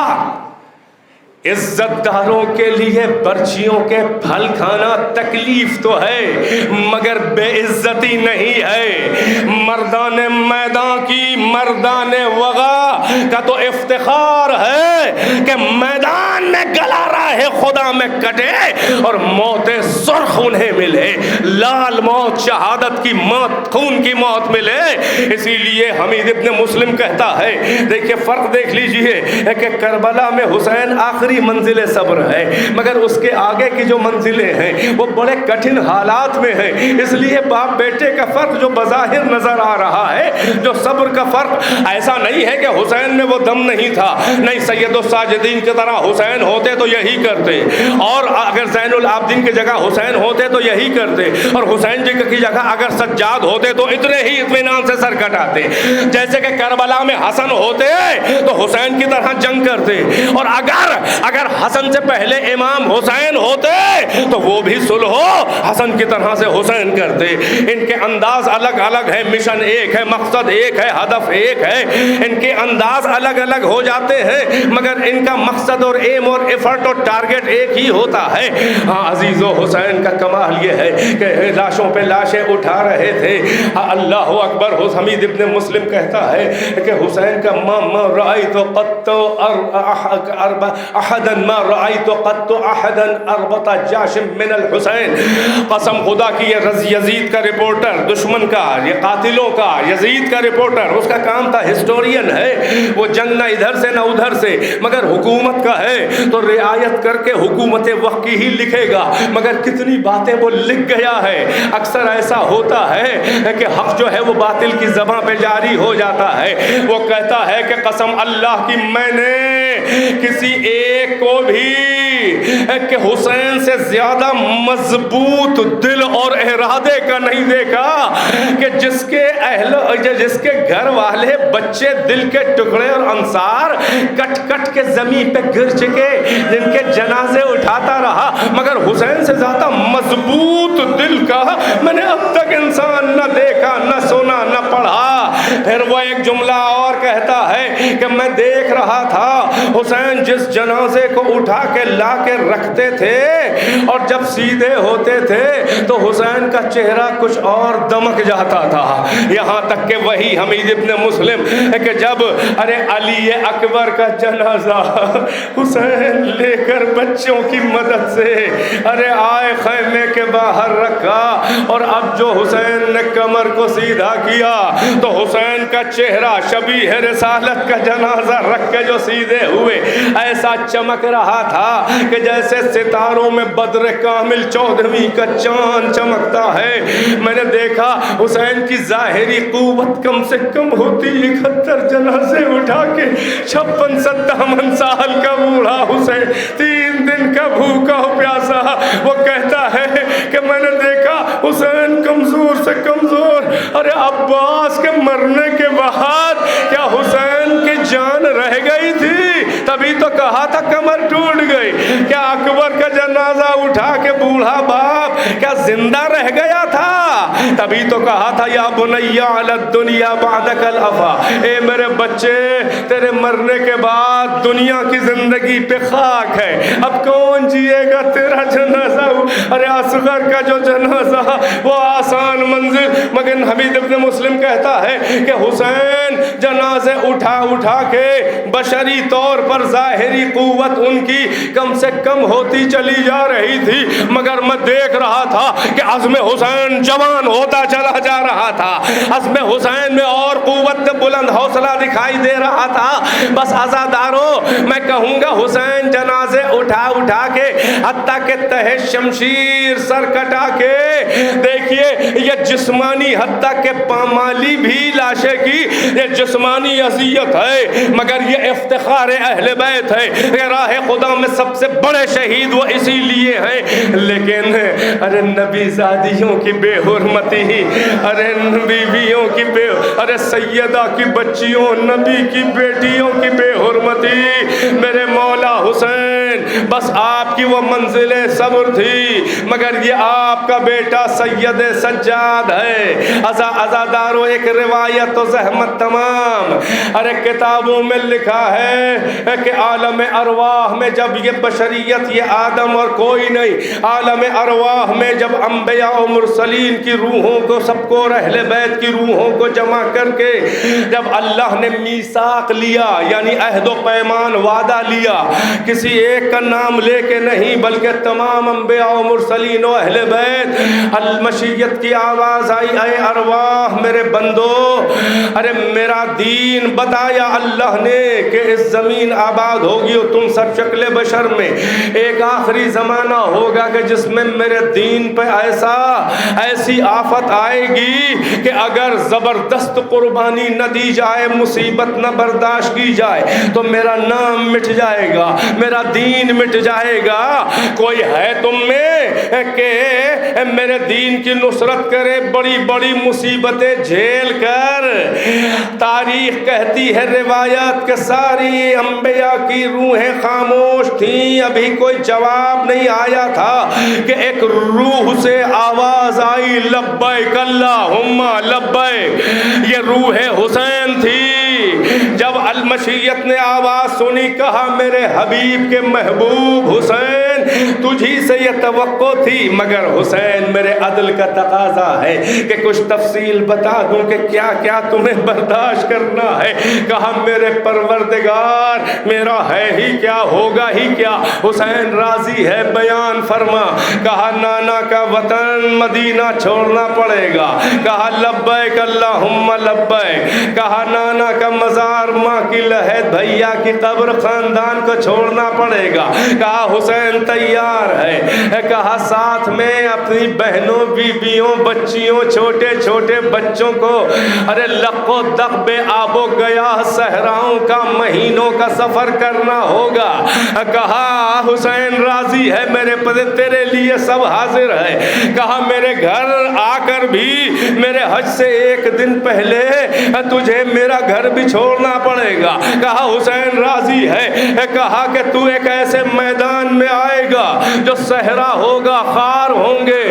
عزت داروں کے لیے برچیوں کے پھل کھانا تکلیف تو ہے مگر بے عزتی نہیں ہے. مردان میدان کی، مردان وغا کا تو افتخار ہے کہ میدان میں گلا راہ خدا میں کٹے اور موت سرخ انہیں ملے، لال موت، شہادت کی موت، خون کی موت ملے. اسی لیے حمید ابن مسلم کہتا ہے، دیکھیں فرق دیکھ لیجئے کہ کربلا میں حسین آخری منزل صبر ہے، مگر اس کے آگے کی جو منزلیں ہیں وہ بڑے کٹھن حالات میں ہیں. اس لیے باپ بیٹے کا فرق جو بظاہر نظر آ رہا ہے، جو صبر کا فرق، ایسا نہیں ہے کہ حسین میں وہ دم نہیں تھا، نہیں، سید الساجدین کی طرح حسین ہوتے تو یہی کرتے، اور اگر زین العابدین کی جگہ حسین ہوتے تو یہی کرتے، اور حسین جی کی جگہ اگر سجاد ہوتے تو اتنے ہی اطمینان سے سر کٹاتے. جیسے کہ کربلا میں حسن ہوتے تو حسین کی طرح جنگ کرتے، اور اگر حسن سے پہلے امام حسین ہوتے تو وہ بھی صلح حسن کی طرح سے حسین کرتے. ان کے انداز الگ الگ ہے، مشن ایک ہے، مقصد ایک ہے، ہدف ایک ہے. ان کے انداز الگ الگ ہو جاتے ہیں مگر ان کا مقصد اور ایم اور ایفرٹ اور ٹارگٹ ایک ہی ہوتا ہے. ہاں عزیزو، حسین کا کمال یہ ہے کہ لاشوں پہ لاشیں اٹھا رہے تھے. اللہ اکبر. حمید ابن مسلم کہتا ہے کہ حسین کا ما رأیت قط احدا ما رأیت قط احدا اربط جاش من الحسین. قسم خدا کی یہ یزید کا رپورٹر، دشمن کا، یہ قاتلوں کا، یزید کا رپورٹر، اس کا کام تھا، ہسٹورین ہے وہ، جنگ نہ ادھر سے نہ ادھر سے، مگر حکومت کا ہے تو رعایت کر کے حکومت وقت کی ہی لکھے گا. مگر کتنی باتیں وہ لکھ گیا ہے. اکثر ایسا ہوتا ہے کہ حق جو ہے وہ باطل کی زبان پہ جاری ہو جاتا ہے. وہ کہتا ہے کہ قسم اللہ کی میں نے کسی ایک کو بھی کہ حسین سے زیادہ مضبوط دل اور ارادے کا نہیں دیکھا کہ جس کے گھر والے بچے دل کے ٹکڑے اور انصار کٹ کٹ کے زمین پہ گر چکے، جن کے جنازے اٹھاتا رہا، مگر حسین سے زیادہ مضبوط دل کا میں نے اب تک انسان نہ دیکھا، نہ سنا، نہ پڑھا. پھر وہ ایک جملہ اور کہتا ہے کہ میں دیکھ رہا تھا حسین جس جنازے کو اٹھا کے لا کے رکھتے تھے اور جب سیدھے ہوتے تھے تو حسین کا چہرہ کچھ اور دمک جاتا تھا. یہاں تک کہ وہی حمید ابن مسلم کہ جب علی اکبر کا جنازہ حسین لے کر بچوں کی مدد سے آئے خیمے کے باہر رکھا، اور اب جو حسین نے کمر کو سیدھا کیا تو حسین کا چہرہ شبیہ رسالت کا جنازہ رکھ کے جو سیدھے ہوئے ایسا چمک رہا تھا کہ جیسے ستاروں میں بدر کامل 14ویں کا چاند چمکتا ہے. میں نے دیکھا حسین کی ظاہری قوت کم سے کم ہوتی 71 جنازے اٹھا کے 56-57 سال کا بوڑھا حسین 3 دن کا بھوکا پیاسا، وہ کہتا ہے کہ میں نے دیکھا حسین کمزور سے کمزور. عباس کے مرنے کے بعد کیا حسین کی جان رہ گئی تھی؟ تبھی تو کہا تھا کمر ٹوٹ گئی. کیا اکبر کا جنازہ اٹھا کے بوڑھا باپ کیا زندہ رہ گیا تھا؟ تبھی تو کہا تھا یا بنی علی الدنیا بعدک الافا، اے میرے بچے تیرے مرنے کے بعد دنیا کی زندگی پہ خاک ہے، اب کون جیے گا تیرا جنازہ؟ ارے اصغر کا جو جنازہ وہ آسان منزل، مگر حمید ابن مسلم کہتا ہے کہ حسین جنازے اٹھا کے بشری طور پر ظاہری قوت ان کی کم سے کم ہوتی چلی جا رہی تھی، مگر میں دیکھ رہا تھا کہ عزم حسین جوان ہوتا چلا جا رہا تھا، عزم حسین میں اور قوت بلند حوصلہ دکھائی دے رہا تھا۔ بس عزادارو میں کہوں گا حسین جنازے اٹھا کے حتیٰ کہ تہ شمشیر سر کٹا کے، دیکھیے یہ جسمانی حتیٰ کہ پامالی بھی لاشے کی یہ جسمانی اذیت ہے، مگر یہ افتخار اہل بیت ہے کہ راہ خدا میں سب سے بڑے شہید وہ اسی لیے ہیں۔ لیکن ارے نبی زادیوں کی بے حرمتی، ارے بیویوں کی ارے سیدہ کی بچیوں، نبی کی بیٹیوں کی بے حرمتی، میرے مولا حسین بس آپ کی وہ منزل صبر تھی، مگر یہ آپ کا بیٹا سید سجاد ہے۔ عزادارو ایک روایت و زحمت تمام، ارے کتابوں میں لکھا ہے کہ عالم ارواح میں جب یہ بشریت یہ آدم اور کوئی نہیں، عالم ارواح میں جب انبیاء و مرسلین کی روحوں کو سب کو اہل بیت کی روحوں کو جمع کر کے جب اللہ نے میثاق لیا یعنی عہد و پیمان وعدہ لیا، کسی ایک کا نام لے کے نہیں بلکہ تمام انبیاء و مرسلین و اہل بیت، المشیت کی آواز آئی اے ارواح میرے بندو، ارے میرا دین بتایا اللہ نے کہ اس زمین آباد ہوگی اور تم سب شکل بشر میں ایک آخری زمانہ ہوگا کہ جس میں میرے دین پہ ایسی آفت آئے گی کہ اگر زبردست قربانی نہ دی جائے، مصیبت نہ برداشت کی جائے تو میرا نام مٹ جائے گا، میرا دین مٹ جائے گا۔ کوئی ہے تم میں کہ میرے دین کی نصرت کرے؟ بڑی بڑی مصیبتیں جھیل کر تاریخ کہتی ہے روایات کے ساری انبیاء کی روحیں خاموش تھیں، ابھی کوئی جواب نہیں آیا تھا کہ ایک روح سے آواز آئی لبیک اللہم لبیک، یہ روح حسین تھی۔ جب المشیت نے آواز سنی کہا میرے حبیب کے محبوب حسین تجھی سے یہ توقع تھی، مگر حسین میرے عدل کا تقاضا ہے کہ کچھ تفصیل بتا دوں کہ کیا کیا تمہیں برداشت کرنا ہے۔ کہا میرے پروردگار میرا ہے ہی کیا ہوگا ہی کیا، حسین راضی ہے بیان فرما۔ کہا نانا کا وطن مدینہ چھوڑنا پڑے گا، کہا لبیک اللہم لبیک، کہا نانا کا مزار ماں کی لحد بھیا کی قبر خاندان کو چھوڑنا پڑے گا، کہا حسین تیار ہے، کہا ساتھ میں اپنی بہنوں بیویوں بچیوں چھوٹے چھوٹے بچوں کو ارے لق و دق بے آب و گیاہ صحراؤں کا مہینوں کا سفر کرنا ہوگا۔ کہا حسین راضی ہے میرے پدے تیرے لیے سب حاضر ہے، کہا میرے گھر آ کر بھی میرے حج سے ایک دن پہلے تجھے میرا گھر بھی چھوڑنا پڑے گا۔ کہا حسین راضی ہے، کہا کہ تو ایک ایسے میدان میں آئے گا جو صحرا ہوگا، خار ہوں گے،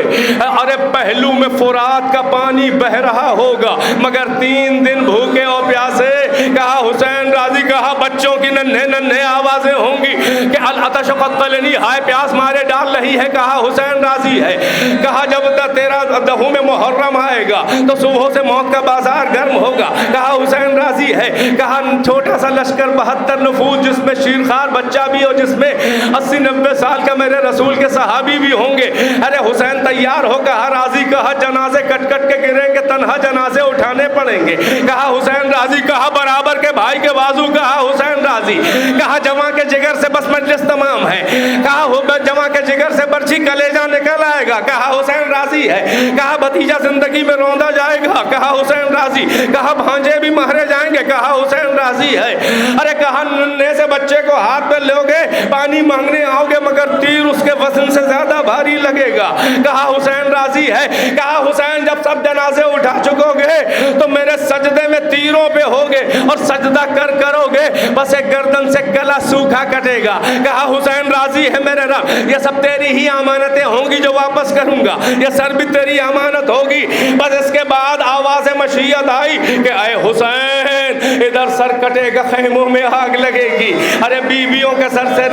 ارے پہلو میں فرات کا پانی بہ رہا ہوگا مگر 3 دن بھوکے اور پیاسے۔ کہا حسین راضی، کہا بچوں کی ننھے ننھے آوازیں ہوں گی کہ العطش قتلنی، ہائے پیاس مارے ڈال رہی ہے، کہا حسین راضی ہے۔ کہا جب تیرا دہوں میں محرم آئے گا تو صبح سے موت کا بازار گرم ہوگا، کہا حسین راضی ہے۔ کہا چھوٹا سا لشکر 72 نفوذ جس میں شیرخوار بچہ بھی ہو، جس میں 80-90 سال کا میرے رسول کے صحابی بھی ہوں گے، ارے حسین تیار ہو، کہا راضی، کہا جنازے کٹ کٹ کے گریں گے، تنہا جنازے اٹھانے پڑیں گے، کہا حسین راضی، کہا برابر کے بھائی کے بازو، کہا حسین راضی، کہا جمع کے جگر سے بس مجلس تمام ہے، کہا جمع کے جگر سے برچی کلیجہ نکل آئے گا، کہا حسین راضی ہے۔ کہا بھتیجا زندگی میں روندا جائے گا، کہا حسین راضی، کہا بھانجے بھی مہرے جائیں گے، کہا حسین راضی ہے۔ ارے کہا ننھے سے بچے کو ہاتھ میں لو گے، پانی مانگنے آؤ گے مگر تیر اس کے وزن سے زیادہ بھاری لگے گا، کہا حسین راضی ہے۔ کہا حسین جب سب جنازے اٹھا چکو گے تو میرے سجدے میں تیروں پہ ہوگے اور سجدہ کرو گے بس ایک گردن سے گلا سوکھا کٹے گا. کہا حسین راضی ہے میرے رب, یہ سب تیری ہی امانتیں ہوں گی جو واپس کروں گا, یہ سر بھی تیری امانت ہوگی. بس اس کے بعد آواز مشیت آئی کہ اے حسین ادھر سر کٹے گا خیموں میں آگ لگے گی. ارے بیویوں کے سر سے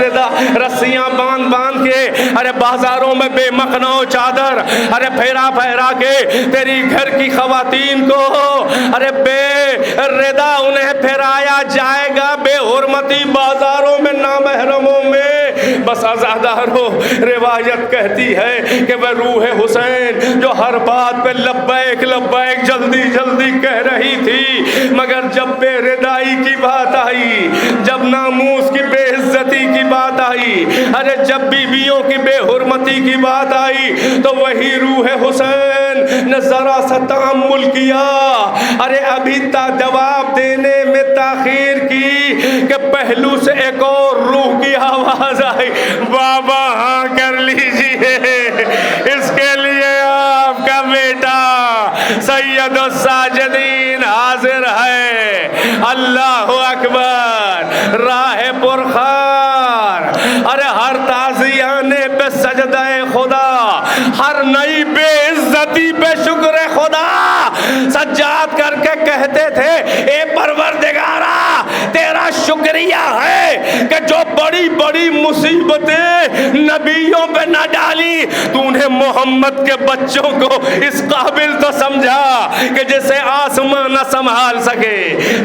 رسیاں باندھ کے, ارے بازاروں میں بے مخناؤ چادر ارے پھیرا کے تیری گھر کی خواتین کو ارے بے ردا انہیں پھیرایا جائے گا بے حرمتی بازاروں میں نامحرموں میں. بس عزادارو روایت کہتی ہے کہ وہ روح حسین جو ہر بات پہ لبیک لبیک جلدی جلدی کہہ رہی تھی, مگر جب بے ردائی کی بات آئی, جب ناموس کی بے عزتی کی بات آئی, ارے جب بیویوں کی بے حرمتی کی بات آئی تو وہی روح حسین نے ذرا سا تأمل کیا. ارے ابھی جواب دینے میں تاخیر کی کہ پہلو سے ایک اور روح کی آواز آئی, بابا ہاں کر لیجئے, اس کے لیے آپ کا بیٹا سید الساجدین حاضر ہے. اللہ اکبر, راہ پرخار. ارے ہر تازیانے پہ سجدہ خدا, ہر نئی بے عزتی پہ شکر خدا. سجاد کر کے کہتے تھے اے پروردگارا تیرا شکریہ ہے کہ جو بڑی بڑی مصیبتیں نبیوں پہ نہ ڈالی, تو نے محمد کے بچوں کو اس قابل تو سمجھا کہ جسے آسمان نہ سنبھال سکے,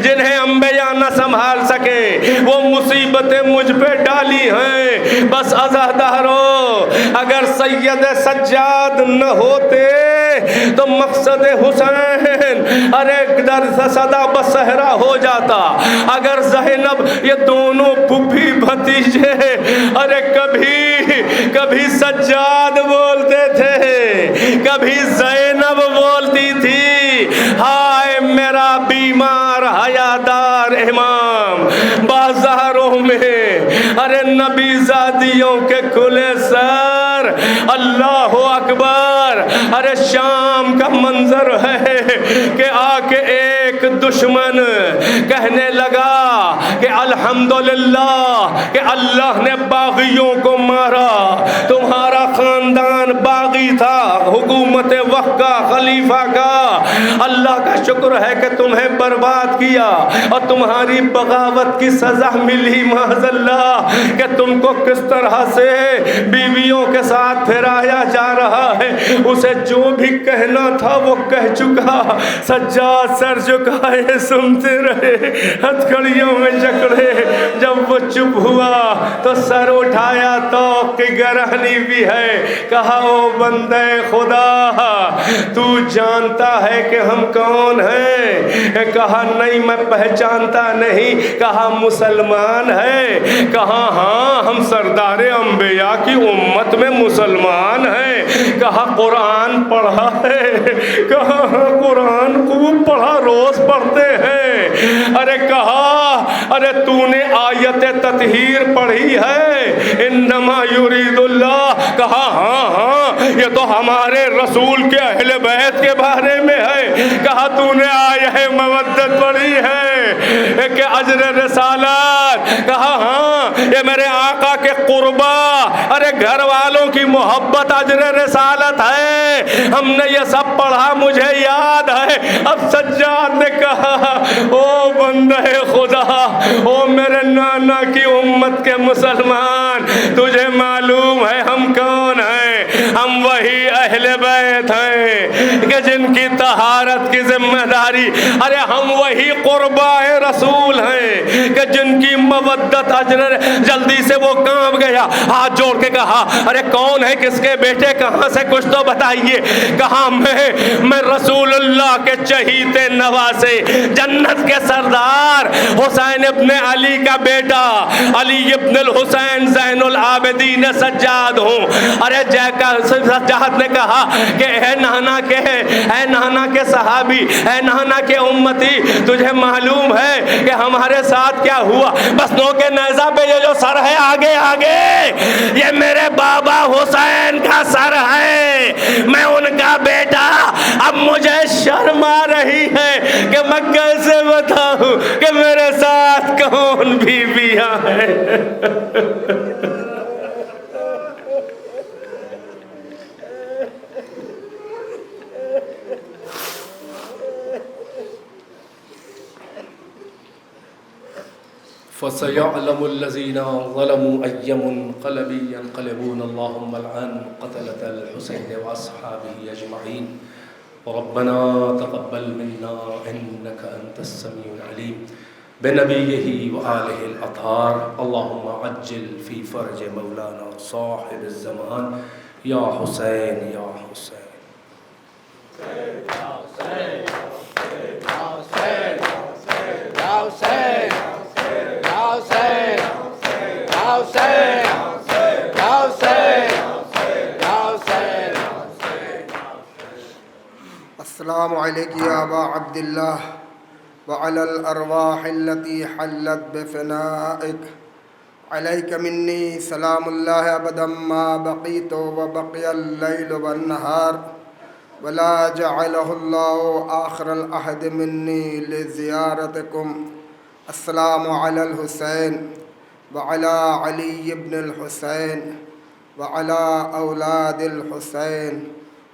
جنہیں انبیاء نہ سنبھال سکے, وہ مصیبتیں مجھ پہ ڈالی ہیں. بس عزادارو اگر سید سجاد نہ ہوتے تو مقصد حسین ارے در صدا بصحرا ہو جاتا. اگر زینب یہ دونوں پھوپھی بھتیجے ارے کبھی سجاد بولتے تھے, کبھی زینب بولتی تھی, ہائے میرا بیمار حیادار امام. بازاروں میں ارے نبی زادیوں کے کھلے سر, اللہ اکبر. ارے شام کا منظر ہے کہ آ کے ایک دشمن کہنے لگا کہ الحمدللہ کہ اللہ نے باغیوں کو مارا, تمہارا خاندان باغی تھا, حکومت وقت کا خلیفہ کا, اللہ کا شکر ہے کہ تمہیں برباد کیا اور تمہاری بغاوت کی سزا ملی. معاذ اللہ کہ تم کو کس طرح سے بیویوں کے ساتھ پھرایا جا رہا ہے, اسے جو بھی کہنا تھا وہ کہہ چکا. سجاد سر جھکائے سنتے رہے, ہتھکڑیوں میں جکڑے. جب وہ چپ ہوا تو سر اٹھایا تو کی گرہنی بھی ہے. کہا او بندے خدا تو جانتا ہے کہ ہم کون ہیں؟ کہا نہیں میں پہچانتا نہیں. کہا مسلمان ہے؟ کہا ہاں ہم سردار انبیاء کی امت میں مسلمان ہیں. کہا قرآن پڑھا ہے؟ کہا ہاں قرآن خوب پڑھا, روز پڑھتے ہیں. ارے کہا ارے تو نے آیت تطہیر پڑھی ہے انما یرید اللہ؟ کہا ہاں یہ تو ہمارے رسول کے اہل بیت کے بارے میں ہے. کہا تو نے آیہ مودت پڑھی ہے کہ اجر رسالت؟ کہا ہاں یہ میرے آقا کے قربا ارے گھر والوں کی محبت اجر رسالت ہے, ہم نے یہ سب پڑھا مجھے یاد ہے. اب سجاد نے کہا او بندہ خدا, او میرے نانا کی امت کے مسلمان, تجھے معلوم ہے ہم کون ہیں؟ ہم وہی اہل بیت ہیں کہ جن کی طہارت کی ذمہ داری, ارے ہم وہی قربا رسول ہیں کہ جن کی مودت اجر. جلدی سے وہ کانپ گیا, ہاتھ جوڑ کے کہا ارے کون ہے, کس کے بیٹے, کہاں سے, کچھ تو بتائیے. کہا میں رسول اللہ کے چہیتے نواسے جنت کے سردار حسین ابن علی کا بیٹا علی ابن الحسین زین العابدین سجاد ہوں. ارے سجاد نے کہا کہ اے نانا کے صحابی, اے نانا کے امتی, تجھے معلوم ہے کہ ہمارے ساتھ کیا ہوا؟ بس نو کے نیزہ پہ یہ جو سر ہے آگے یہ میرے بابا حسین کا سر ہے, میں ان کا بیٹا. اب مجھے شرم آ رہی ہے کہ مکہ سے بتاؤں کہ میرے ساتھ کون بیویاں ہیں۔ فَسَيَعْلَمُ الَّذِينَ ظَلَمُوا أَيَّ مُنْقَلَبٍ يَنْقَلِبُونَ اللَّهُمَّ الْعَنْ قَتَلَةَ الْحُسَيْنِ وَأَصْحَابِهِ أَجْمَعِينَ رَبَّنَا تَقَبَّلْ مِنَّا إِنَّكَ أَنْتَ السَّمِيعُ الْعَلِيمُ بنبيه وآله الأطهار اللهم عجل في فرج مولانا صاحب الزمان يا حسين يا حسين السلام علیکم یا ابا عبداللہ وعلی الارواح التي حلت بفنائک علیک منی سلام اللہ ابدا ما بقیت وبقی اللیل والنہار ولا جعلہ اللہ آخر العہد منی لزیارتکم السلام علی الحسین وعلی علی بن الحسین وعلی اولاد الحسین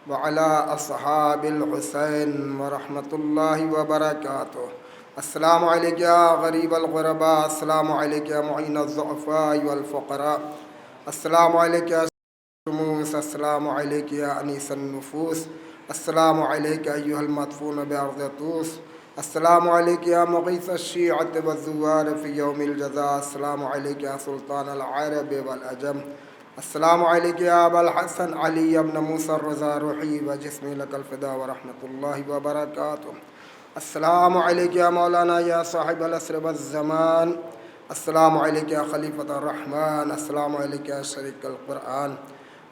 وعلی اصحاب الحسین ورحمۃ اللہ وبرکاتہ۔ السلام علیکم یا غریب الغرباء، السلام علیکم یا معین الضعفاء والفقراء، السلام علیکم یا شموس، السلام علیکم یا انیس النفوس، السلام علیکم ایھا المدفون بارض طوس، السلام علیکم یا مغیث الشیعۃ والزوار فی یوم الجزاء، السلام علیکم یا سلطان العرب والعجم، السلام علیکم یا ابا الحسن علی ابن موسیٰ الرضا روحی و جسمی لک الفدا ورحمۃ اللہ وبرکاتہ۔ السلام علیکم یا مولانا یا صاحب العصر والزمان، السلام علیکم یا خلیفۃ الرحمن، السلام علیکم یا شریک القرآن،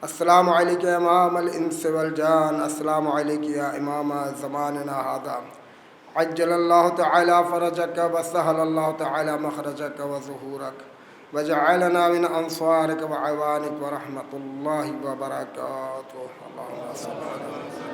السلام علیکم یا امام الانس والجان، السلام علیکم یا امام زماننا ھذا، عجل اللہ تعالی فرجک وسہل اللہ تعالی مخرجک وظہورک وجعلنا من انصارک وعوانک ورحمۃ اللہ وبرکاتہ۔ اللہم صل علی